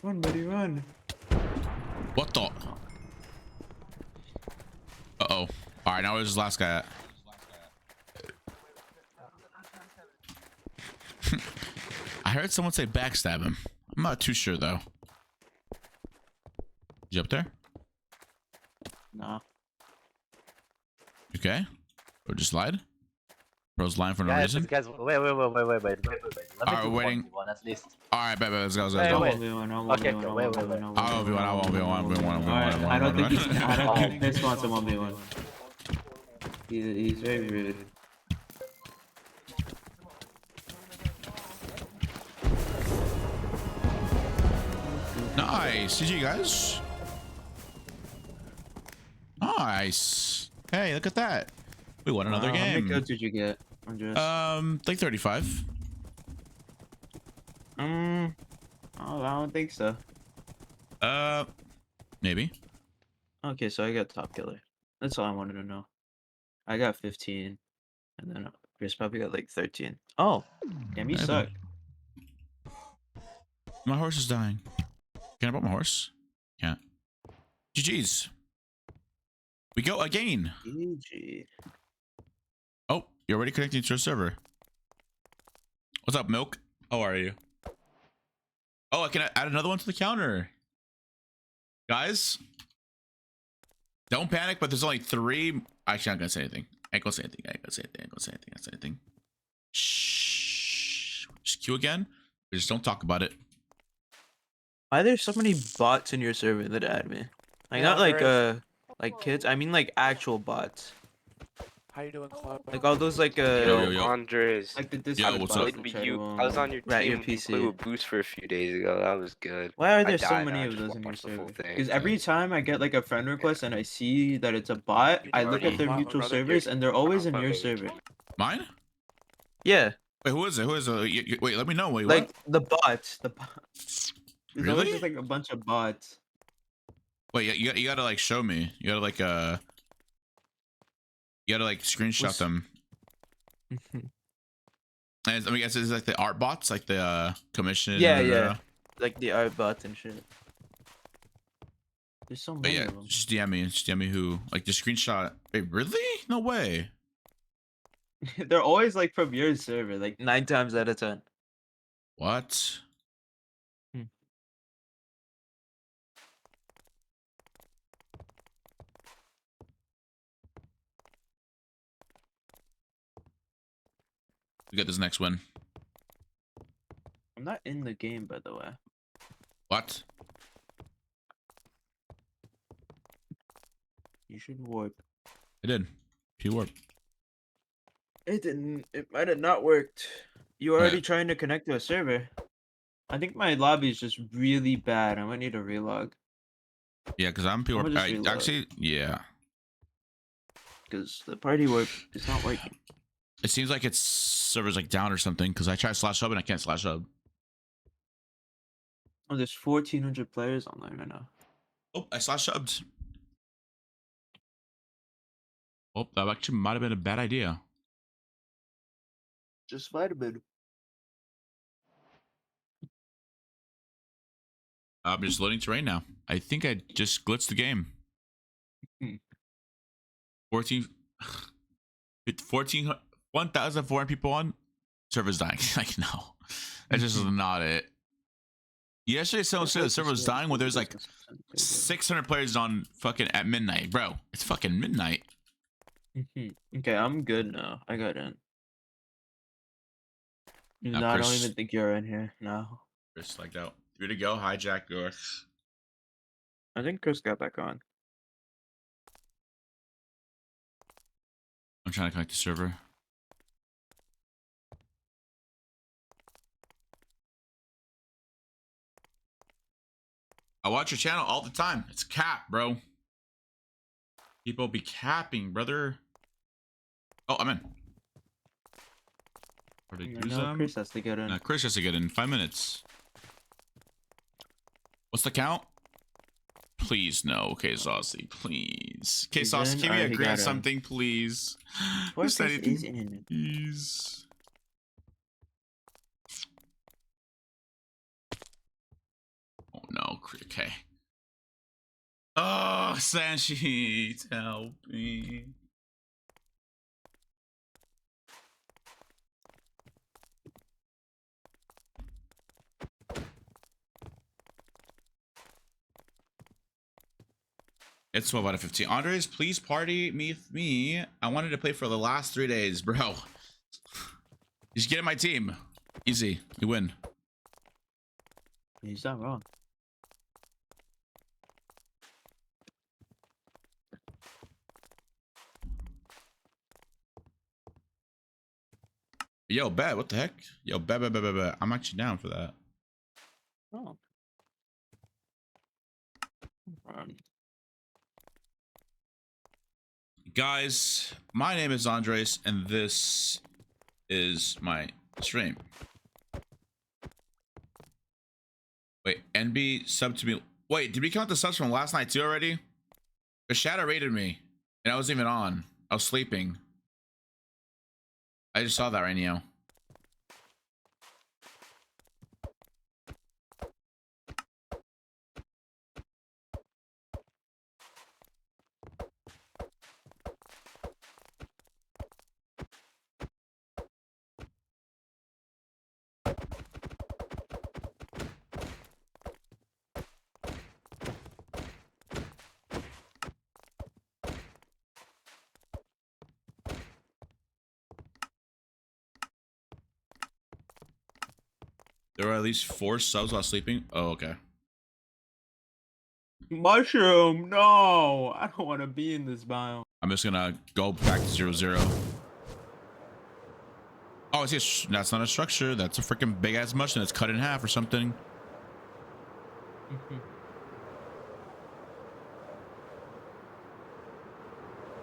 Run, buddy, run. What the? Uh-oh. All right, now where's this last guy at? I heard someone say backstab him. I'm not too sure, though. You up there? Nah. Okay. Or just lied? Bro's lying for no reason? Guys, wait. Let me Alright, do we're waiting. 1v1 at least. Alright, bet, let's go, let's go. Wait, Let's wait. go. Okay, wait. I won't be one. I don't think Chris wants a 1v1. He's very rude. Nice. GG, guys. Nice. Hey, look at that. We won another How many game. kills did you get, Qndres? Like 35. Oh, I don't think so. Maybe. Okay, so I got top killer. That's all I wanted to know. I got 15, and then Chris probably got like 13. Oh, damn, you Maybe. suck. My horse is dying. Can I put my horse? Can't. GG's. We go again. GG. Oh, you're already connecting to a server. What's up, Milk? How are you? Oh, I can add another one to the counter. Guys, don't panic, but there's only 3. Actually, I'm not gonna say anything. I ain't gonna say anything. Shh. Just queue again. Just don't talk about it. Why are there so many bots in your server that add me? Like, not like kids. I mean like actual bots. How you doing, Club? Like all those like Yo, Qndres. like the Yo, Discord what's bots up? that try to, I was on your rat team. your You PC. played with Boost for a few days ago. That was good. Why are I there so died, many I of just those in your watched the full server? thing. Because every time I get like a friend request and I see that it's a bot, I look at their mutual servers and they're always in your server. Mine? Yeah, Wait, who is it? Who is it? Wait, let me know. Wait, like what? the bots. There's Really? always just like a bunch of bots. Wait, you gotta like show me. You gotta like screenshot them. And I mean, it's like the art bots, like the commission. Yeah. Like the art bots and shit. There's so But many yeah, of them. just DM me who, like, the screenshot. Wait, really? No way. They're always like from your server, like 9 times out of 10. What? We get this next win. I'm not in the game, by the way. What? You should warp. I did. P warp. It didn't. It might have not worked. You were already trying to connect to a server. I think my lobby is just really bad. I might need a relog. Yeah, because I'm P warp. I'ma just reload. Actually, yeah. Because the party warp is not working. It seems like it's server's like down or something. Because I try slash hub and I can't slash hub. Oh, there's 1,400 players online right now. Oh, I slash hubbed. Oh, that actually might have been a bad idea. Just might have been. I'm just loading terrain now. I think I just glitched the game. 1,400 people on. Server's dying. Like, no. That's just not it. Yesterday, someone said the server was dying when there's like 600 players on fucking at midnight. Bro, it's fucking midnight. Okay, I'm good now. I got in. Now, No, I don't Chris- even think you're in here now. Chris lagged out. 3 to go. Hijack yours. I think Chris got back on. I'm trying to connect the server. I watch your channel all the time. It's cap, bro. People be capping, brother. Oh, I'm in. Or to Yeah, use no, them? Chris has to get in. No, Chris has to get in 5 minutes. What's the count? Please no, okay, Saucy, please. Okay, He's Saucy, in? can we Alright, he agree on got in. something, please? Fortress Just anything, is in. please. Oh no, okay. Oh, Sanshi, help me. It's 12 out of 15. Andres, please party me with me. I wanted to play for the last 3 days, bro. Just get in my team. Easy. You win. He's not wrong. Yo, bet. What the heck? Yo, bet. I'm actually down for that. Oh. Guys, my name is Andres, and this is my stream. Wait, NB sub to me. Wait, did we count the subs from last night too already? The Shadow raided me, and I wasn't even on. I was sleeping. I just saw that right now. There were at least 4 subs while sleeping. Oh, okay. Mushroom, no! I don't want to be in this biome. I'm just gonna go back to 0-0. Oh, it's that's not a structure. That's a freaking big ass mushroom that's cut in half or something.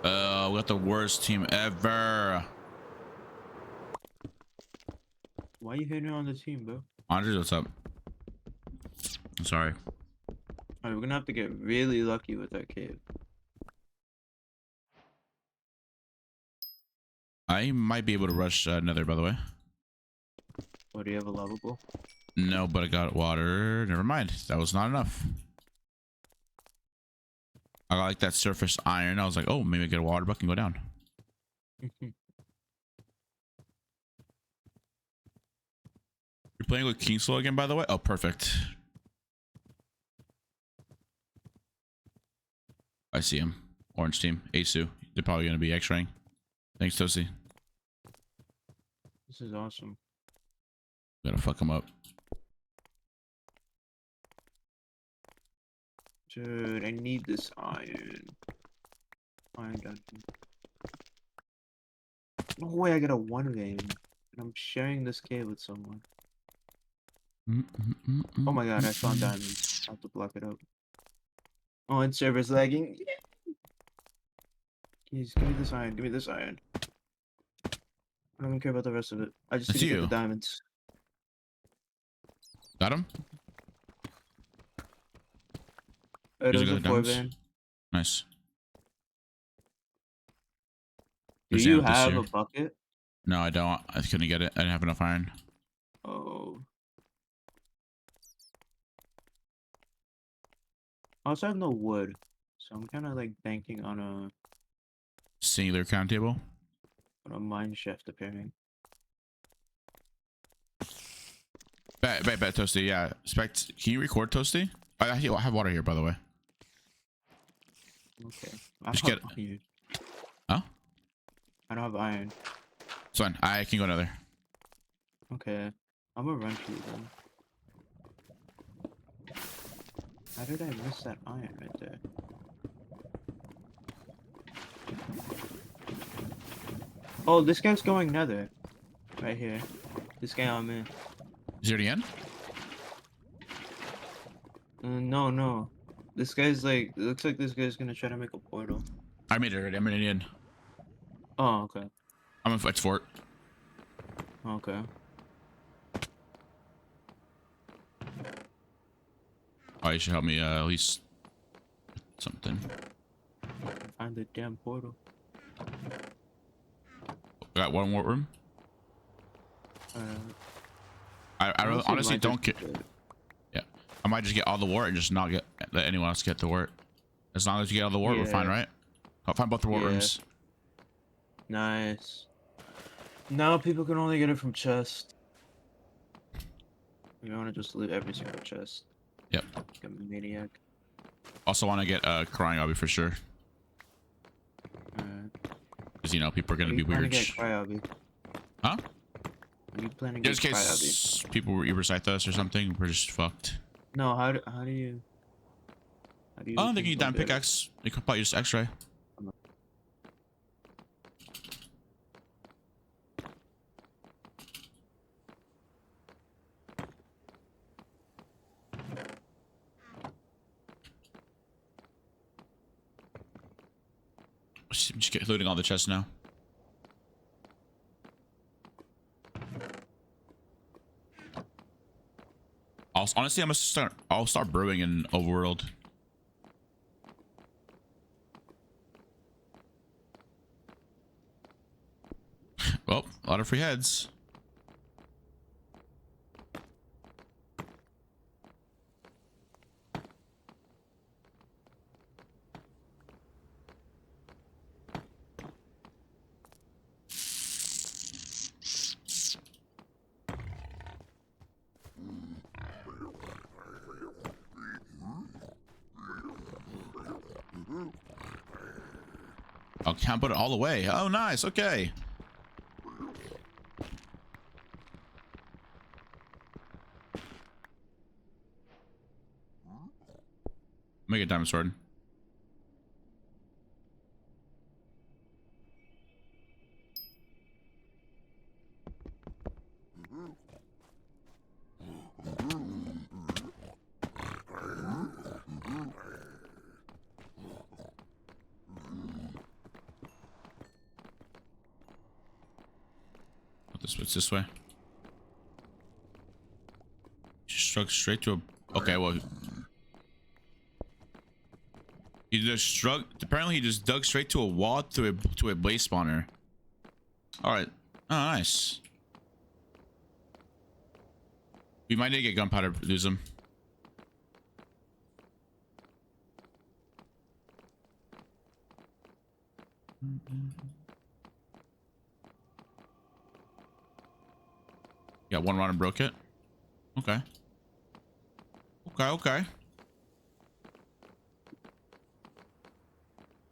We got the worst team ever. Why are you hating on the team, bro? Andres, what's up? I'm sorry. Alright, we're gonna have to get really lucky with that cave. I might be able to rush Nether, by the way. What, do you have a lava pool? No, but I got water. Never mind. That was not enough. I got like that surface iron. I was like, oh, maybe I get a water bucket and go down. You're playing with Kingslow again, by the way? Oh, perfect. I see him. Orange team. Asu. They're probably going to be X-raying. Thanks, Toasty. This is awesome. Gotta fuck him up. Dude, I need this iron. Iron dungeon. No way I got a 1 vein. And I'm sharing this cave with someone. Oh my god, I found diamonds. I have to block it up. Oh, and server's lagging. Yeah. Please, give me this iron. Give me this iron. I don't care about the rest of it. I just need to get the diamonds. Got him? There's a 4 vein. Nice. Do you have a bucket? No, I don't. I couldn't get it. I didn't have enough iron. Oh. I also have no wood, so I'm kind of like banking on a Singular count table. on a mine shaft appearing. Bet, Toasty. Yeah. Spect, can you record, Toasty? I have water here, by the way. Okay. Just get it. Huh? I don't have iron. It's fine. I can go another. Okay. I'm gonna run to you then. How did I miss that iron right there? Oh, this guy's going nether. Right here. This guy on me. Is he already in? No. This guy's like, it looks like this guy's gonna try to make a portal. I made it already. I'm already in. Oh, okay. I'm in Flex Fort. Okay. Oh, you should help me at least something. Find the damn portal. We got one more room. I really, honestly don't care. Yeah, I might just get all the wart and just not let anyone else get the wart. As long as you get all the wart, we're fine, right? I'll find both the wart rooms. Nice. Now people can only get it from chest. You want to just loot every single chest. Yep. Like a maniac. Also want to get crying obby for sure. Because you know people are gonna be weird. Huh? You planning Just in case people recite us or something, we're just fucked. No, how do you? I don't think you need diamond pickaxe. You could probably just X-ray. Just get looting all the chests now. Honestly, I'll start brewing in overworld. Well, a lot of free heads. I can't put it all the way. Oh, nice. Okay. Make a diamond sword. It's this way. Just struck straight to a. Okay, well. He just struck. Apparently, he just dug straight to a wall to a blaze spawner. All right. Oh, nice. We might need to get gunpowder to lose him. Got one rod and broke it. Okay. Okay.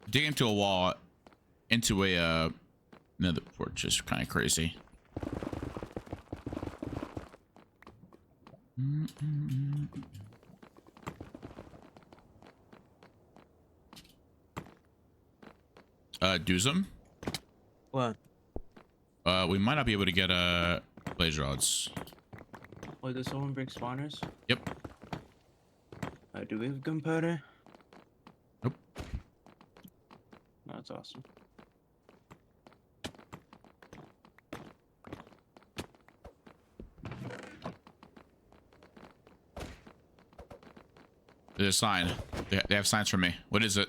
Dig into a wall, into a another porch is kind of crazy. Doozum? What? We might not be able to get blaze rods. Wait, does someone break spawners? Yep. Do we have gunpowder? Nope. That's awesome. There's a sign. They have signs for me. What is it?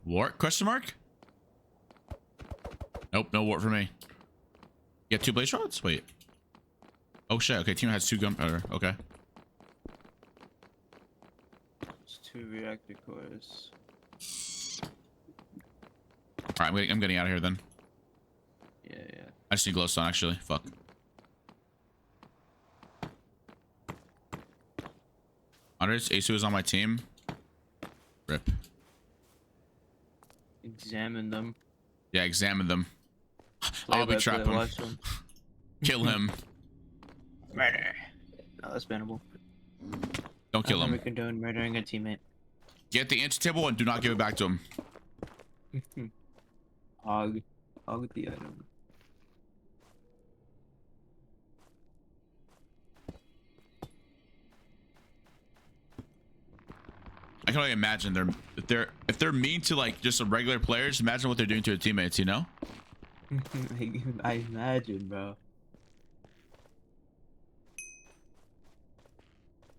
Wart? Question mark? Nope, no wart for me. You got 2 blaze rods? Wait. Oh shit. Okay, team has 2 gunpowder. Okay. It's 2 reactor cores. All right, I'm getting out of here then. Yeah. I just need glowstone actually. Fuck. Qndres, Asu is on my team. Rip. Examine them. Yeah, examine them. I'll be trap him. Kill him. Murder. No, that's bannable. Don't kill him. We condone murdering a teammate. Get the inch table and do not give it back to him. Hog the item. I can only imagine if they're mean to like just some regular players. Imagine what they're doing to their teammates. You know. I imagine, bro.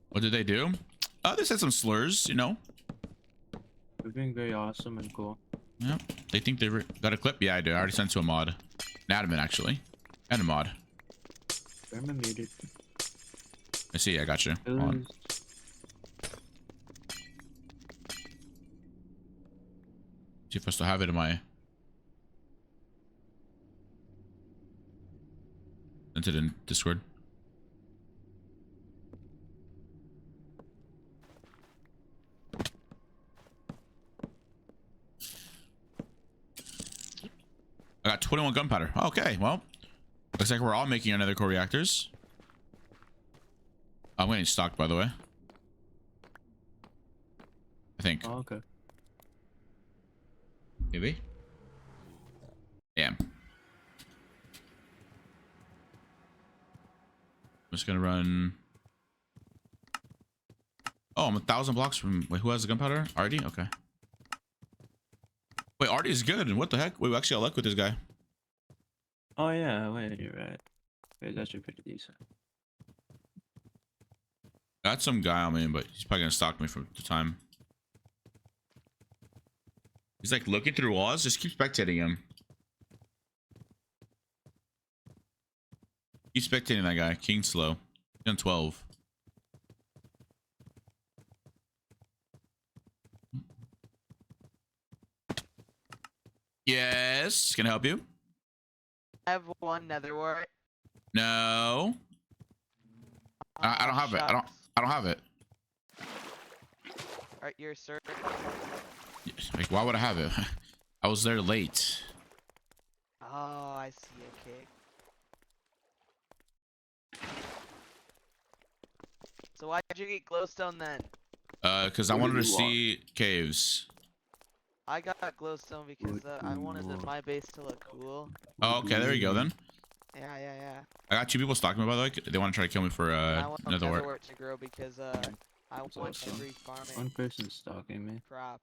What did they do? They said some slurs, you know. They're being very awesome and cool. Yeah. They think they got a clip. Yeah, I do. I already sent to a mod. An admin, actually. And a mod. I'm muted. I see. I got you. Hold on. See if I still have it in my... Sent it in Discord. I got 21 gunpowder. Okay, well, looks like we're all making another core reactors. I'm getting stocked, by the way. I think. Oh, okay. Maybe. Damn. I'm just gonna run. Oh, I'm 1,000 blocks from. Wait, who has the gunpowder? Artie? Okay. Wait, Artie is good. And what the heck? Wait, we actually got luck with this guy. Oh yeah, wait, you're right. It's actually pretty decent. Got some guy on me, but he's probably gonna stalk me for the time. He's like looking through walls. Just keep spectating him. Keep spectating that guy. King slow. He's on 12. Yes. Can I help you? I have one nether wart. No. I don't have it. I don't have it. Alright, you're sir. Like, why would I have it? I was there late. Oh, I see. Okay. So why'd you get glowstone then? Because I wanted to see caves. I got glowstone because I wanted my base to look cool. Oh, okay. There you go then. Yeah. I got 2 people stalking me, by the way. They want to try to kill me for I want another nether wart. wart to grow because I want to re-farm it. One person's stalking me. Crap.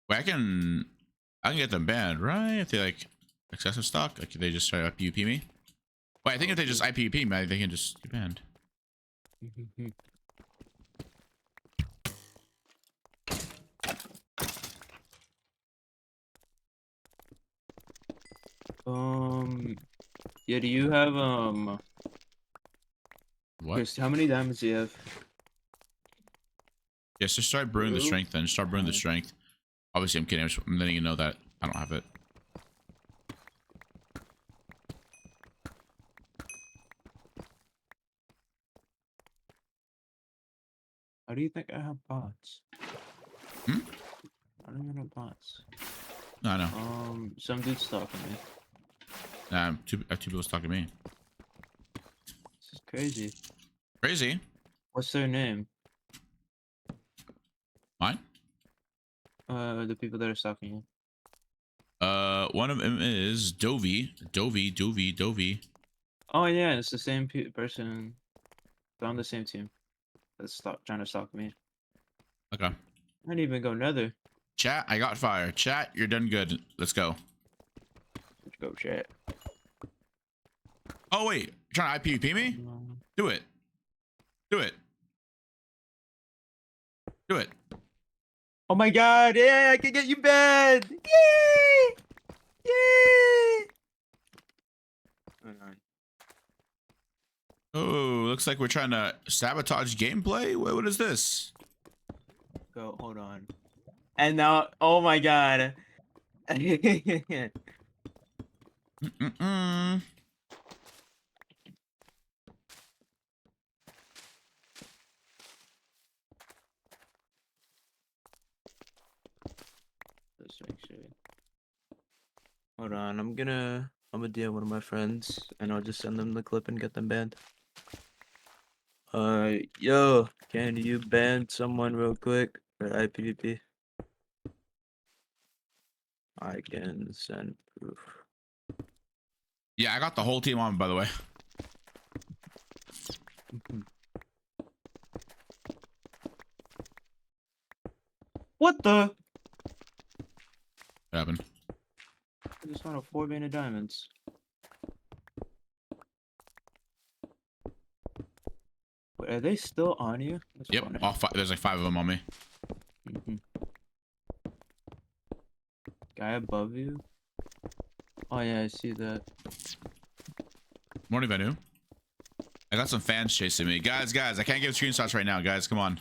Wait, I can get them banned, right? If they like excessive stock, like if they just try to PvP me. Wait, I think if they just IPVP me, they can just get banned. Yeah, do you have What? Chris, how many diamonds do you have? Yes, just start brewing the strength then. Start brewing the strength. Obviously, I'm kidding. I'm letting you know that I don't have it. How do you think I have bots? Hmm? I don't even have bots. No, I know. Some dude's stalking me. Nah, I have 2 people stalking me. This is crazy. Crazy. What's their name? Mine? The people that are stalking you. One of them is Dovey. Dovey. Oh yeah, it's the same person. They're on the same team. That's trying to stalk me. Okay. I didn't even go nether. Chat, I got fire. Chat, you're done good. Let's go. Let's go, chat. Oh wait, you're trying to IPVP me? Do it. Do it. Do it. Oh my god, yeah, I can get you banned! Yay! Yay! Oh, looks like we're trying to sabotage gameplay. What is this? Go, hold on. And now, oh my god. Mm-mm. Let's make sure. Hold on, I'm gonna DM one of my friends and I'll just send them the clip and get them banned. Yo, can you ban someone real quick for IPVP? I can send proof. Yeah, I got the whole team on, by the way. What the? What happened? I just found a 4 vein of diamonds. Wait, are they still on you? That's Yep, funny. all five. There's like 5 of them on me. Guy above you? Oh yeah, I see that. Morning, Venu. I got some fans chasing me. Guys, I can't give screenshots right now, guys. Come on.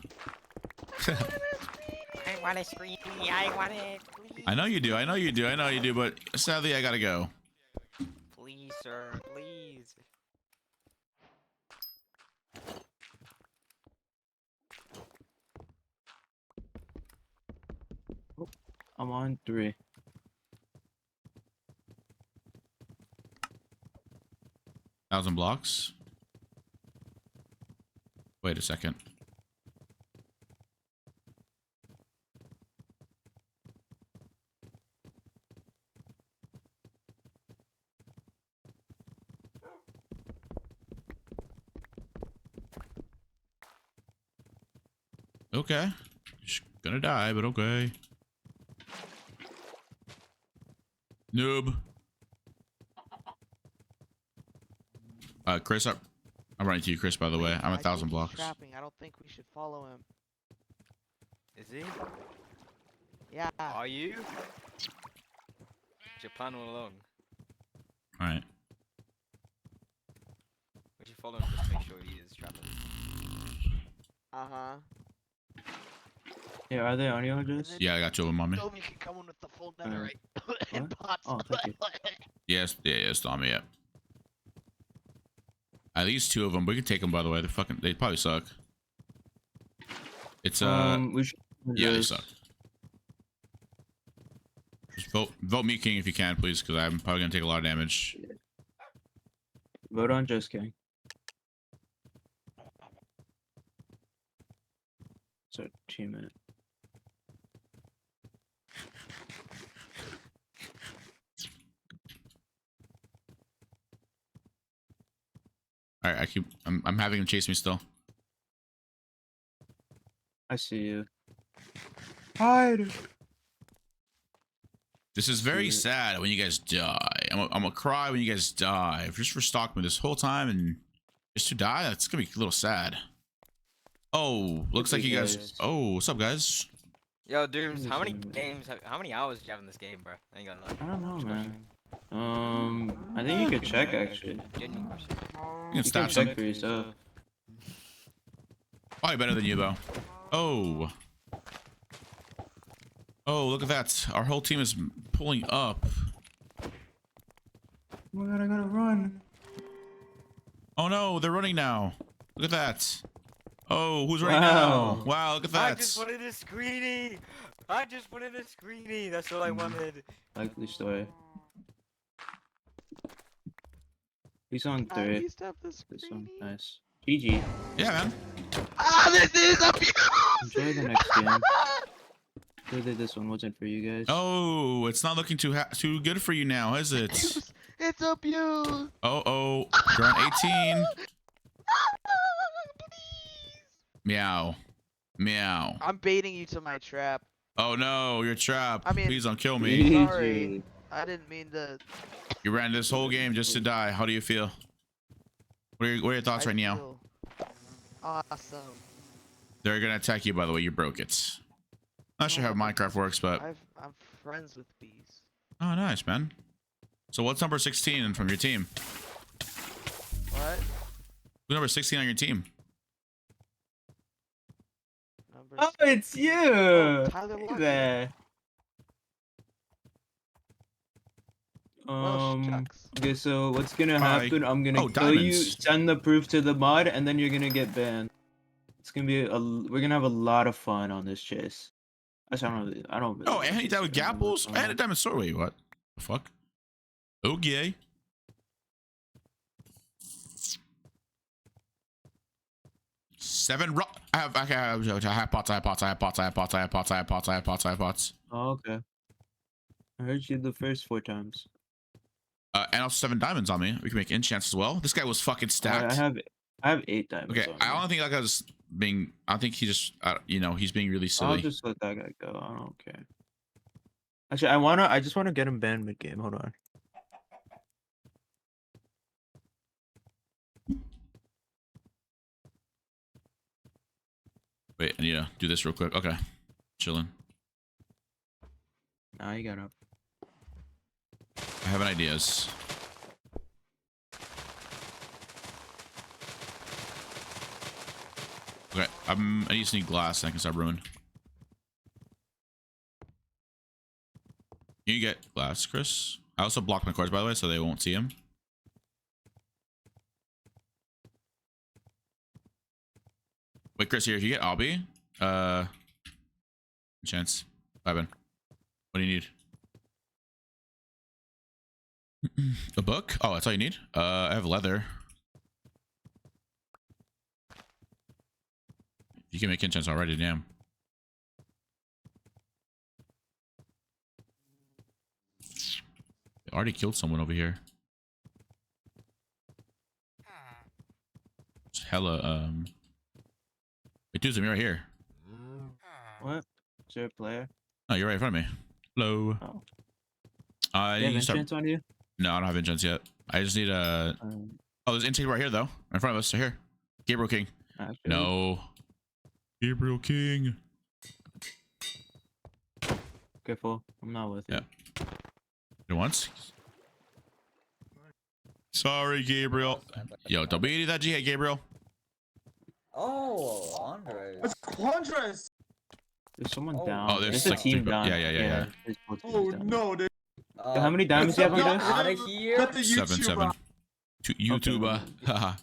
I want a screen. I want it. Please. I know you do. I know you do. But sadly, I gotta go. Please, sir. Please. Oh, I'm on 3. Thousand blocks. Wait a second. Okay. Just gonna die, but okay. Noob. Chris, I'm running to you, Chris, by the way. I'm 1,000 blocks. Trapping. I don't think we should follow him. Is he? Yeah. Are you? Japan all along. Alright. We should follow him just to make sure he is trapping. Uh-huh. Yeah, are they on you, Qndres? Yeah, I got 2 of them on me. Told me you can come in with the full netherite and What? pots. Oh, thank you. Yes, yeah, it's on me, yeah. At least 2 of them. We can take them, by the way. They probably suck. It's, we should yeah, they suck. Just vote me king if you can, please, because I'm probably gonna take a lot of damage. Vote on Just King. It's our achievement. Alright, I'm having him chase me still. I see you. Hide! This is very sad when you guys die. I'm gonna cry when you guys die. Just for stalking me this whole time and just to die, that's gonna be a little sad. Oh, looks like you guys. Oh, what's up, guys? Yo, Dooms, how many hours do you have in this game, bro? I ain't gonna lie. I don't know, man. I think you could check, actually. Genuine question. You can stop some. Check for yourself. Probably better than you, though. Oh. Oh, look at that. Our whole team is pulling up. Oh my god, I gotta run. Oh no, they're running now. Look at that. Oh, who's running now? Wow, look at that. I just wanted a screenie. That's all I wanted. Likely story. He's on 3. Please stop the This one, screening. nice. GG. Yeah, man. Ah, this is abuse! Enjoy the next game. Clearly this one wasn't for you guys. Oh, it's not looking too good for you now, is it? It's abuse! Oh, you're on 18. Meow. Meow. I'm baiting you to my trap. Oh no, you're trapped. I mean, Please don't kill me. Sorry. I didn't mean to. You ran this whole game just to die. How do you feel? What are your thoughts right now? feel Awesome. They're gonna attack you, by the way. You broke it. Not sure how Minecraft works, but I'm friends with bees. oh, nice, man. So what's number 16 from your team? What? Who's number 16 on your team? Oh, it's you! Tyler Hey Lockett. there. Shucks. Okay, so what's gonna happen? I'm gonna kill you, diamonds. send the proof to the mod, and then you're gonna get banned. It's gonna be we're gonna have a lot of fun on this chase. Actually, I don't really Oh, like and he this died with game. gapples? And a diamond sword. Wait, what? The fuck? Okay. Seven rock. I have pots. I have pots. Oh, okay. I heard you the first 4 times. And also 7 diamonds on me. We can make enchants as well. This guy was fucking stacked. I have I have 8 diamonds. Okay, on I me. don't think that guy's being. I think he just, you know, he's being really I'll silly. just let that guy go. I don't care. Actually, I just wanna get him banned mid game. Hold on. Wait, I need to do this real quick. Okay, chilling. Nah, you got up. I have an ideas. Okay, I just need glass and I can start brewing. You get glass, Chris. I also blocked my cards, by the way, so they won't see him. Wait, Chris, here, if you get Obby, chance. Bye, Ben. What do you need? A book? Oh, that's all you need? I have leather. You can make enchants already, damn. I already killed someone over here. It's hella, wait, dude's me right here. What? Is there a player? Oh, you're right in front of me. Hello. Oh. I You have need to start... enchants on you? No, I don't have enchants yet. I just need a... Oh, there's intake right here, though. In front of us. Right here. Gabriel King. Actually. No. Gabriel King. Careful. I'm not with you. It once. Sorry, Gabriel. Yo, don't be eating that G, Gabriel. Oh, Qndres. It's Qndres. There's someone Oh. down. Oh, there's a like team three- down. yeah. there's both Oh teams down. no, dude. Yo, how many diamonds do you have on this? Out of here. That's a 7. To YouTuber. Haha.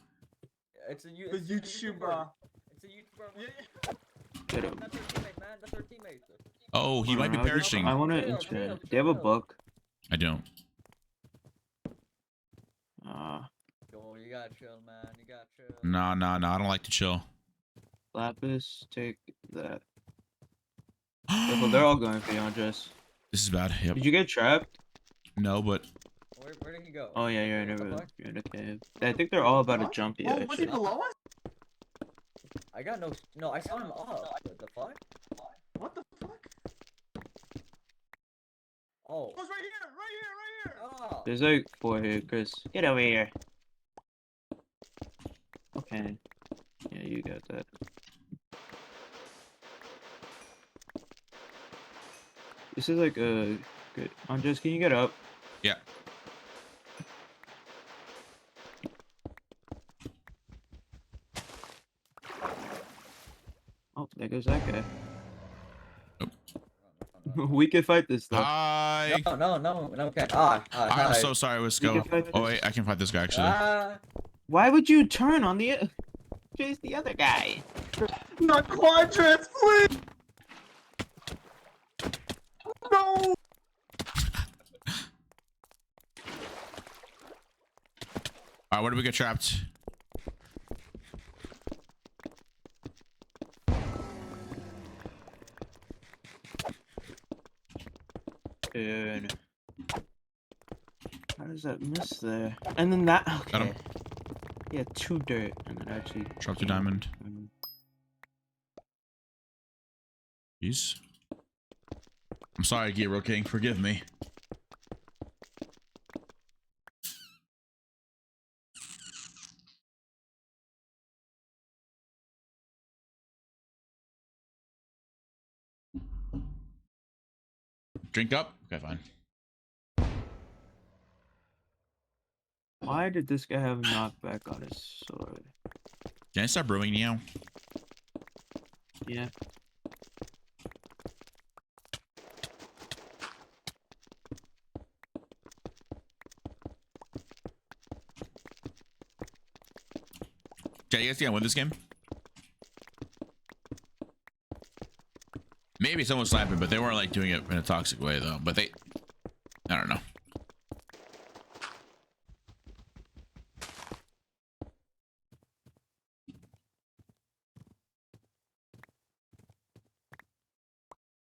It's a The YouTuber. It's a YouTuber. Get him. That's our teammate, man. That's our teammate. Oh, he might be perishing. I want to enchant. Do you have a book? I don't. Yo, you gotta chill, man. You gotta chill. Nah. I don't like to chill. Lapis, take that. Careful, they're all going for you, Andres. This is bad. Yep. Did you get trapped? No, but... Where did he go? Oh yeah, you're in What the a fuck? you're in a cave. I think they're all about to jump you. Oh, was he Actually. below us? I got no. I saw him up. What the fuck? What the fuck? Oh. It was right here. Oh. There's like 4 here, Chris. Get over here. Okay. Yeah, you got that. This is like a good. Andres, can you get up? Yeah. Oh, there goes that guy. We can fight this though. Hi. No. Okay. I'm Hi. so sorry. Let's go. can fight Oh, this. wait. I can fight this guy, actually. Why would you turn on the chase the other guy? Not Qndres, please. No. Alright, where do we get trapped? Dude. How does that miss there? And then that. Got Okay. him. Yeah, 2 dirt, and then actually. Drop to diamond. Jeez. I'm sorry, Gabriel King. Forgive me. Drink up? Okay, fine. Why did this guy have knockback on his sword? Can I start brewing now? Yeah. Okay, you guys think I win this game? Maybe someone slapped me, but they weren't like doing it in a toxic way though. But they, I don't know.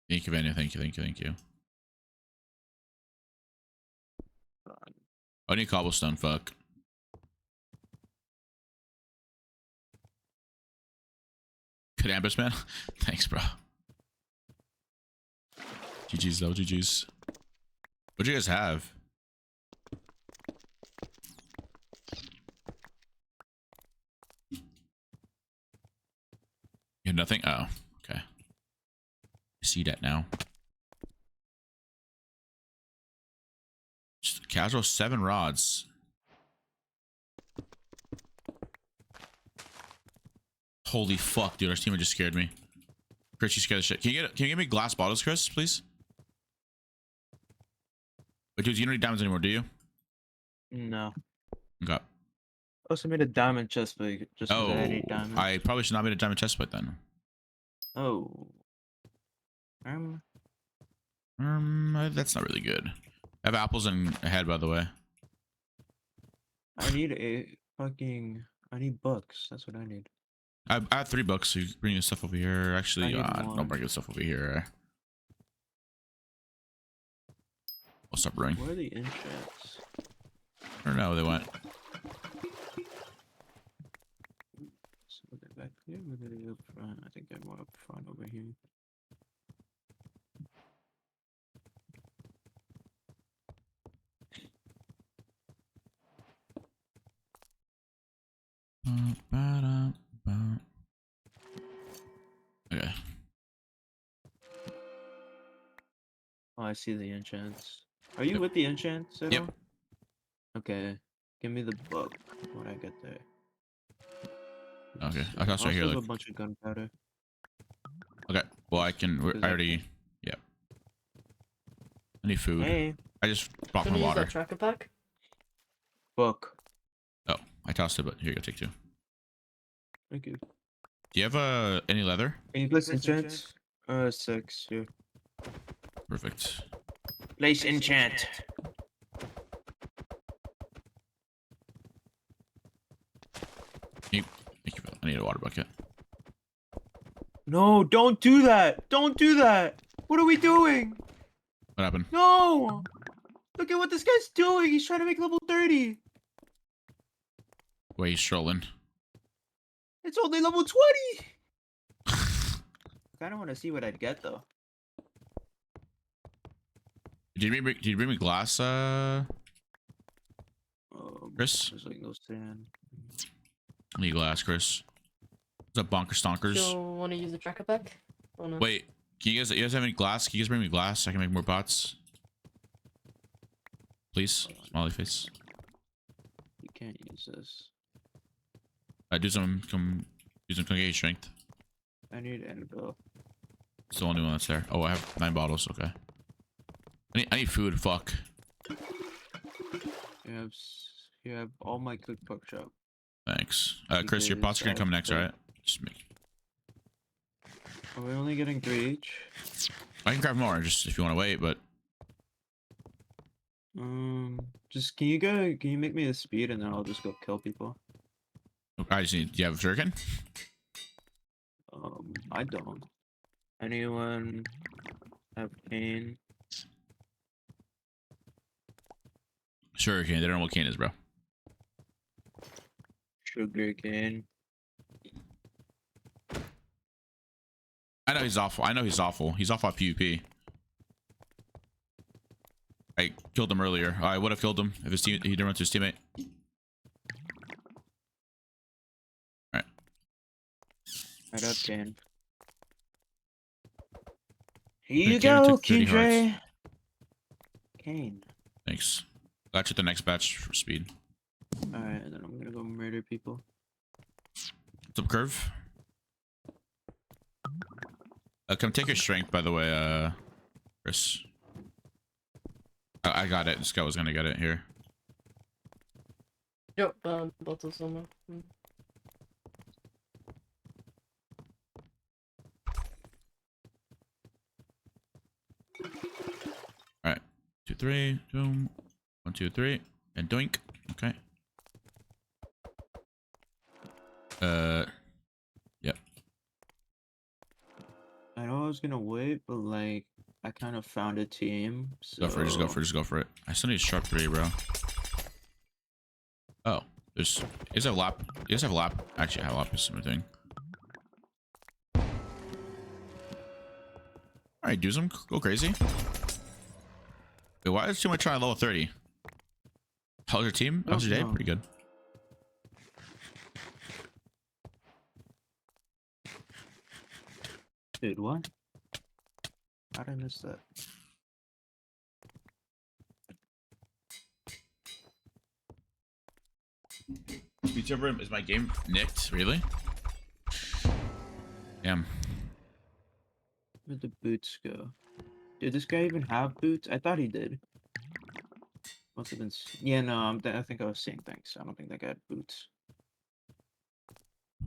Thank you, Vanya. Thank you. I need cobblestone. Fuck. Qndres, man. Thanks, bro. GG's though, GG's. What'd you guys have? You had nothing? Oh, okay. I see that now. Just casual 7 rods. Holy fuck, dude! Our teammate just scared me. Chris, you scared the shit. Can you give me glass bottles, Chris, please? Wait, dude, you don't need diamonds anymore, do you? No. Okay. Also made a diamond chest plate just because I need diamonds. I probably should not made a diamond chest plate then. Oh. That's not really good. I have apples and a head, by the way. I need I need books. That's what I need. I have 3 books, so you bring your stuff over here. Actually, don't bring your stuff over here. I'll stop running. Where are the enchants? I don't know where they went. So are they back here? Or are they up front? I think they're more up front over here. Okay. Oh, I see the enchants. Are you with the enchants at all? Okay. Give me the book when I get there. Okay. I tossed right here. Have Look. a bunch of gunpowder. Okay. Well, I can. I already. Yeah. I need food. Hey. I just brought my water. Tracker pack? Book. Oh, I tossed it, but here you go. Take 2. Thank you. Do you have any leather? Can you place enchants? 6. Yeah. Perfect. Place enchant. Thank you. I need a water bucket. No, don't do that! Don't do that! What are we doing? What happened? No! Look at what this guy's doing! He's trying to make level 30! Wait, he's trolling. It's only level 20! I kinda wanna see what I'd get though. Did you bring me glass, Chris? There's like no sand. I need glass, Chris. What's up, bonker stonkers? Still want to use the tracker pack? Or no? Wait, you guys have any glass? Can you guys bring me glass so I can make more pots? Please, smiley face. You can't use this. Do some congregate strength. I need anvil. It's the only one that's there. Oh, I have 9 bottles. Okay. I need food. Fuck. You have all my cooked pork chop. Thanks. Chris, your pots are gonna come next, right? Just make. Are we only getting 3 each? I can grab more, just if you want to wait, but. Just can you make me a speed and then I'll just go kill people? I just need. Do you have shuriken? I don't. Anyone have cane? Shuriken. They don't know what cane is, bro. Sugar cane. I know he's awful. He's awful at PvP. I killed him earlier. I would have killed him if he didn't run to his teammate. Alright. Right up, Kane. Here you go, Qndres. Kane. Thanks. Got you the next batch for speed. Alright, and then I'm gonna go murder people. What's up, Curve? Come take your strength, by the way, Chris. I got it. This guy was gonna get it here. Yep, bottle somewhere. Alright. 2, 3. Boom. 1, 2, 3. And doink. Okay. Yep. I know I was gonna wait, but like I kind of found a team. So... Go for it. Just go for it. I still need sharp 3, bro. Oh, you guys have lap. Actually, I have lapis in my thing. All right, do some. Go crazy. Wait, why is too much trying to level 30? How's your team? How's your day? Pretty good. Dude, what? How did I miss that? Speed server is my game nicked? Really? Damn. Where'd the boots go? Did this guy even have boots? I thought he did. Must have been. Yeah, no, I think I was seeing things. I don't think that guy had boots.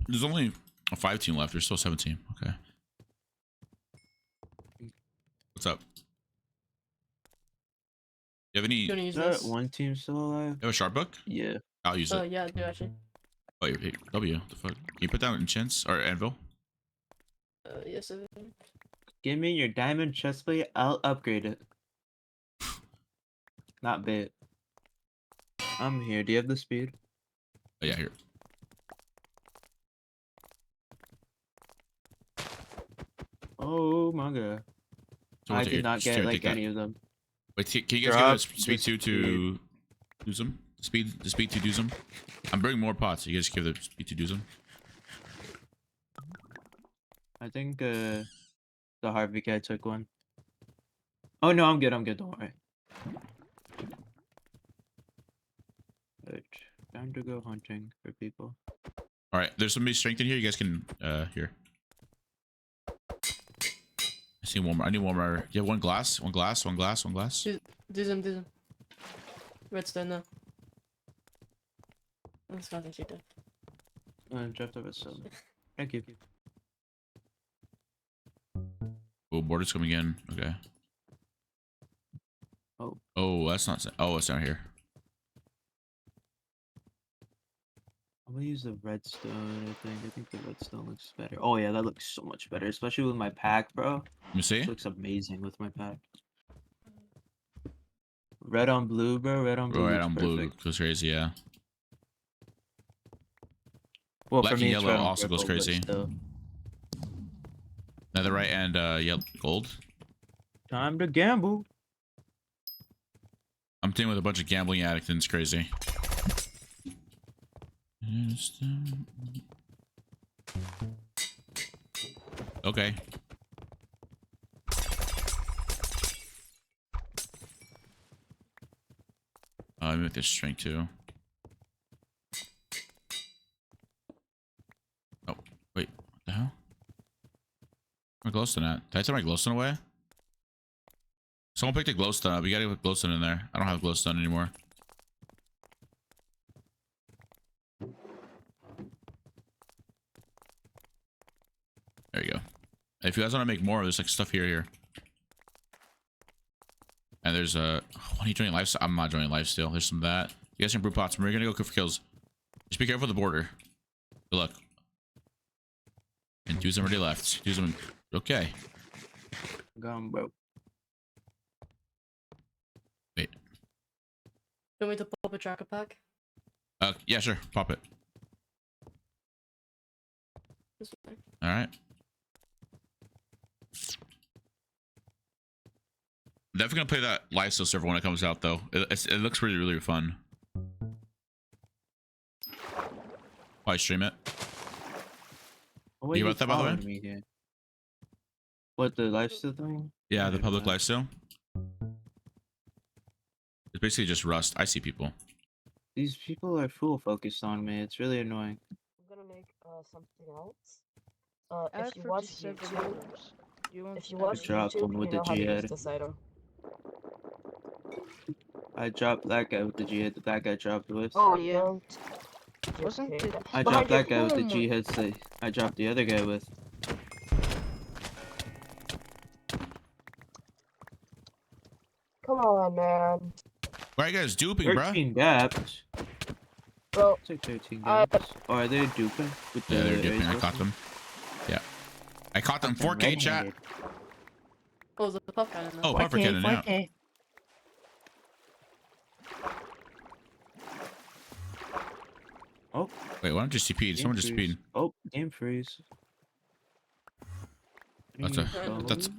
There's only a 5 team left. There's still 17. Okay. What's up? You have any? Gonna use Is this. that one team still alive? You have a sharp book? Yeah. I'll use it. Yeah, I do actually. Oh, you're W. The fuck? Can you put down enchants or anvil? Yes, I do. Give me your diamond chestplate. I'll upgrade it. Not bad. I'm here. Do you have the speed? Oh yeah, here. Oh my god. So I did not get like any of them. Wait, can you guys give the speed 2 to do some? The speed 2 do some? I'm bringing more pots. You guys give the speed 2 do some? I think the Harvey guy took one. Oh no, I'm good. Don't worry. Right. Time to go hunting for people. All right, there's somebody strength in here. You guys can here. I see one more. I need one more. You have one glass. One glass. Do them. Redstone now. That's not what you did. Dropped over some. Thank you. Oh, border's coming in. Okay. Oh, that's not. Oh, it's down here. I'm gonna use the redstone. I think the redstone looks better. Oh yeah, that looks so much better, especially with my pack, bro. Let me see. It looks amazing with my pack. Red on blue, bro. Red on blue. Red on blue goes crazy, yeah. Well, black for me, and yellow also goes crazy. Netherite and yellow gold. Time to gamble. I'm dealing with a bunch of gambling addicts and it's crazy. Okay. Let me make this strength too. Oh, wait. What the hell? My glowstone at? Did I throw my glowstone away? Someone picked a glowstone up. You gotta put glowstone in there. I don't have glowstone anymore. There you go. If you guys want to make more, there's like stuff here. And there's when are you joining life? I'm not joining life still. There's some of that. You guys can brew pots. We're gonna go for kills. Just be careful of the border. Good luck. And Dew's already left. Dew's okay. Gone, bro. Do Wait. you want me to pop a tracker pack? Yeah, sure. Pop it. This way. All right. Definitely gonna play that lifesteal server when it comes out, though. It looks really fun. Probably stream it. Oh, You about that, by the way? What, the lifesteal thing? Yeah, the public lifesteal. It's basically just Rust. I see people. These people are full focused on me. It's really annoying. I'm gonna make something else. As If you for watch server YouTube, members, if you watch dropped YouTube, one with you know the how to use jihad. this item. I dropped that guy with the jihad that guy dropped with. Oh yeah. Don't Wasn't hit it? that. I dropped that guy with the jihad. So I dropped the other guy with. Come on, man. Why are you guys duping, bruh? 13 gaps. Well, It's like 13 gaps. Or are they duping? With Yeah, they're the duping. I Aries caught them. Yeah. I caught them. 4K chat. oh, there's a puff cannon now. Oh, puffer cannon, yeah. Oh. Wait, why don't you CP? Someone just freeze. speed. Oh, game freeze. That's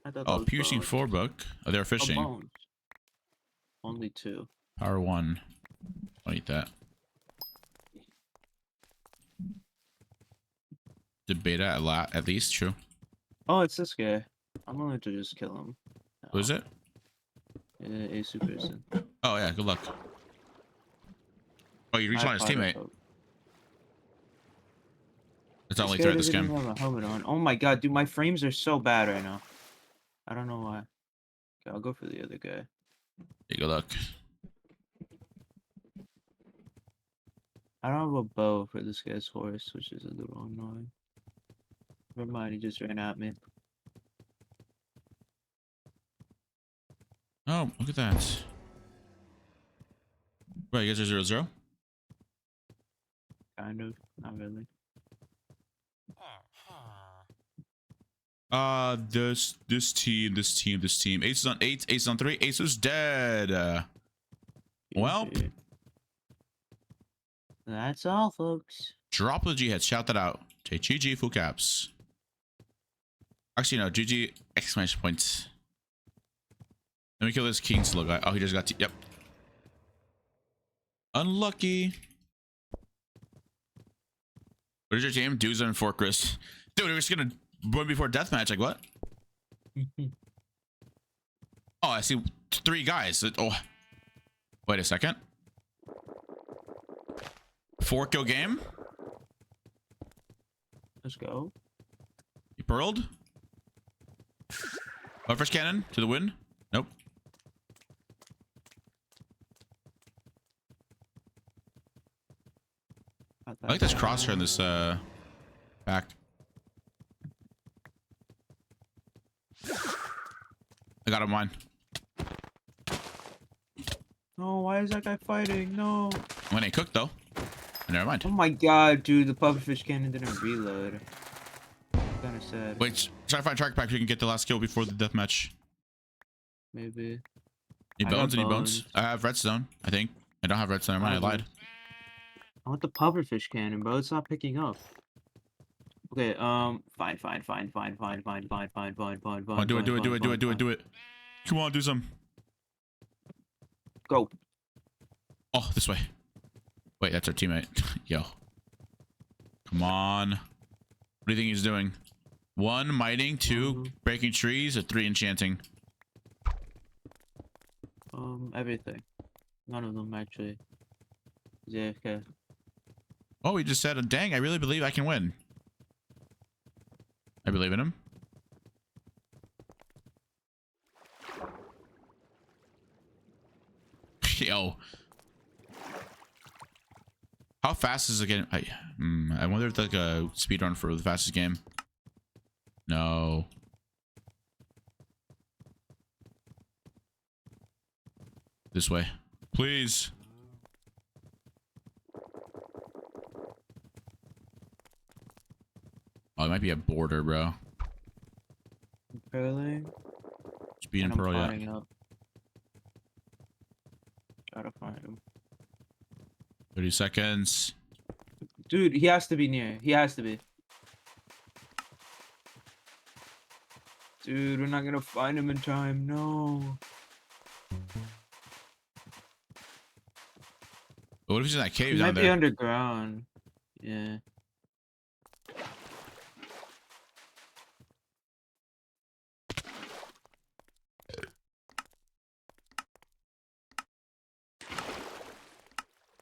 I thought that Oh, was piercing bones. 4 book. Oh, they're Oh, fishing. bones. Only 2. Power 1. I'll eat that. The beta at least, true. Oh, it's this guy. I'm willing to just kill him. Who is it? A super person. Oh yeah, good luck. Oh, you reached on his teammate. That's our only threat this game. Have a helmet on. Oh my god, dude, my frames are so bad right now. I don't know why. Okay, I'll go for the other guy. Yeah, good luck. I don't have a bow for this guy's horse, which is a little annoying. Never mind, he just ran at me. Oh, look at that. Right, you guys are 0-0? Kind of, not really. This team. Ace is on 8, Ace is on 3, Ace is dead. Well, that's all, folks. Drop the G head. Shout that out. Say GG full caps. Actually, no. GG exclamation points. Let me kill this King slow guy. Oh, he just got yep. Unlucky. What is your team? Dudes and Fortress. Dude, we're just gonna run before deathmatch. Like what? Oh, I see 3 guys. Oh, wait a second. 4-kill game. Let's go. He pearled. First cannon to the win. Nope. I like this crosshair in this pack. I got him mine. No, why is that guy fighting? No. When they cooked though. Never mind. Oh my god, dude, the pufferfish cannon didn't reload. Kinda sad. Wait, try to find track pack so you can get the last kill before the deathmatch. Maybe. Need bones? Any bones? I have redstone, I think. I don't have redstone. I lied. I want the pufferfish cannon, bro. It's not picking up. Okay, fine. Oh, do it. Come on, do some. Go. Oh, this way. Wait, that's our teammate. Yo. Come on. What do you think he's doing? 1, miting. 2, breaking trees. 3, enchanting. Everything. None of them, actually. Yeah, okay. Oh, he just said, dang, I really believe I can win. I believe in him. Yo. How fast is it getting? I wonder if like a speedrun for the fastest game. No. This way. Please. Oh, it might be a border, bro. Pearling. Speed and pearl, yeah. Up. Try to find him. 30 seconds. Dude, he has to be near. He has to be. Dude, we're not gonna find him in time. No. What if he's in that cave He down might there? be underground. Yeah.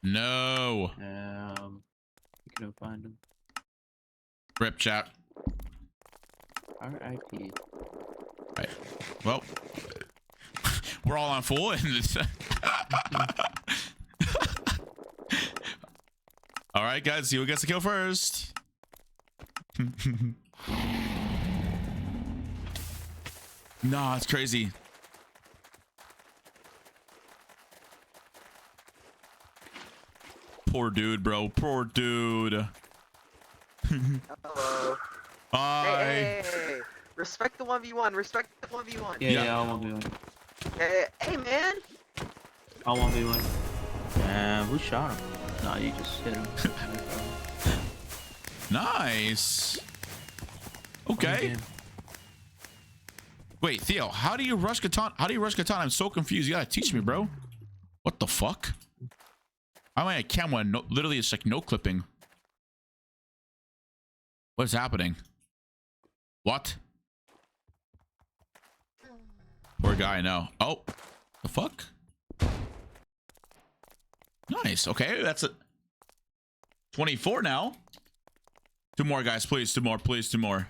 No. We couldn't find him. Rip chat. R.I.P. Right. Well, we're all on full in this. All right, guys, see who gets the kill first. Nah, it's crazy. Poor dude, bro. Poor dude. Hello. Hi. Hey. Respect the 1v1. Respect the 1v1. Yeah, I'll 1v1. Hey, man. I'll 1v1. Who shot him? Nah, you just hit him. Nice. Okay. Wait, Theo, how do you rush Katana? How do you rush Katana? I'm so confused. You gotta teach me, bro. What the fuck? I'm on a camera. No, literally, it's like no clipping. What is happening? What? Poor guy. No. Oh, the fuck? Nice. Okay, that's it. 24 now. 2 more, guys, please. 2 more, please. 2 more.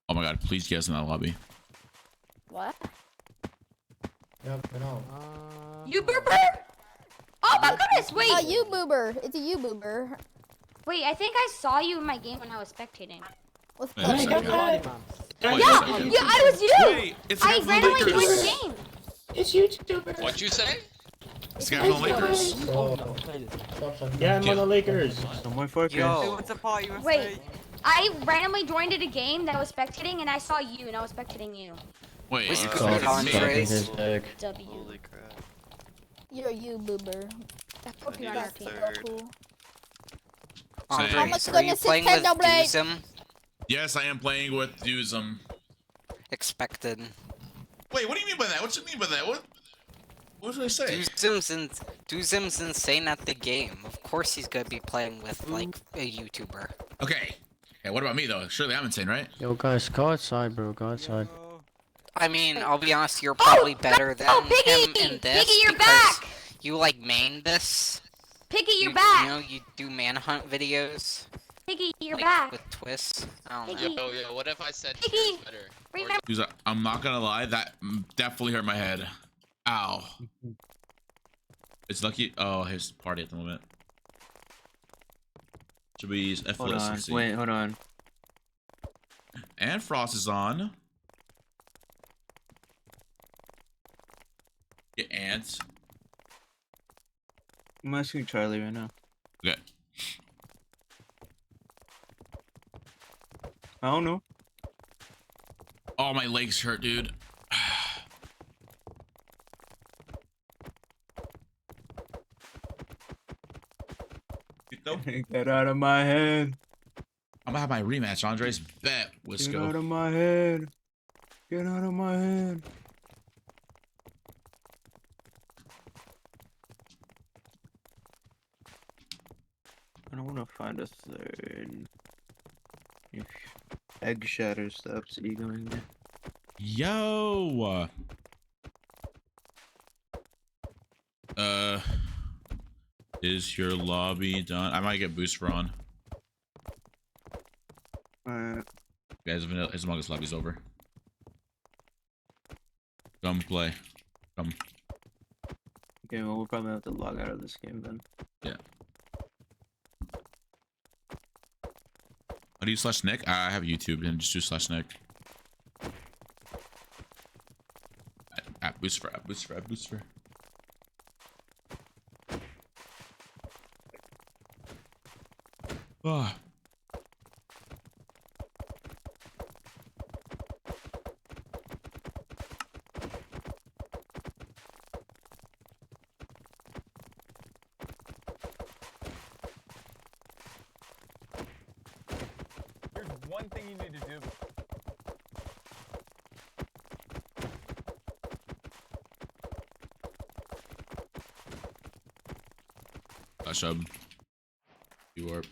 Oh my god, please get us in that lobby. What? Yep, genau. You boober? Oh my goodness, wait! You boober. It's a you boober. Wait, I think I saw you in my game when I was spectating. What's Wait a second. Yeah, Wait a second. yeah, I was you. Wait, it's I half the randomly joined Lakers. the game. It's YouTuber. What'd you say? It's half the Lakers. Yeah, I'm on the Lakers. No more Fortress. Yo, what's up, Paul? USA? Wait, I randomly joined at a game that I was spectating, and I saw you, and I was spectating you. Wait, What's it's good, Lakers. Qndres? W. Holy crap. You're a you boober. That put me on our team. Cool. Say. Oh my Are you goodness, playing it's with Kendo Blade. Doozum? Yes, I am playing with Duzum. Expected. Wait, what do you mean by that? What do you mean by that? What did I say? Doozum's insane at the game. Of course he's gonna be playing with, like, a YouTuber. Okay. Yeah, what about me though? Surely I'm insane, right? Yo, guys, go outside, bro. Go outside. I mean, I'll be honest, you're probably better than him in this Piggy, you're because back! you, like, main this. Piggy, you're You back! know, you do manhunt videos. Piggy, you're like, back! with twists. I don't Piggy. know. Yo, what if I said Piggy. here's better? Remember? Dude, I'm not gonna lie, that definitely hurt my head. Ow. It's lucky. Oh, his party at the moment. Should we use F Hold on. Wait, hold on. And Frost is on. Get ants. I'm asking Charlie right now. Okay. I don't know. Oh, my legs hurt, dude. Get out of my head. I'm gonna have my rematch, Andres. Bet. Let's Get go. out of my head. Get out of my head. I don't want to find a third. If egg shatter stops egoing me. Yo. Is your lobby done? I might get booster on. Guys, his Among Us lobby's over. Come play. Come. Okay, well, we'll probably have to log out of this game then. Yeah. How do you slash Nick? I have YouTube and just do slash Nick. Boost for. Oh. There's one thing you need to do. Flash up. You warp.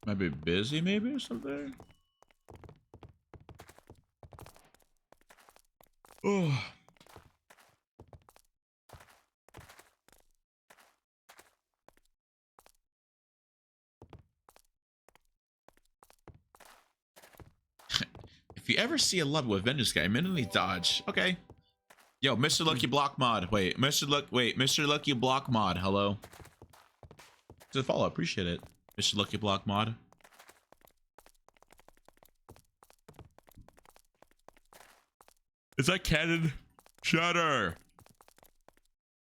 Might be busy, maybe, or something. Oh. If you ever see a love with Vengeance guy, immediately dodge. Okay. Yo, Mr. Lucky Block Mod. Wait, Mr. Lucky Block Mod. Hello. To the follow, appreciate it. Mr. Lucky Block Mod. Is that Cannon? Shatter.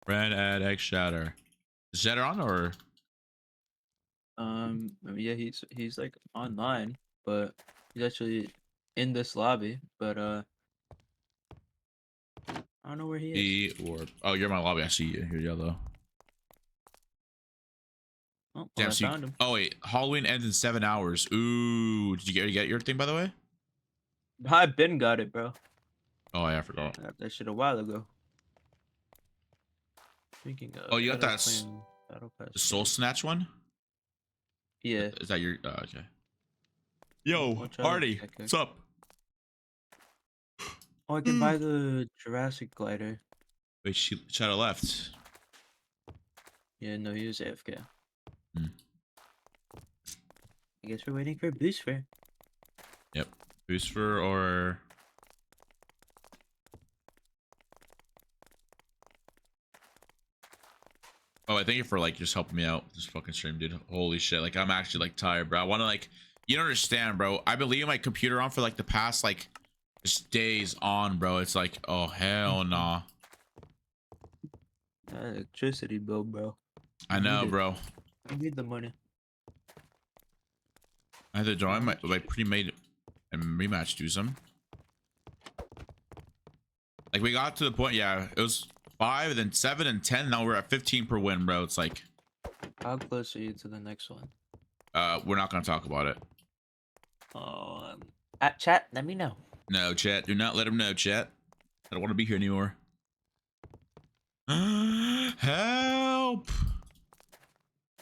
Red ad X Shatter. Is Shatter on or? Yeah, he's like online, but he's actually in this lobby, but I don't know where he is. Oh, you're in my lobby. I see you. You're yellow. Oh, Damn, I so found him. oh wait, Halloween ends in 7 hours. Ooh, did you get your thing by the way? I been got it, bro. Oh yeah, I forgot. I got that shit a while ago. Speaking of, Oh, you got Battle that Plan, Battle Pass the Soul game. Snatch one? Yeah. Is that your? Okay. Yo, Watch out, Hardy, checker. what's up? Oh, I can buy the Jurassic glider. Wait, she shadow left. Yeah, no, he was AFK. Hmm. I guess we're waiting for Booster. Yep. Booster or. Oh, I thank you for like just helping me out with this fucking stream, dude. Holy shit. Like I'm actually like tired, bro. I wanna like you don't understand, bro. I've been leaving my computer on for like the past like just days on, bro. It's like, oh hell nah. Electricity bill, bro. I know, Need it. bro. I need the money. I had to join my pre-made and rematch do some. Like we got to the point, yeah, it was 5, then 7 and 10. Now we're at 15 per win, bro. It's like How close are you to the next one? we're not gonna talk about it. At chat, let me know. No, chat. Do not let him know, chat. I don't want to be here anymore. Help!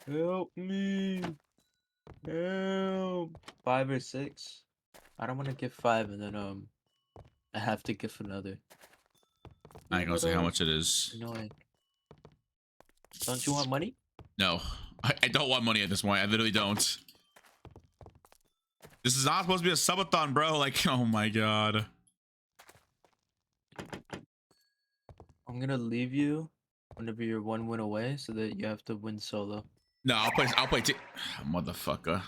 Help me! Help! 5 or 6. I don't want to give 5 and then I have to give another. I ain't gonna say how much it is. Annoying. Don't you want money? No, I don't want money at this point. I literally don't. This is not supposed to be a subathon, bro. Like, oh my god. I'm gonna leave you whenever you're 1 win away, so that you have to win solo. No, I'll play. Motherfucker.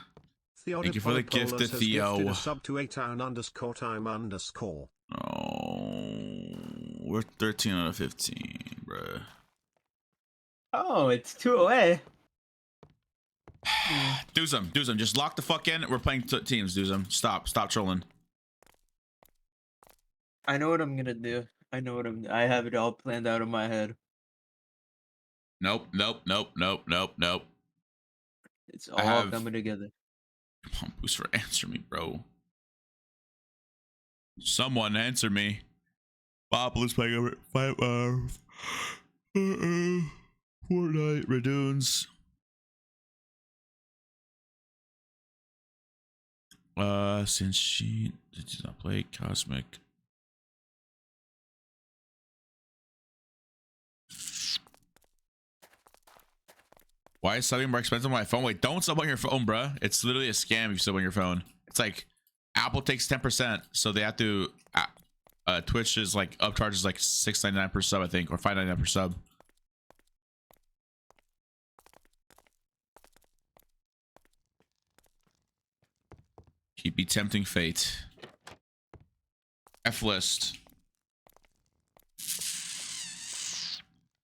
Thank you for the gift, Theo. Sub to _time_. Oh, we're 13 out of 15, bro. Oh, it's 2 away. Do some. Just lock the fuck in. We're playing teams. Do some. Stop trolling. I know what I'm gonna do. I have it all planned out in my head. Nope. It's all coming together. Come on, Booster, answer me, bro. Someone answer me. Bob, let's play over 5 Fortnite Redunes. Since she did not play Cosmic. Why is subbing more expensive on my phone? Wait, don't sub on your phone, bruh. It's literally a scam if you sub on your phone. It's like Apple takes 10%, so they have to. Twitch is like upcharges like $6.99 per sub, I think, or $5.99 per sub. He'd be tempting fate. F list.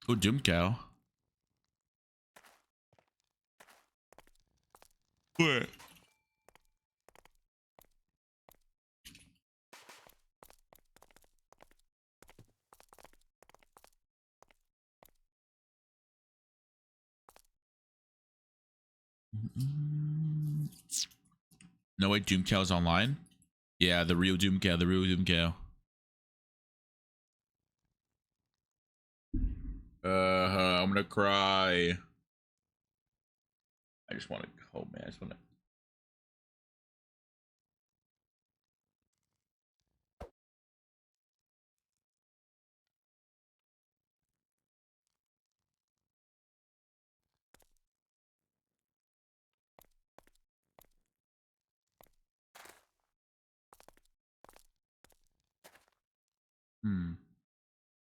Oh, Doom Cow. Where? No way, Doom Cow's online. Yeah, the real Doom Cow. I'm gonna cry. I just want to. Oh man, I just want to.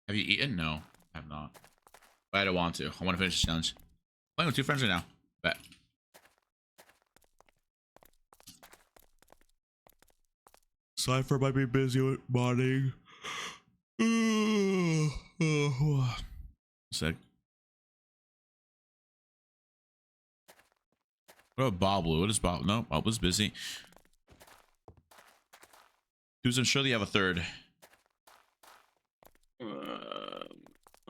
Have you eaten? No, I have not. But I don't want to. I want to finish the challenge. I'm playing with 2 friends right now. Bet. Cypher might be busy with modding. Sick. What about Bob Blue? What is Bob? No, Bob was busy. Susan, surely you have a third.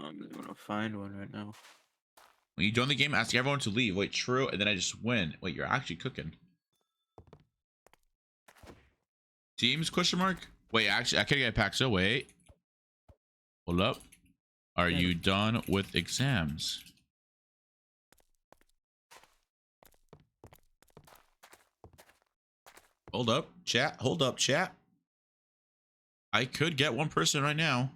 I'm gonna find one right now. When you join the game, ask everyone to leave. Wait, true, and then I just win. Wait, you're actually cooking. Teams, question mark? Wait, actually, I can't get a pack, so wait. Hold up. Are you done with exams? Hold up, chat. Hold up, chat. I could get one person right now.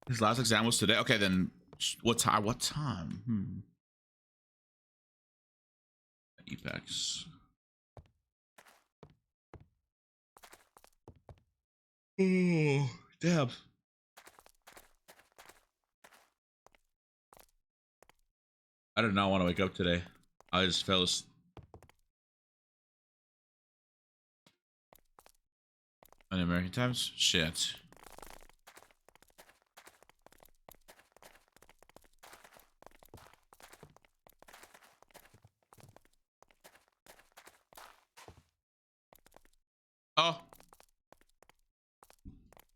His last exam was today. Okay, then what time? What time? Apex. Oh, damn. I did not want to wake up today. I just fell asleep. On American times? Shit. Oh.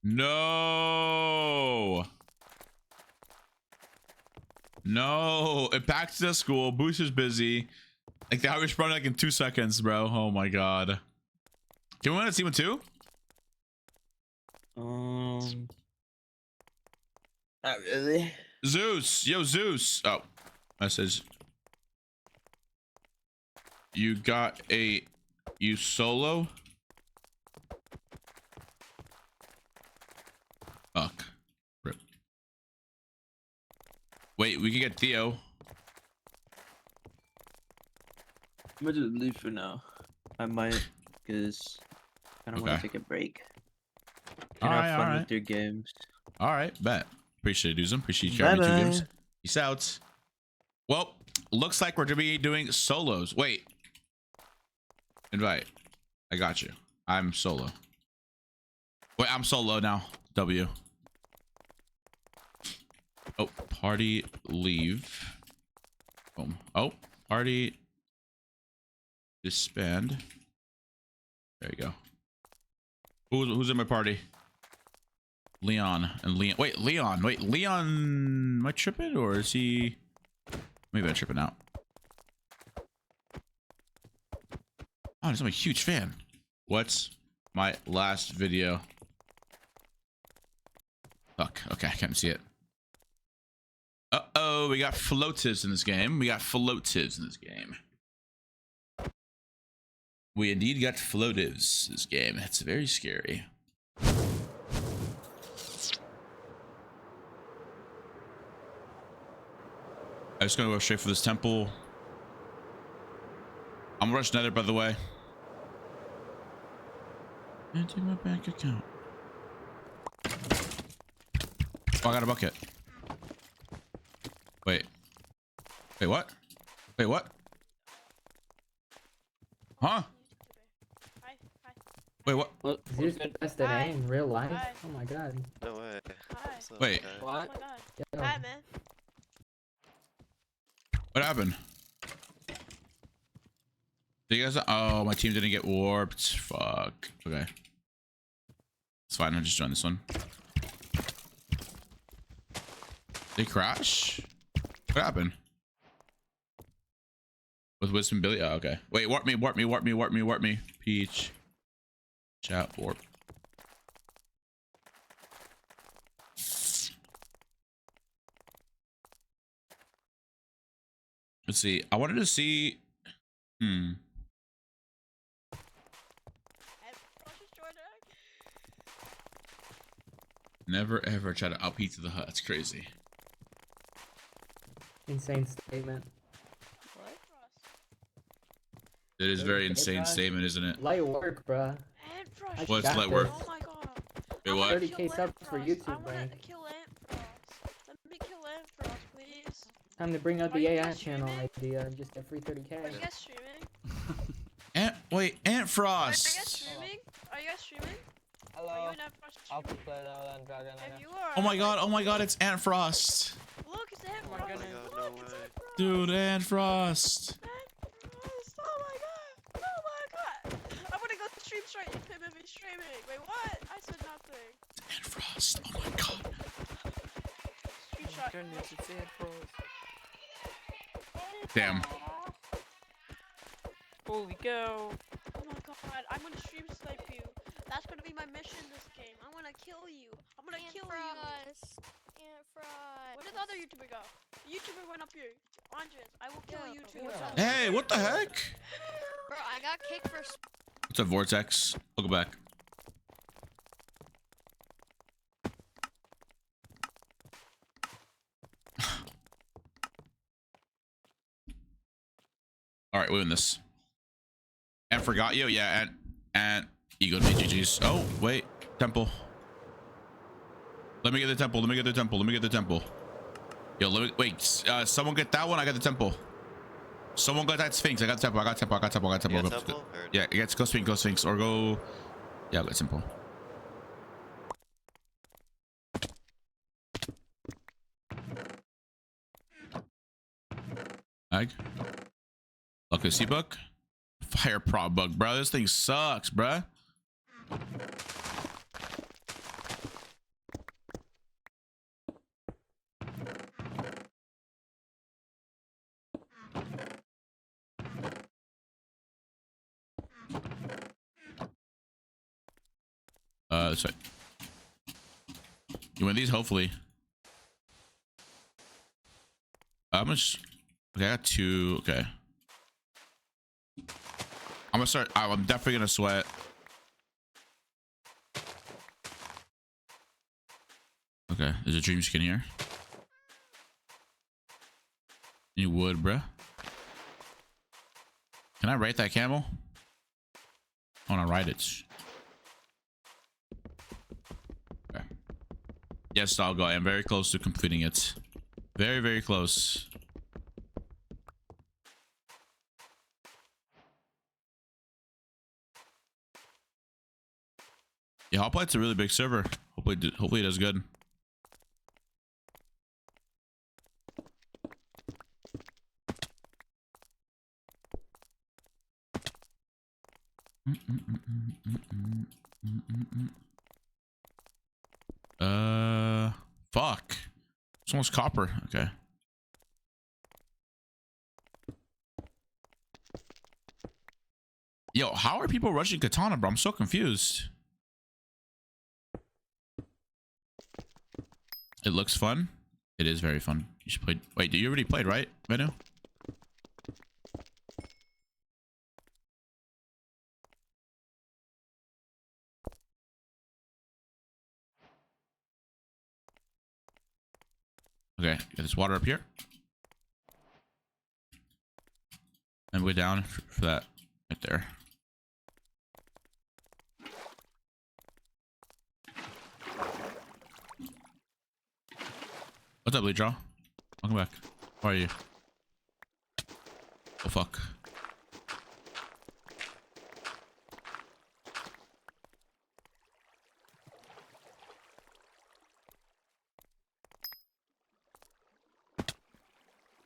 No. No. It backs to school. Booster's busy. Like the average run like in 2 seconds, bro. Oh my god. Can we win a team of 2? Not really. Zeus. Yo, Zeus. Oh. Message. You got a... You solo? Fuck. Rip. Wait, we can get Theo. I'm gonna just leave for now. I might, because I don't want Okay. to take a break. All right, have fun all right. with your games. All right, bet. Appreciate it, Duzum. Appreciate you Bye having me 2 bye. games. Peace out. Well, looks like we're gonna be doing solos. Wait. Invite. I got you. I'm solo. Wait, I'm solo now. W. Oh, party leave. Boom. Oh, party disband. There you go. Who's in my party? Leon and Leon. Wait, Leon. Wait, Leon. Am I tripping or is he? Maybe I'm tripping out. Oh, I'm a huge fan. What's my last video? Fuck. Okay, I can't see it. Uh-oh, we got floatives in this game. We got floatives in this game. We indeed got floatives this game. It's very scary. I'm just gonna go straight for this temple. I'm gonna rush Nether, by the way. Into my bank account. Oh, I got a bucket. Wait. Wait, what? Wait, what? Huh? Wait, what? Zeus invested in real life? Oh my god. No way. Wait. What? Oh hi, man. What happened? Did you guys? Oh, my team didn't get warped. Fuck. Okay. It's fine. I'll just join this one. They crash? What happened? With Wisdom Billy? Oh, okay. Wait, warp me, warp me, warp me, warp me, warp me. Peach. Chat, warp. Let's see. I wanted to see. Never ever try to out pizza the hut. That's crazy. Insane statement. It is very insane statement, isn't it? Light work, bruh. What's light work? Oh my god. Wait, what? 30k subs for YouTube, man. Let me kill Ant please. Time to bring out the AI channel idea and just get free 30k. Are you guys streaming? Wait, Ant Frost. Are you guys streaming? Are you guys streaming? Hello. Are you and Ant Frost streaming? If you are, Oh my god, it's Ant Frost. Look, it's Ant Frost. No way. Dude, Ant Frost. Oh my god. Oh my god. I'm gonna go lost. Oh my god. Goodness, it's in pros. Damn. Holy cow. Oh my god, I'm gonna stream snipe you. That's gonna be my mission this game. I'm gonna kill you. I'm gonna kill you. Can't fry. Where did the other YouTuber go? The YouTuber went up here. Qndres, I will kill you too. Hey, what the heck? Bro, I got kicked for. What's up, Vortex? I'll go back. All right, we win this. And forgot you, yeah, and you go to GG's. Oh wait, temple. Let me get the temple. Let me get the temple. Let me get the temple. Yo, let me wait. Someone get that one. I got the temple. Someone got that Sphinx. I got temple. I got temple. I got temple. I got temple. You got temple? Yeah, go Sphinx. Go Sphinx, or go. Yeah, go temple. Ag. Okay, C book. Fire prop bug, bro. This thing sucks, bro. This way. You win these, hopefully. How much? Okay, I got 2. Okay. I'm gonna start. I'm definitely gonna sweat. Okay, there's a dream skin here. You would, bruh. Can I rate that camel? I wanna ride it. Okay. Yes, I'll go. I am very close to completing it. Very, very close. Yeah, HOPLITE's a really big server. Hopefully it does good. Fuck. It's almost copper. Okay. Yo, how are people rushing Katana, bro? I'm so confused. It looks fun. It is very fun. You should play. Wait, you already played, right, Venu? Okay, get this water up here. And go down for that right there. What's up, Leedraw? Welcome back. How are you? Oh, fuck.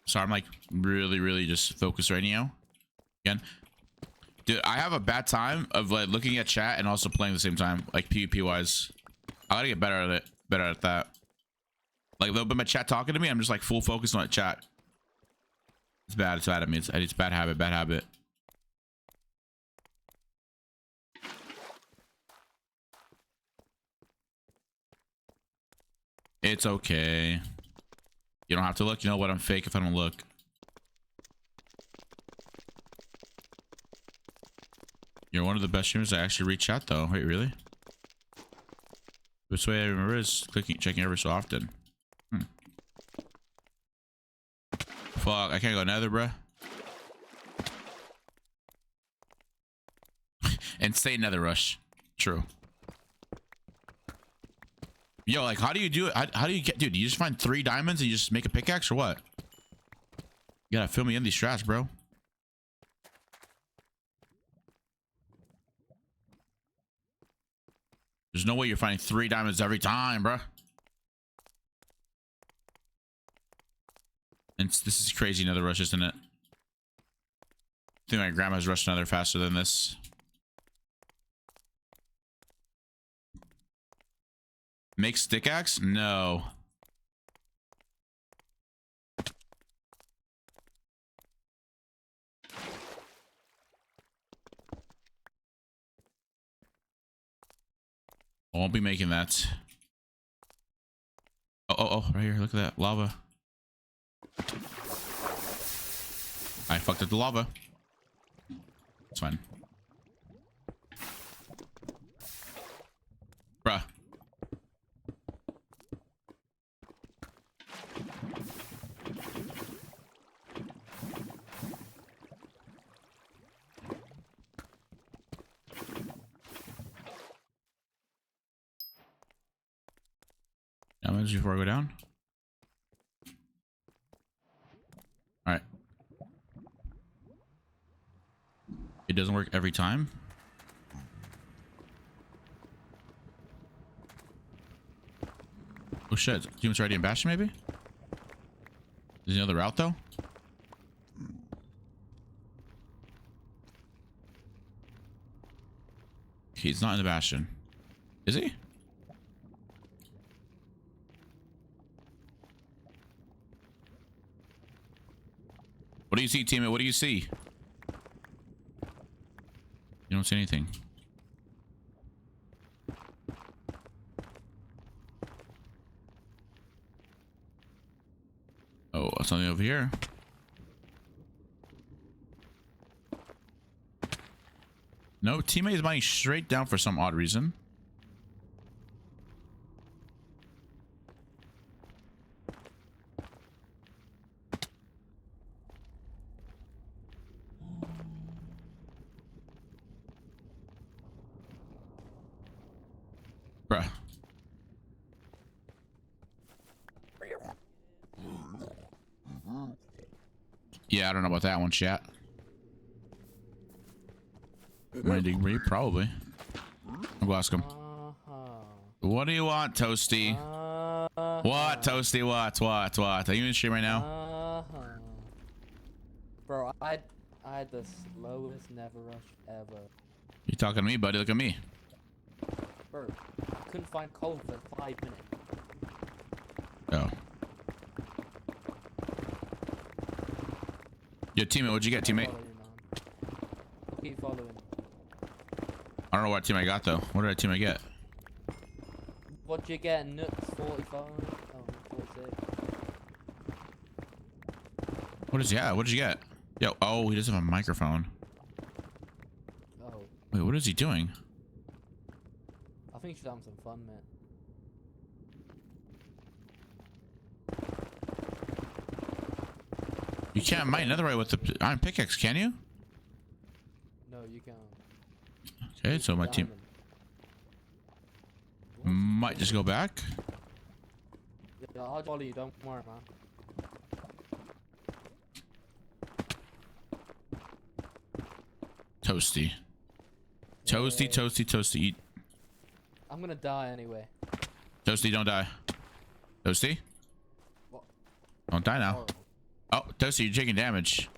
Sorry, I'm like really just focused right now. Again, dude, I have a bad time of like looking at chat and also playing at the same time, like PvP wise. I gotta get better at it. Better at that. Like, they'll be my chat talking to me. I'm just like full focus on that chat. It's bad. It's bad. I mean, it's bad habit. Bad habit. It's okay. You don't have to look. You know what? I'm fake if I don't look. You're one of the best streamers I actually reach out though. Wait, really? This way I remember is checking every so often. Fuck, I can't go nether, bruh. Insane nether rush. True. Yo, like, how do you do it? How do you get, dude? You just find 3 diamonds and you just make a pickaxe or what? You gotta fill me in these strats, bro. There's no way you're finding 3 diamonds every time, bro. And this is crazy nether rush, isn't it? I think my grandma's rushed nether faster than this. Make stick axe? No. I won't be making that. Oh, right here. Look at that. Lava. I fucked up the lava. It's fine. Bruh. Damage before I go down. All right. It doesn't work every time. Oh shit! Humans ready in Bastion maybe? Is there another route though? He's not in the Bastion. Is he? What do you see, teammate? What do you see? You don't see anything. Oh, something over here. No, teammate is mining straight down for some odd reason. Bruh. Yeah, I don't know about that one, chat. Mining reap, probably. I'll go ask him. What do you want, Toasty? What, Toasty? What? Are you in stream right now? Bro, I had the slowest never rush ever. You talking to me, buddy? Look at me. Bro, I couldn't find coal for 5 minutes. Oh. Yo, teammate, what'd you get, teammate? Keep following. I don't know what team I got though. What did that team I get? What'd you get? Nuts 45? Oh, 46. What is yeah? What did you get? Yo, oh, he doesn't have a microphone. Oh. Wait, what is he doing? I think he's having some fun, man. You can't mine another way with the iron pickaxe, can you? No, you can't. Okay, so my team might just go back. Yeah, I'll follow you, don't worry, man. Toasty. Toasty, eat. I'm gonna die anyway. Toasty, don't die. Toasty? What? Don't die now. Oh, Toasty, you're taking damage.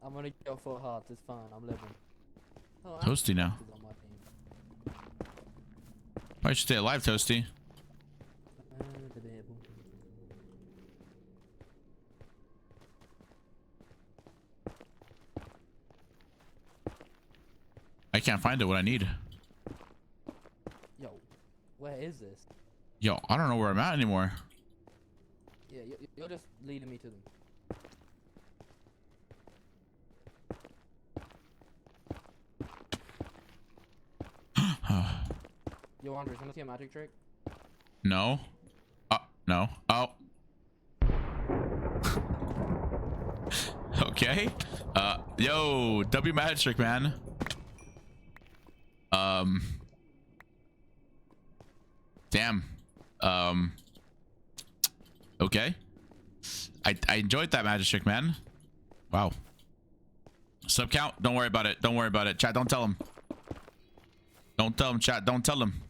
I'm gonna go full heart, it's fine, I'm living. Oh, Toasty now. Probably should stay alive, Toasty. I can't find it. What I need. Yo, where is this? Yo, I don't know where I'm at anymore. Yeah, you're just leading me to them. Yo, Andres, wanna see a magic trick? No. No. Oh. Okay. Yo, W magic trick, man. Damn. Okay. I enjoyed that magic trick, man. Wow. Sub count. Don't worry about it. Don't worry about it. Chat, don't tell him. Don't tell him, chat. Don't tell him.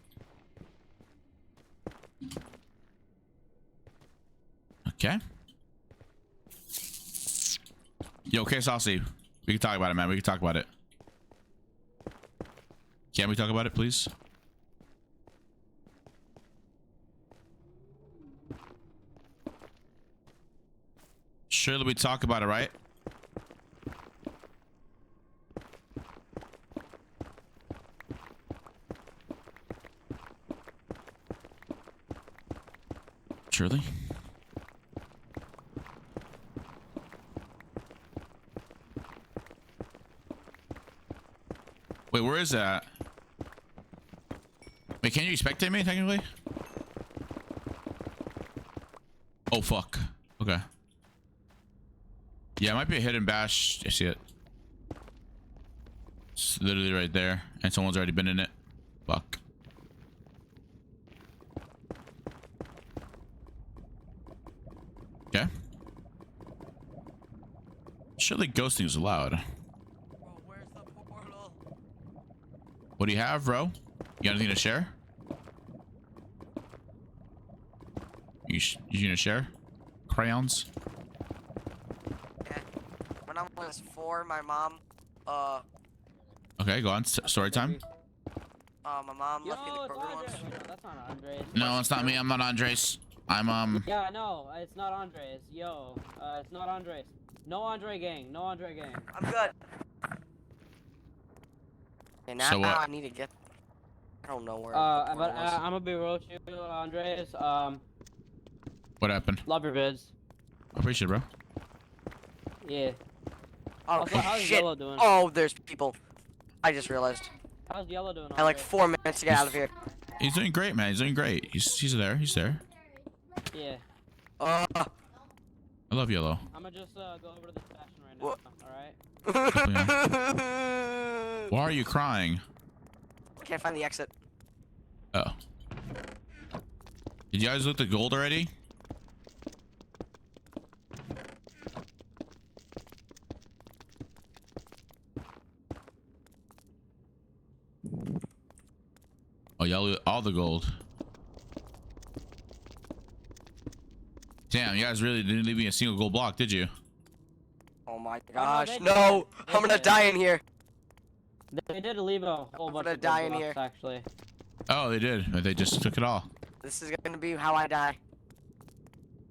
Okay. Yo, okay, Saucy. We can talk about it, man. We can talk about it. Can we talk about it, please? Surely we talk about it, right? Surely. Wait, where is that? Wait, can you spectate me technically? Oh fuck. Okay. Yeah, it might be a hidden bash. I see it. It's literally right there, and someone's already been in it. Fuck. Okay. Surely ghosting is allowed. What do you have, bro? You got anything to share? You gonna share? Crayons? Yeah. When I was 4, my mom, Okay, go on. Story time. my mom left me Yo, the it's burger Andres. once. Wait, no, that's not Andres. No, it's not me. I'm not Andres. I'm Yeah, I know. It's not Andres. Yo, it's not Andres. No Andre gang. No Andre gang. I'm good. And now So what? I need to get. I don't know where. But I'm gonna be real with you, Andres. What happened? Love your vids. I appreciate it, bro. Yeah. Oh Also, how's shit! Yellow doing? Oh, there's people. I just realized. How's Yellow doing? I had like 4 minutes to get out of here. He's doing great, man. He's doing great. He's there. He's there. Yeah. I love Yellow. I'm gonna just go over to this fashion right now. All right. Why are you crying? Can't find the exit. Oh. Did you guys loot the gold already? Oh, y'all loot all the gold. Damn, you guys really didn't leave me a single gold block, did you? Oh my they gosh, did. no! They I'm gonna did. die in here. They did leave a whole bunch gonna of die gold in blocks, here. actually. Oh, they did. They just took it all. This is gonna be how I die.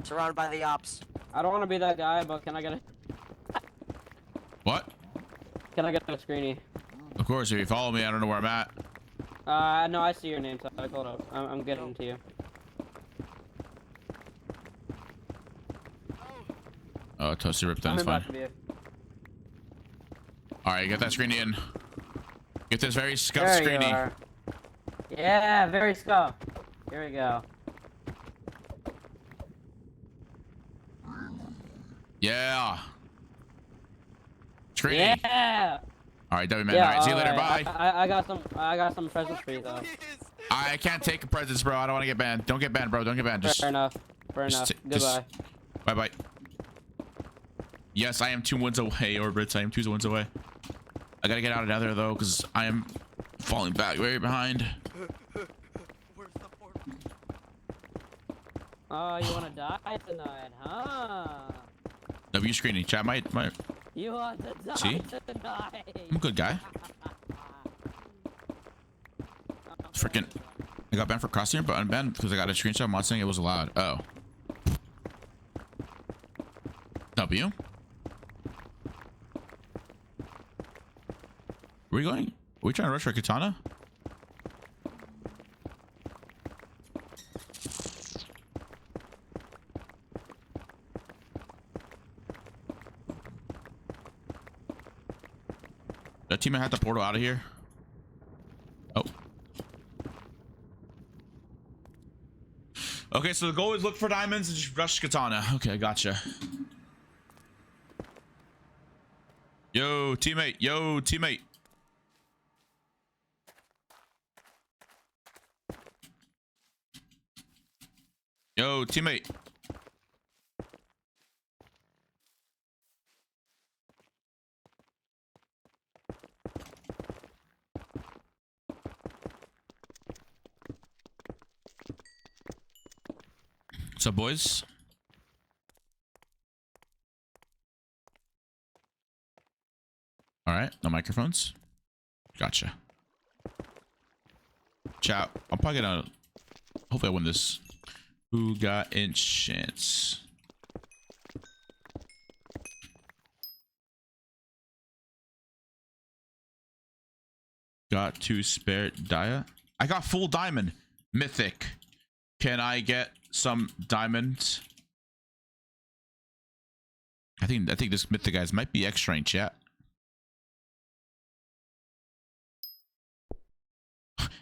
Surrounded by the ops. I don't want to be that guy, but can I get a What? can I get a screeny? Of course, if you follow me, I don't know where I'm at. No, I see your name tag. Hold up. I'm getting to you. Oh, Toasty ripped that. I'm It's fine. about to be. Alright, get that screen in. Get this very scuffed There you screeny. are. Yeah, very scuffed. Here we go. Yeah. Screeny. Yeah. Alright, W man. Alright, see you later. Bye. I got some presents for you though. I can't take presents, bro. I don't want to get banned. Don't get banned, bro. Don't get banned. Just, Fair enough. Fair just enough. just- Goodbye. Bye bye. Yes, I am 2 wins away, Orbits. I am 2 wins away. I gotta get out of there though, because I am falling back very behind. Oh, you wanna die tonight, huh? W screening. Chat might. You want to die See? tonight? I'm a good guy. Freaking. I got banned for crossing, but unbanned because I got a screenshot. I'm not saying it was allowed. Oh. W? Where are we going? Are we trying to rush our katana? That teammate had the portal out of here. Oh. Okay, so the goal is look for diamonds and just rush katana. Okay, gotcha. Yo, teammate. Yo, teammate. Yo, teammate. What's up, boys? All right, no microphones. Gotcha. Chat. I'm probably gonna. Hopefully, I win this. Who got enchants? Got 2 spare dia. I got full diamond. Mythic. Can I get some diamonds? I think this mythic guys might be extra in chat.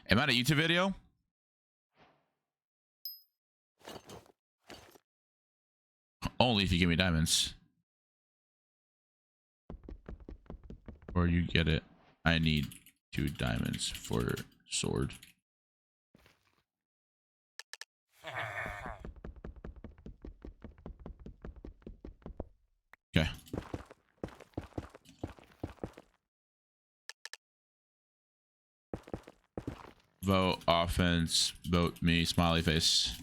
Am I on a YouTube video? Only if you give me diamonds. Or you get it. I need 2 diamonds for sword. Okay. Vote offense. Vote me. Smiley face.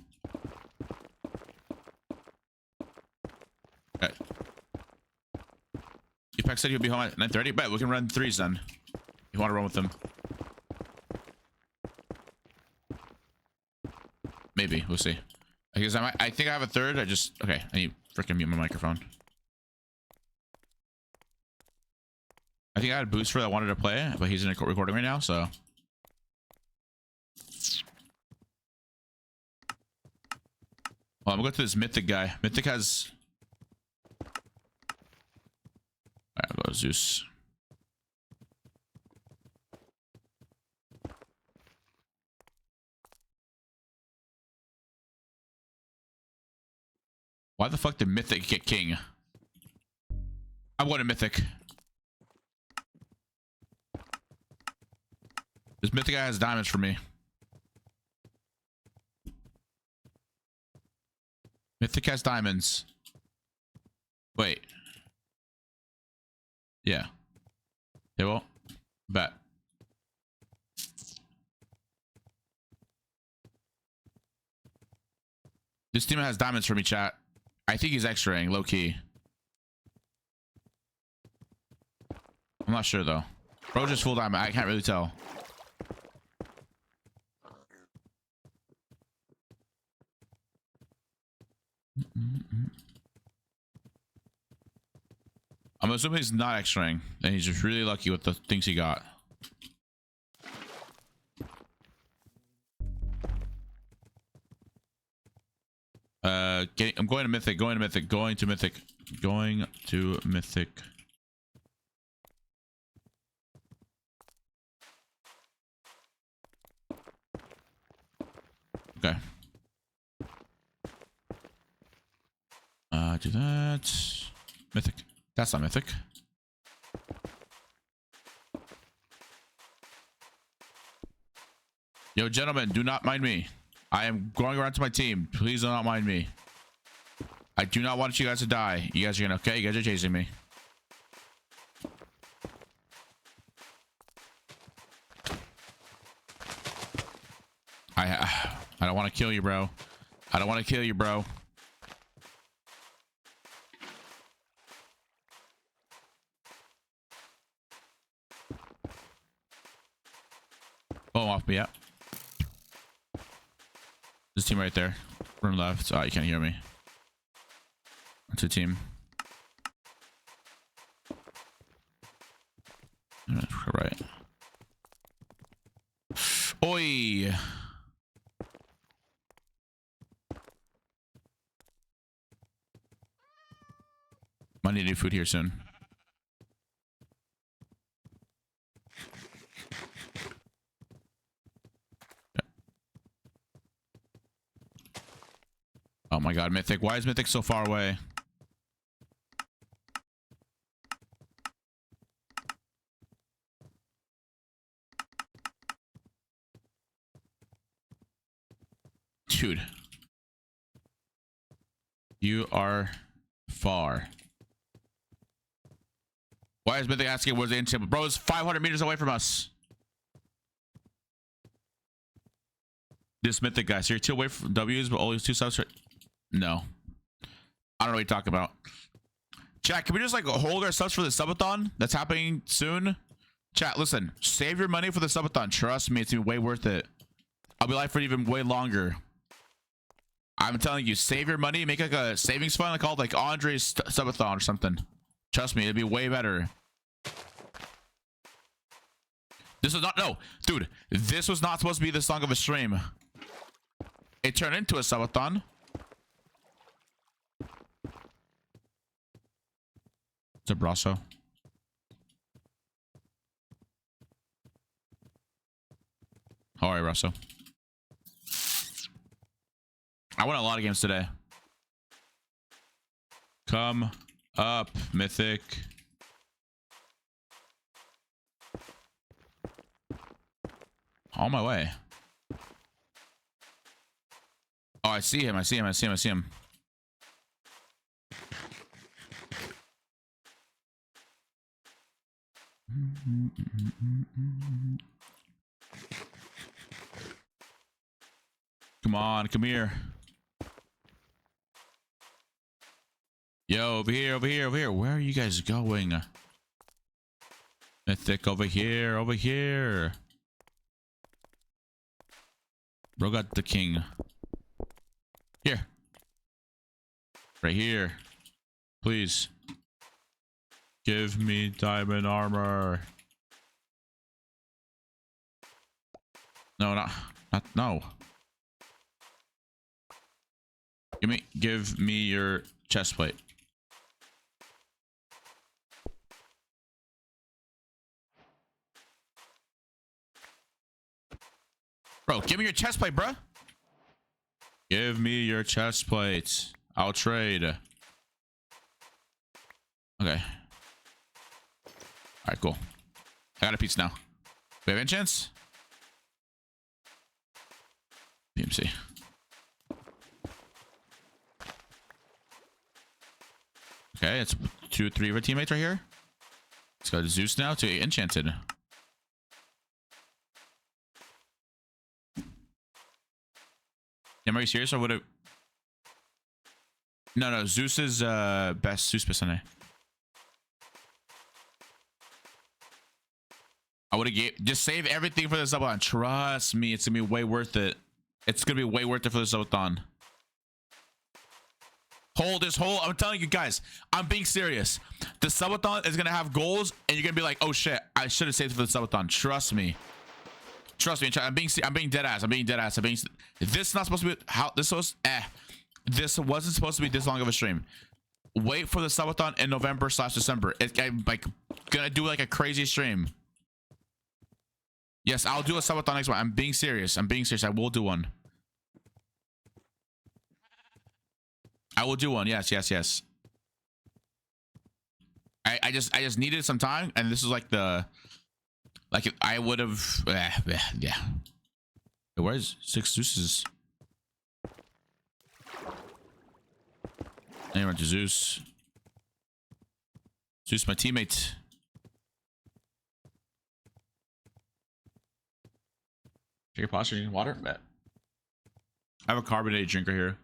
Okay. Upec said he'll be home at 9:30. Bet we can run 3s then. You want to run with them? Maybe we'll see. I guess I think I have a 3rd. Okay. I need freaking mute my microphone. I think I had a booster that wanted to play, but he's in a recording right now, so. Well, I'm gonna go to this mythic guy. Mythic has. Alright, I'll go Zeus. Why the fuck did Mythic get king? I'm going to Mythic. This Mythic guy has diamonds for me. Mythic has diamonds. Wait. Yeah. They will. Bet. This team has diamonds for me, chat. I think he's extraing, low key. I'm not sure though. Bro, just full diamond. I can't really tell. I'm assuming he's not extraing, and he's just really lucky with the things he got. I'm going to Mythic, going to Mythic, going to Mythic, going to Mythic. Okay. Do that. Mythic. That's not Mythic. Yo, gentlemen, do not mind me. I am going around to my team. Please do not mind me. I do not want you guys to die. You guys are gonna okay? You guys are chasing me. I don't want to kill you, bro. I don't want to kill you, bro. Oh, off me, yeah. This team right there. Room left. Oh, you can't hear me. That's a team. Right. Oi! Might need new food here soon. Oh my god, Mythic. Why is Mythic so far away? Dude. You are far. Why is Mythic asking where's the intent? Bro, it's 500 meters away from us. This Mythic guy. So you're 2 away from W's, but always 2 subs. No. I don't know what you're talking about. Chat, can we just like hold our subs for the subathon that's happening soon? Chat, listen. Save your money for the subathon. Trust me, it's gonna be way worth it. I'll be live for even way longer. I'm telling you, save your money. Make like a savings fund called like Qndres subathon or something. Trust me, it'd be way better. This is not, no, dude, this was not supposed to be this long of a stream. It turned into a subathon. It's a brasso. All right, Russo. I won a lot of games today. Come up, Mythic. On my way. Oh, I see him. I see him. I see him. I see him. Come on, come here. Yo, over here, over here, over here. Where are you guys going? Mythic, over here, over here. Bro got the king. Here. Right here. Please. Give me diamond armor. No, no. Give me your chest plate. Bro, give me your chest plate, bro. Give me your chest plate. I'll trade. Okay. Alright, cool. I got a pizza now. We have any chance? PMC. Okay, it's 2 or 3 of our teammates right here. Let's go to Zeus now to enchanted. Am I serious or would it? No, Zeus is best. Zeus best on it. I would have just save everything for this subathon. Trust me, it's gonna be way worth it. It's gonna be way worth it for this subathon. Hold this whole. I'm telling you guys, I'm being serious. The subathon is gonna have goals, and you're gonna be like, "Oh shit, I should have saved for the subathon." Trust me. Trust me. I'm being dead ass. I'm being dead ass. This is not supposed to be how this was. This wasn't supposed to be this long of a stream. Wait for the subathon in November/December. I'm like gonna do like a crazy stream. Yes, I'll do a subathon next one. I'm being serious. I'm being serious. I will do one. I will do one. Yes. I just needed some time, and this is like the I would have yeah. Where's 6 Zeus's? I went to Zeus. Zeus, my teammate. Take your posture, you need water? Bet. I have a carbonated drink right here.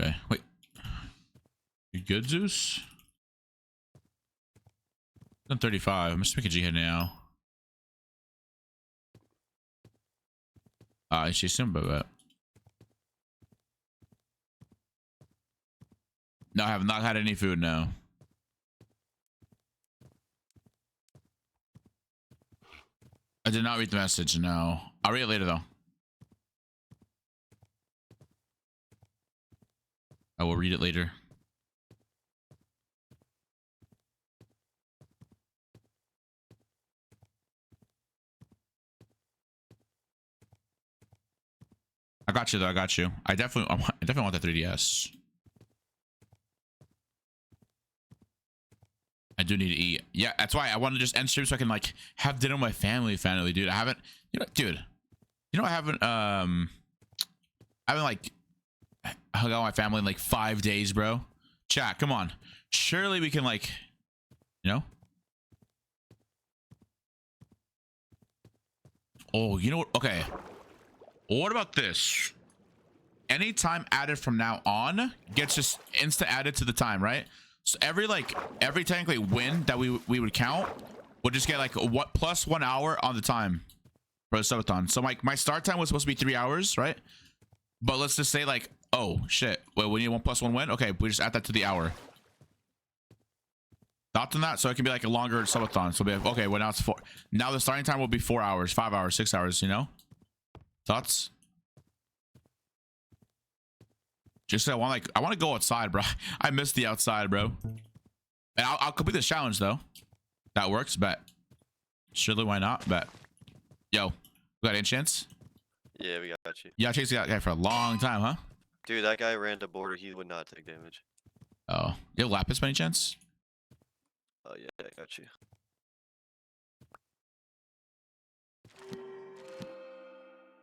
Okay, wait. You good, Zeus? I'm 35. I'm just making G head now. I see some about that. No, I have not had any food now. I did not read the message, no. I'll read it later though. I will read it later. I got you though. I got you. I definitely want the 3DS. I do need to eat. Yeah, that's why I want to just end stream so I can like have dinner with my family, dude. I haven't, dude. I haven't like hung out with my family in like 5 days, bro. Chat, come on. Surely we can like, Oh, you know what? Okay. What about this? Any time added from now on gets just insta added to the time, right? So every technically win that we would count we'll just get like what plus 1 hour on the time for the subathon. So my start time was supposed to be 3 hours, right? But let's just say like, oh shit, well, we need 1 + 1 win. Okay, we just add that to the hour. Thoughts on that? So it can be like a longer subathon. So we'll be like, okay, well now it's 4. Now the starting time will be 4 hours, 5 hours, 6 hours. You know? Thoughts? Just I want to go outside, bro. I miss the outside, bro. And I'll complete this challenge though. That works. Bet. Surely, why not? Bet. Yo, we got any chance? Yeah, we got you. Yeah, chasing that guy for a long time, huh? Dude, that guy ran to border. He would not take damage. Oh, you have lapis by any chance? Oh yeah, I got you.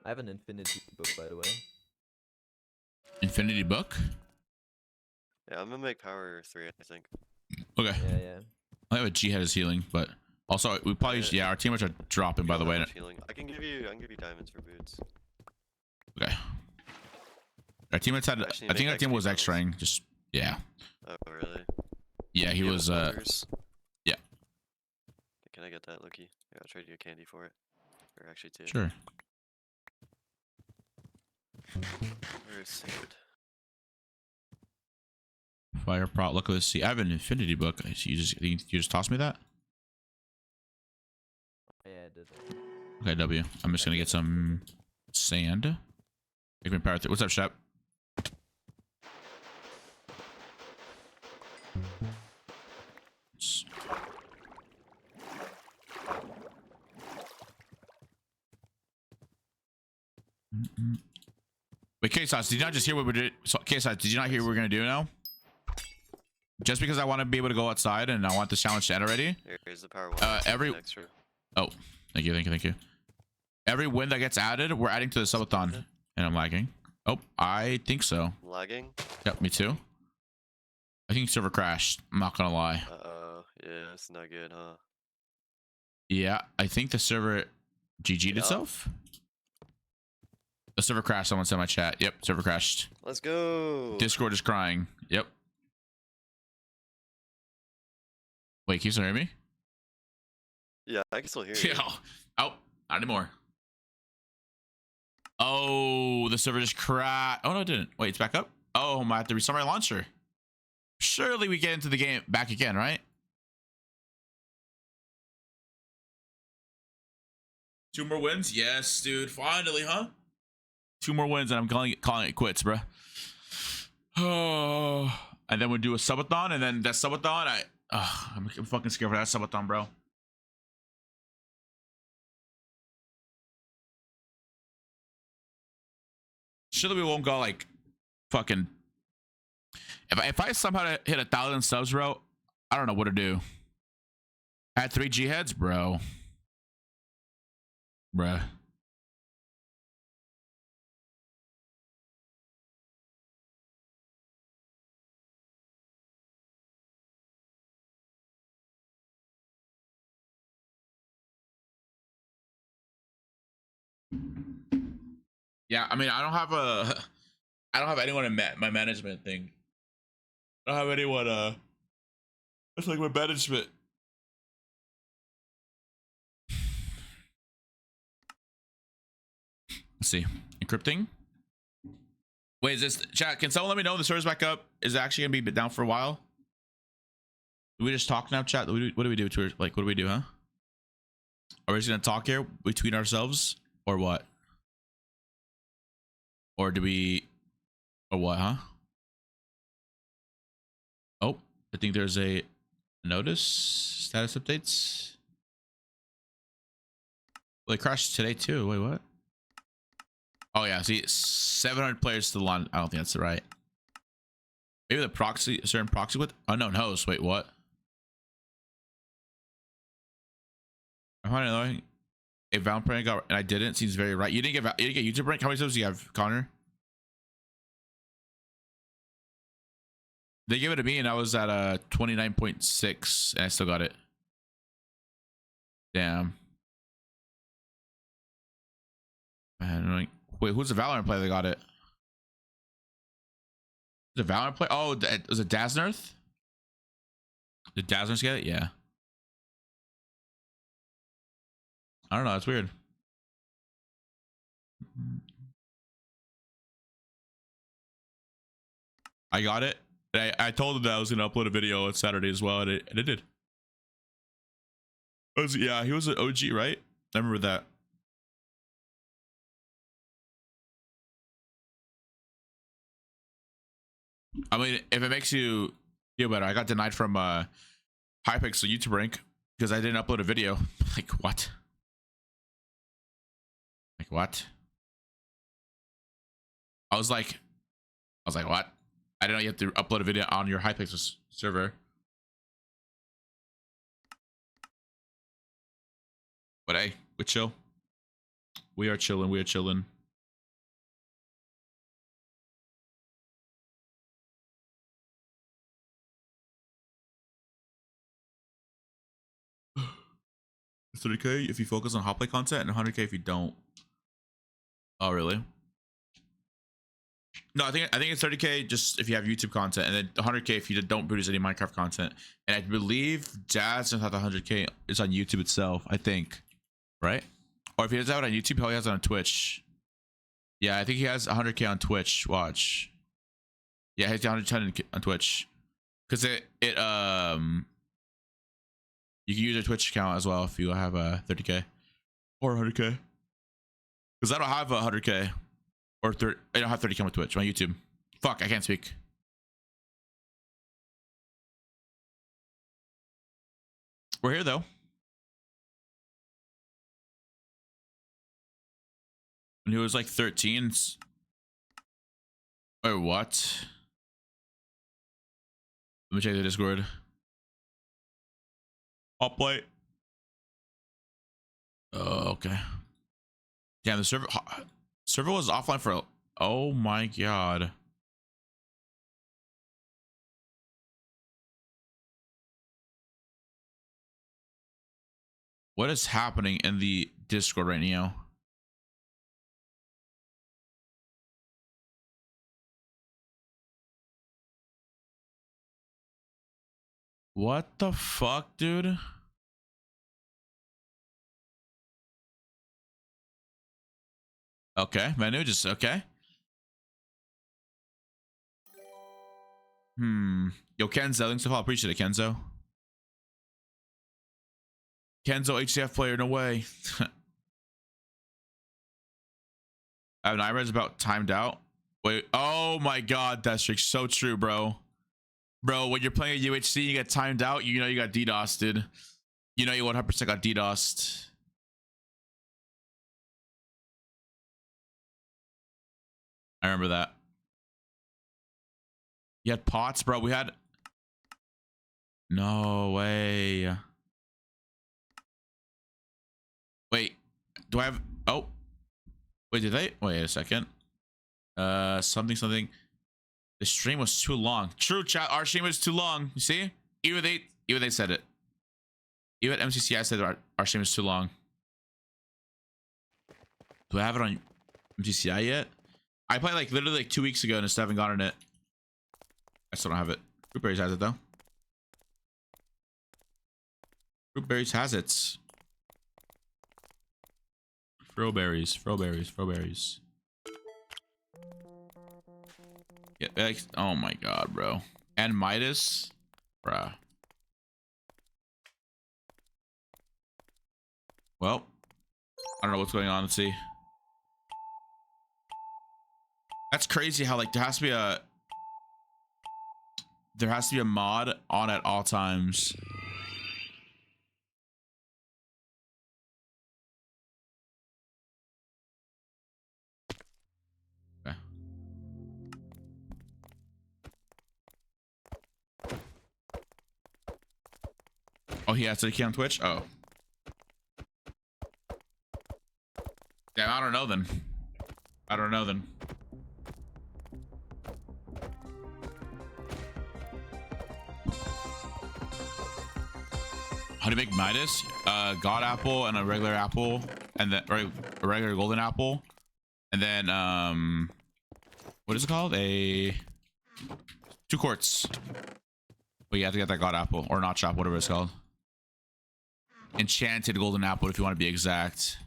I have an infinity book, by the way. Infinity book? Yeah, I'm gonna make power 3, I think. Okay. Yeah. I have a G head is healing, but also we probably yeah, our teammates are dropping by the way. I can give you diamonds for boots. Okay. Our teammates had I think our team was extraing, just yeah. Oh really? Yeah, he was yeah. Can I get that, Loki? Yeah, I'll trade you a candy for it. Or actually 2. Sure. Where is it? Fire prot. Look at this. See, I have an infinity book. You just toss me that. Yeah, I did. Okay, W. I'm just gonna get some sand. Take me power 3. What's up, Shep? Wait, K-Sauce, did you not just hear what we did? So, K-Sauce, did you not hear what we're gonna do now? Just because I want to be able to go outside and I want this challenge to end already. Here's the power 1. Every oh, thank you. Every win that gets added, we're adding to the subathon. And I'm lagging. Oh, I think so. Lagging? Yep, me too. I think server crashed. I'm not gonna lie. Yeah, it's not good, huh? Yeah, I think the server GG'd itself. The server crashed. Someone said in my chat. Yep, server crashed. Let's go. Discord is crying. Yep. Wait, can you still hear me? Yeah, I can still hear you. Oh, not anymore. Oh, the server just crashed. Oh no, it didn't. Wait, it's back up. Oh, I might have to restart my launcher. Surely we get into the game back again, right? 2 more wins? Yes, dude. Finally, huh? 2 more wins and I'm calling it quits, bro. Oh, and then we'll do a subathon, and then that subathon, I'm fucking scared for that subathon, bro. Surely we won't go like fucking. If I somehow hit 1,000 subs, bro, I don't know what to do. I had 3 G heads, bro. Bruh. Yeah, I mean, I don't have anyone in my management thing. I don't have anyone, it's like my management. Let's see. Encrypting. Wait, is this chat? Can someone let me know the server's back up? Is it actually gonna be down for a while? Do we just talk now, chat? What do we do to like? What do we do, huh? Are we just gonna talk here between ourselves, or what? Or do we, or what, huh? Oh, I think there's a notice status updates. Well, it crashed today too. Wait, what? Oh yeah, see, 700 players still on. I don't think that's right. Maybe the proxy, a certain proxy with unknown host. Wait, what? I find it annoying. A Valorant prank got, and I didn't. Seems very right. You didn't get YouTube rank. How many subs do you have, Connor? They gave it to me, and I was at 29.6, and I still got it. Damn. Man, like, wait, who's the Valorant player that got it? The Valorant player? Oh, was it Daznarth? Did Daznarth get it? Yeah. I don't know. It's weird. I got it. I told him that I was gonna upload a video on Saturday as well, and it did. Yeah, he was an OG, right? I remember that. I mean, if it makes you feel better, I got denied from Hypixel YouTube rank because I didn't upload a video. Like what? Like what? I was like, what? I didn't know you have to upload a video on your Hypixel server. But hey, we chill. We are chilling. We are chilling. $30K if you focus on HOPLITE content and 100K if you don't. Oh, really? No, I think it's 30K just if you have YouTube content, and then 100K if you don't produce any Minecraft content. And I believe Jazz doesn't have the 100K is on YouTube itself, I think. Right? Or if he doesn't have it on YouTube, he probably has it on Twitch. Yeah, I think he has 100K on Twitch. Watch. Yeah, he has 110 on Twitch. Because you can use your Twitch account as well if you have a 30K or 100K. Because I don't have a 100K or I don't have 30K on Twitch, my YouTube. Fuck, I can't speak. We're here though. When he was like 13. Wait, what? Let me check the Discord. HOPLITE. Oh, okay. Damn, the server was offline for. Oh my god. What is happening in the Discord right now? What the fuck, dude? Okay, menu just okay. Yo, Kenzo, thanks for all. Appreciate it, Kenzo. Kenzo, HCF player, no way. I have nightmares about timed out. Wait, oh my god, that's so true, bro. Bro, when you're playing a UHC, you get timed out, you know you got DDoSed, dude. You know you 100% got DDoSed. I remember that. You had pots, bro. We had. No way. Wait, do I have. Oh, wait, did they? Wait a second. Something. The stream was too long. True, chat. Our stream was too long. You see? Even they said it. Even MCCI said our stream is too long. Do I have it on MCCI yet? I played like literally like 2 weeks ago and I still haven't gotten it. I still don't have it. Fruitberries has it though. Fruitberries has it. Froberries. Yeah, like, oh my god, bro. And Midas, bruh. Well, I don't know what's going on. Let's see. That's crazy how like there has to be a mod on at all times. Okay. Oh, he has a key on Twitch? Oh. Damn, I don't know then. How to make Midas? God apple and a regular apple, and then a regular golden apple, and then what is it called? 2 quarts. But you have to get that God apple or notch apple, whatever it's called. Enchanted golden apple, if you want to be exact.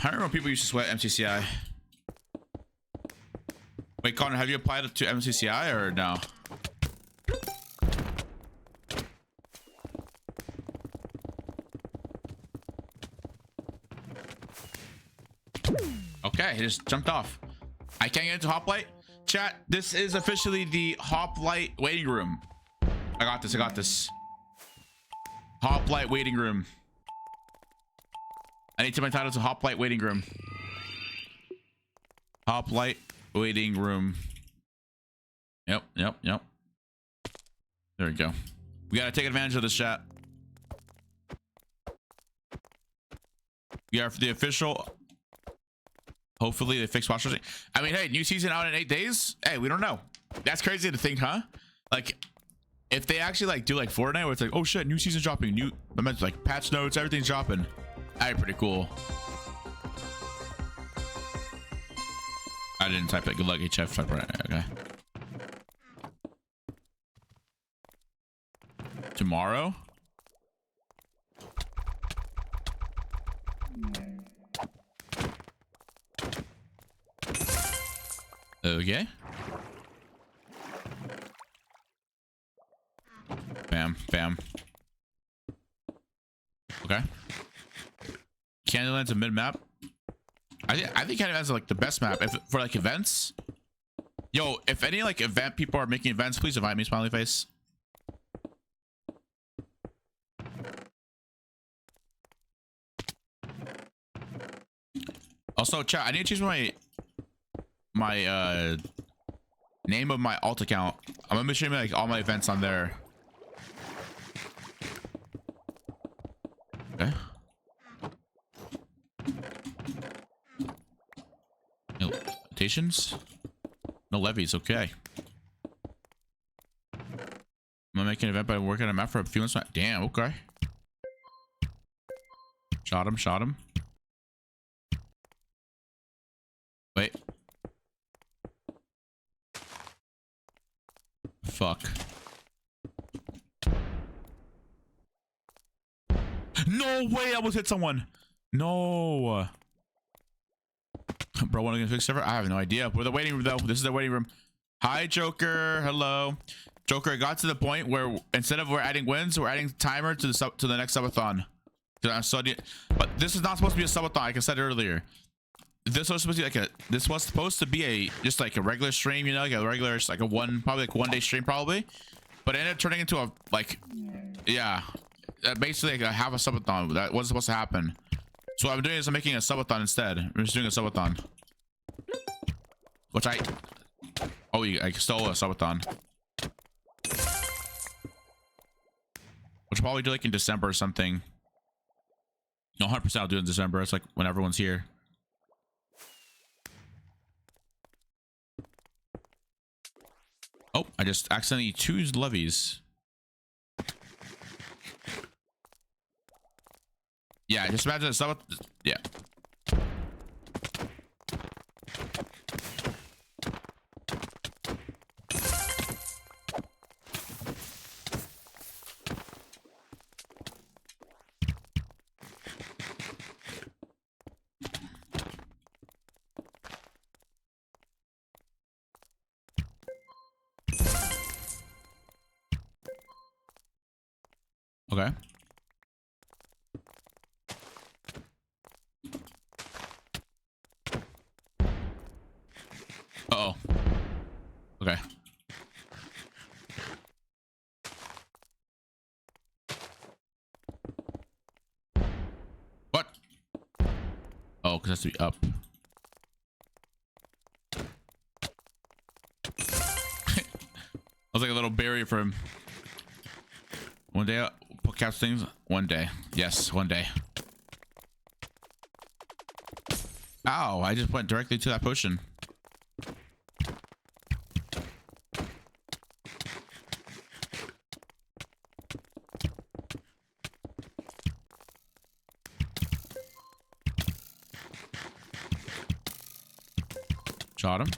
I remember when people used to sweat MCCI. Wait, Connor, have you applied to MCCI or no? Okay, he just jumped off. I can't get into HOPLITE. Chat, this is officially the HOPLITE waiting room. I got this. I got this. HOPLITE waiting room. I need to my title to HOPLITE waiting room. HOPLITE waiting room. Yep. There we go. We gotta take advantage of this, chat. We are for the official. Hopefully they fix watch. I mean, hey, new season out in 8 days. Hey, we don't know. That's crazy to think, huh? Like, if they actually like do like Fortnite, where it's like, oh shit, new season dropping, new, I meant like patch notes, everything's dropping. That'd be pretty cool. I didn't type it. Good luck, HF. Okay. Tomorrow. Okay. Bam. Okay. Candyland's a mid map. I think Candyland's like the best map for like events. Yo, if any like event people are making events, please invite me, smiley face. Also, chat, I need to change my name of my alt account. I'm gonna be showing like all my events on there. Okay. No limitations? No levies, okay. I'm gonna make an event by working on a map for a few months. Damn, okay. Shot him. Wait. Fuck. No way, I almost hit someone. No. Bro, want to fix server? I have no idea. We're the waiting room though. This is the waiting room. Hi, Joker. Hello. Joker, it got to the point where instead of we're adding wins, we're adding timer to the next subathon. But this is not supposed to be a subathon, like I said earlier. This was supposed to be like this was supposed to be just like a regular stream, you know, like a regular, like a probably like 1 day stream probably, but it ended up turning into a like, yeah, basically like half a subathon. That wasn't supposed to happen. So what I'm doing is I'm making a subathon instead. I'm just doing a subathon, which I stole a subathon, which I'll probably do like in December or something. No, 100% I'll do it in December. It's like when everyone's here. Oh, I just accidentally choose levies. Yeah, just imagine someone. Yeah. Okay. Uh-oh. Okay. What? Oh, because it has to be up. I was like a little barrier for him. One day, put caps things. One day. Yes, one day. Ow, I just went directly to that potion. Shot him.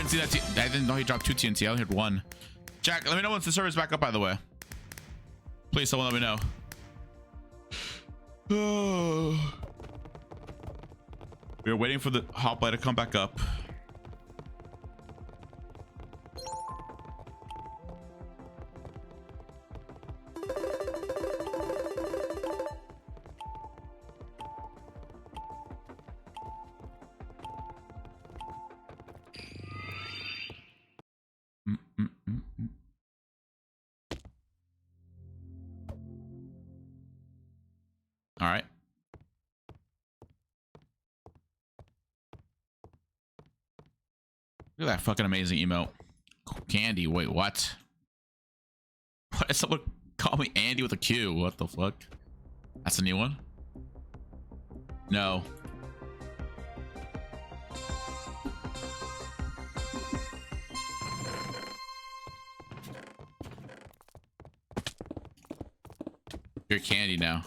didn't see that. I didn't know he dropped 2 TNT. I only heard 1. Jack, let me know once the server's back up, by the way. Please, someone let me know. We're waiting for the hoplite to come back up. All right. Look at that fucking amazing emote. Candy, wait, what? What did someone call me Andy with a Q? What the fuck? That's a new one? No. You're Candy now.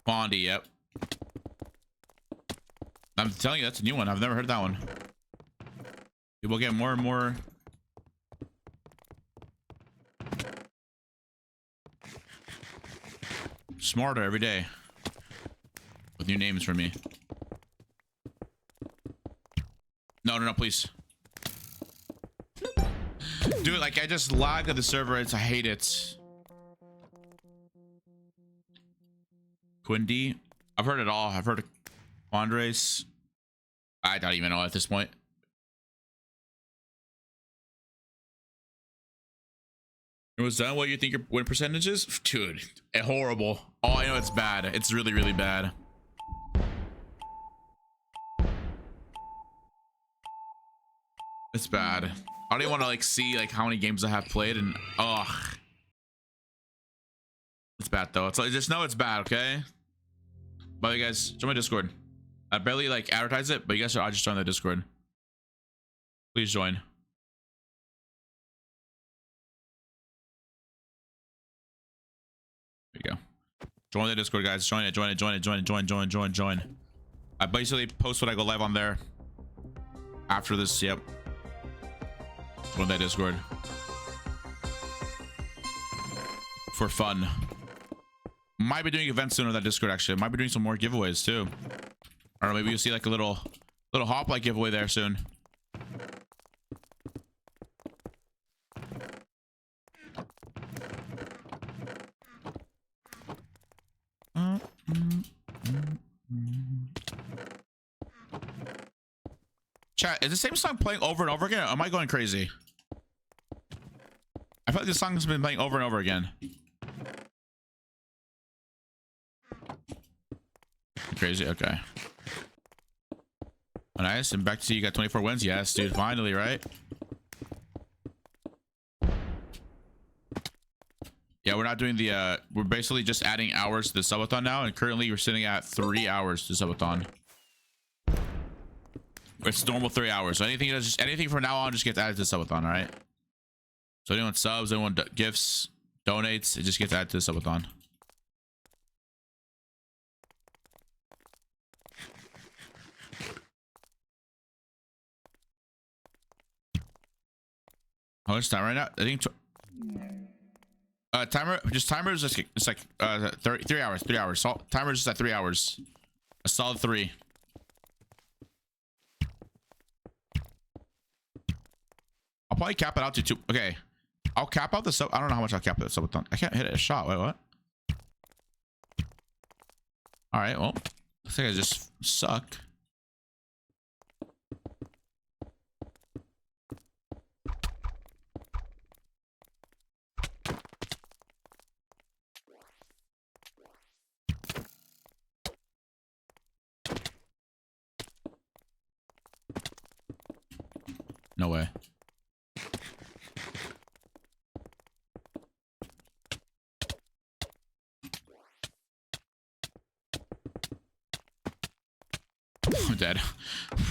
Fondy, yep. I'm telling you, that's a new one. I've never heard that one. People get more and more smarter every day with new names for me. No, please. Dude, like I just lag at the server. I hate it. Quindy, I've heard it all. I've heard of Qndres. I don't even know at this point. It was done. What you think your win percentage is? Dude, horrible. Oh, I know it's bad. It's really, really bad. It's bad. I don't even want to like see like how many games I have played and ugh. It's bad though. It's like just know it's bad, okay? By the way, guys, join my Discord. I barely like advertise it, but you guys should just join the Discord. Please join. There you go. Join the Discord, guys. Join it. Join. I basically post when I go live on there. After this, yep. Join that Discord. For fun. Might be doing events soon on that Discord, actually. Might be doing some more giveaways too. Or maybe you'll see like a little hoplite giveaway there soon. Chat, is the same song playing over and over again? Or am I going crazy? I feel like this song has been playing over and over again. Crazy, okay. Oh, nice, and back to see you got 24 wins. Yes, dude, finally, right? Yeah, we're not doing the we're basically just adding hours to the subathon now, and currently we're sitting at 3 hours to subathon. It's normal 3 hours, so anything from now on just gets added to the subathon. All right, so anyone subs, anyone gifts, donates, it just gets added to the subathon. How much time right now? I think timer is just it's like 3 hours. 3 hours. So timer is just at 3 hours. A solid 3. I'll probably cap it out to 2. Okay, I'll cap out the sub. I don't know how much I'll cap it subathon. I can't hit it a shot. Wait, what? All right. Well, I think I just suck. No way. I'm dead.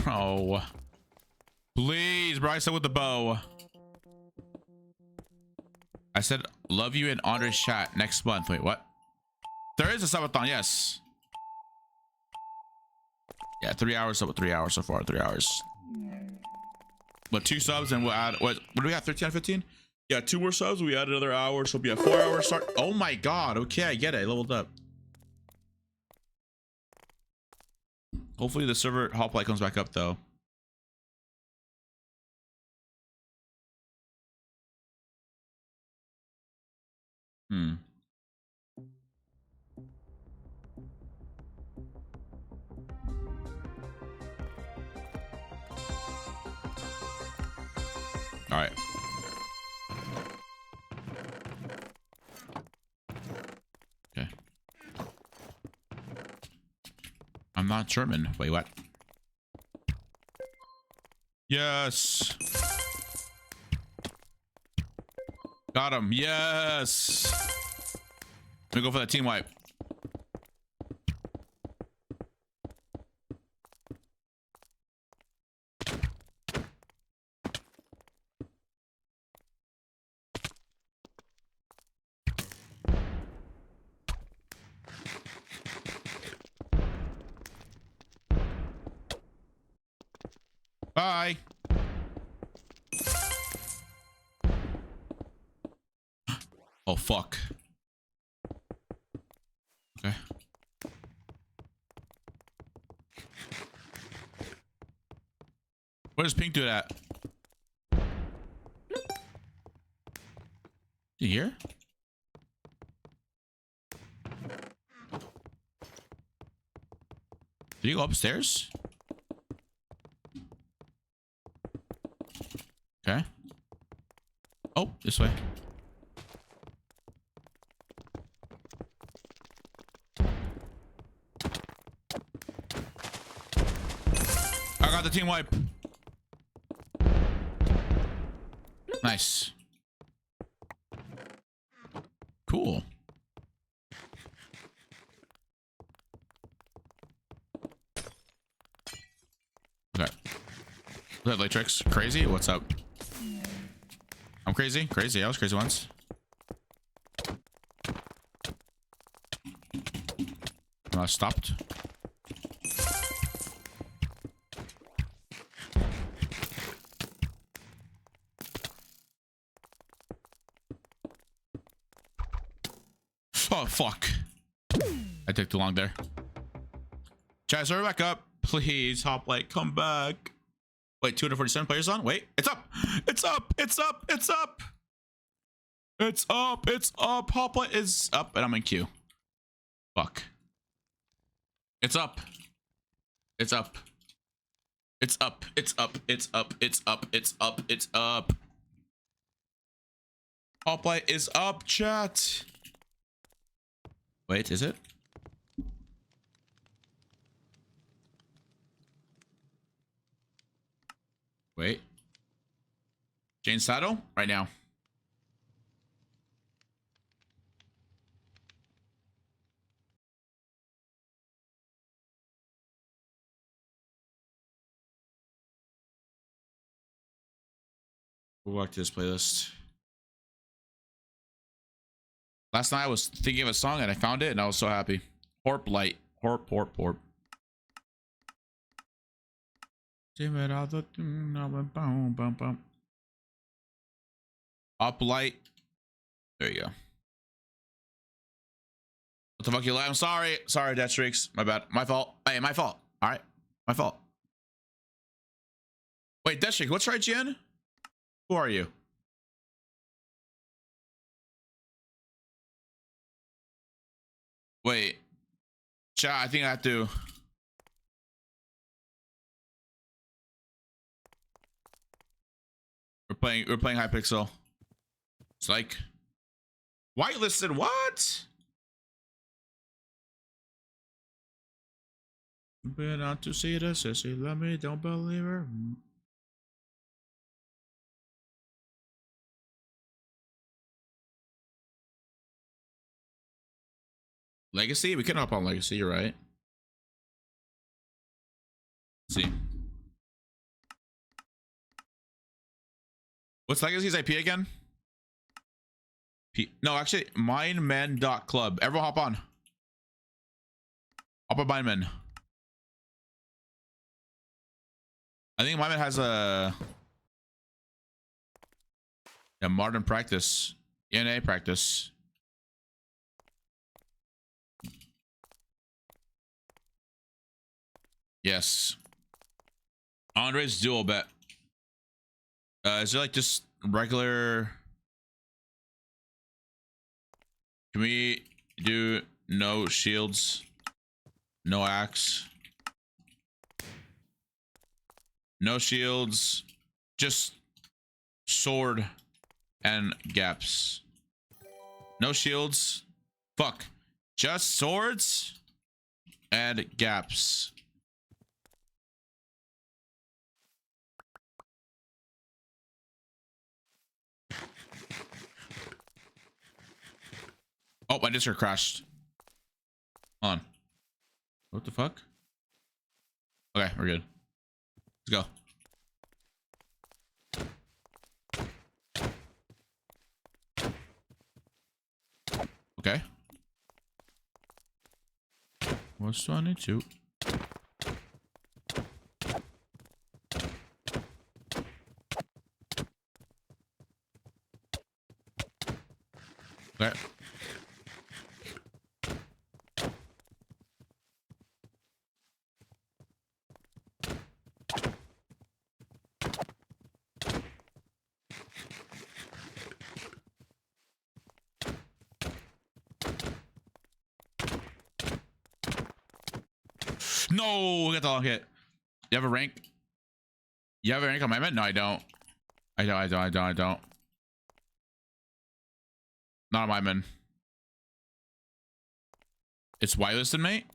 Bro. Please, Bryson with the bow. I said, love you in Qndres chat next month. Wait, what? There is a subathon, yes. Yeah, 3 hours. So 3 hours so far. 3 hours. But 2 subs and we'll add what do we have? 13 out of 15? Yeah, 2 more subs. We add another hour, so it'll be a 4-hour start. Oh my god. Okay, I get it. I leveled up. Hopefully the server HOPLITE comes back up though. All right. Okay. I'm not German. Wait, what? Yes. Got him. Yes. Let me go for that team wipe. Bye. Oh, fuck. Okay. Where does Pink do that? You here? Do you go upstairs? Okay. Oh, this way. I got the team wipe. Nice. Cool. Okay. What's that, Latrix? Crazy? What's up? I'm crazy? Crazy. I was crazy once. Stopped. Oh, fuck. I took too long there. Chat, server back up. Please, HOPLITE, come back. Wait, 247 players on? Wait, it's up. It's up. It's up. It's up. It's up. It's up. HOPLITE is up, and I'm in queue. Fuck. It's up. It's up. It's up. It's up. It's up. It's up. It's up. It's up. HOPLITE is up, chat. Wait, is it? Wait. Jane Saddle? Right now. We'll walk to this playlist. Last night I was thinking of a song and I found it and I was so happy. HOPLITE. Horp, horp, horp. HOPLITE. There you go. What the fuck you like? I'm sorry. Sorry, Death Streaks. My bad. My fault. Hey, my fault. All right. My fault. Wait, Death Streak, what's your IGN? Who are you? Wait. Chat, I think I have to. We're playing Hypixel. It's like whitelisted. What? Been out to see the sissy. Let me, don't believe her. Legacy? We can hop on Legacy, you're right. Let's see. What's Legacy's IP again? No, actually, mindmen.club. Everyone hop on. Hop on Mindmen. I think Mindmen has a Yeah, modern practice. NA practice. Yes. Qndres dual bet. Is it like just regular? Can we do no shields, no axe, no shields, just sword and gaps? No shields. Fuck. Just swords and gaps. Oh, my Discord crashed. Hold on. What the fuck? Okay, we're good. Let's go. Okay. What's 22? Okay. No, we got the long hit. You have a rank? You have a rank on my mid? No, I don't. I don't. Not on my mid. It's whitelisted, mate.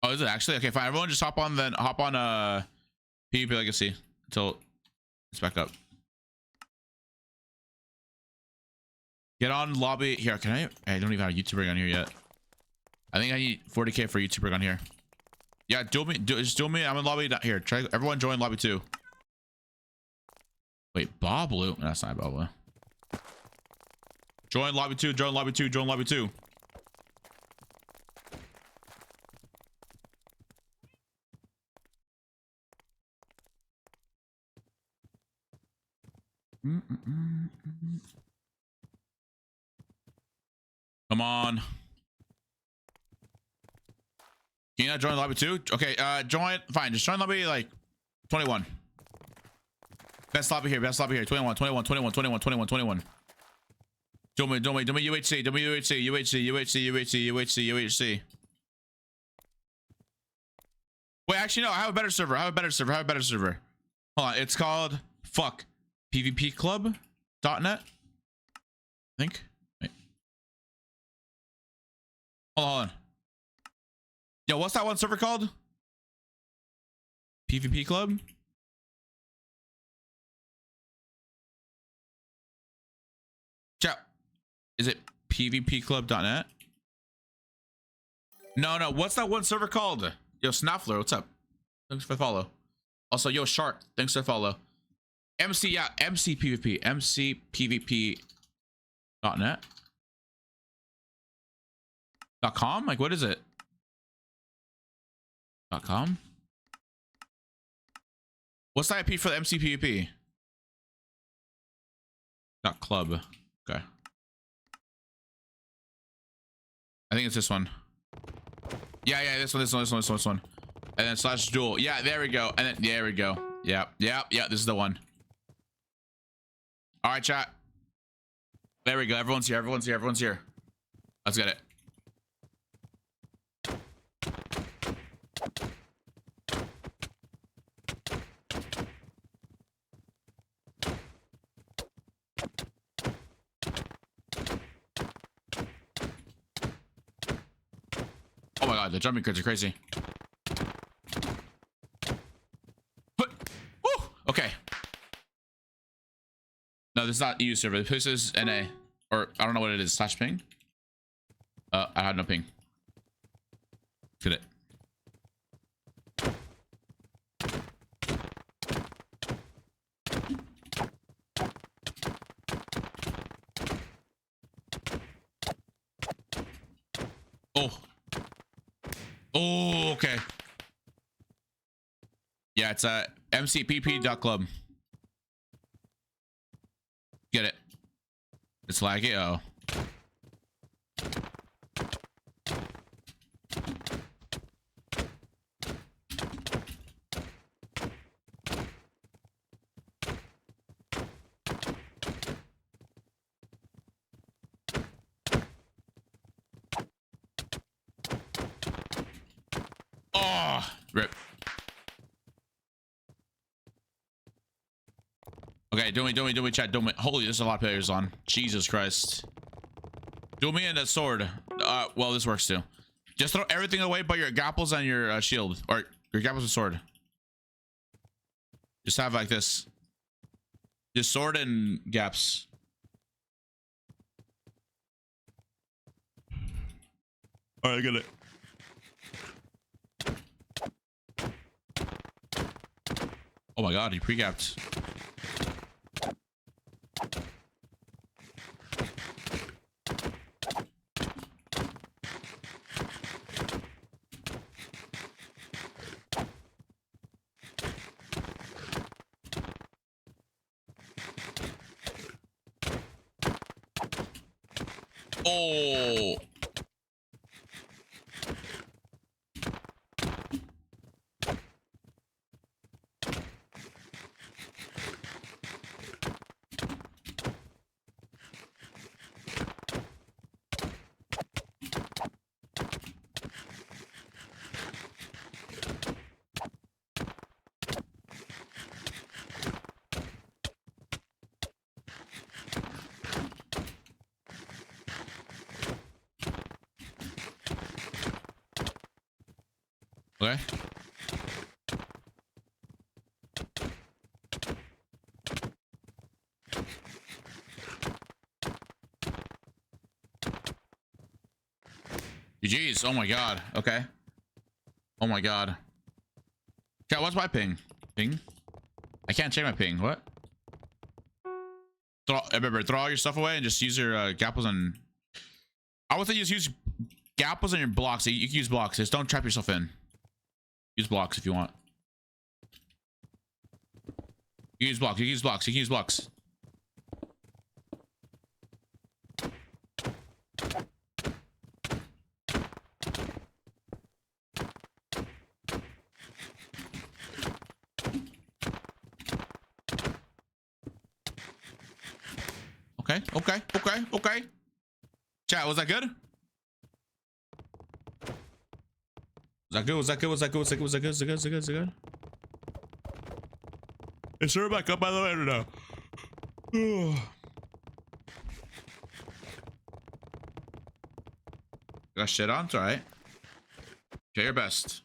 Oh, is it actually? Okay, fine. Everyone just hop on PvP Legacy until it's back up. Get on lobby. Here, can I don't even have a YouTuber on here yet. I think I need 40k for YouTuber on here. Yeah, just duel me. I'm in lobby here. Try everyone join lobby 2. Wait, Bob Blue? No, that's not Bob Blue. Join lobby 2, join lobby 2, join lobby 2. Come on. Can you not join lobby 2? Okay, join. Fine, just join lobby like 21. Best lobby here, 21. Do me, UHC. Wait, actually, no, I have a better server. Hold on, it's called, PvPclub.net, I think. Wait. Hold on. Yo, what's that one server called? PvP Club? Chat. Is it pvpclub.net? No. What's that one server called? Yo, Snaffler, what's up? Thanks for the follow. Also, yo, Shark, thanks for the follow. MCPVP. MCPVP.net? .com? Like, what is it? .com? What's the IP for the MCPVP? .club. Okay. I think it's this one. Yeah, this one. And then /duel. Yeah, there we go. And then there we go. Yeah, this is the one. All right, chat. There we go. Everyone's here. Let's get it. Oh my god, the jumping crits are crazy. Woo! Okay. No, this is not EU server. This is NA. Or I don't know what it is. /ping. I had no ping. Get it. Oh, okay. Yeah, it's mcpp.club. It's laggy. Oh. Oh, rip. Okay, do me, chat, do me. Holy, there's a lot of players on. Jesus Christ. Do me and a sword. Well, this works too. Just throw everything away but your gapples and your shield. Or your gapples and sword. Just have like this. Just sword and gaps. Alright, I get it. Oh my god, he pre-gapped. Oh. Okay. GG's. Oh my god. Okay. Oh my god. Chat, what's my ping? Ping? I can't check my ping. What? Remember, throw all your stuff away and just use your gapples and... I would say just use gapples and your blocks. You can use blocks. Just don't trap yourself in. Use blocks if you want. You use blocks. You can use blocks. You can use blocks. Okay. Chat, was that good? Was that good? Is Sarah back up by the way or no? Got shit on? It's alright. Try your best.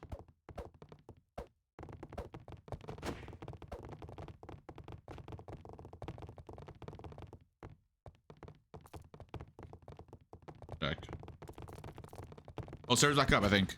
Back. Oh, Sarah's back up, I think.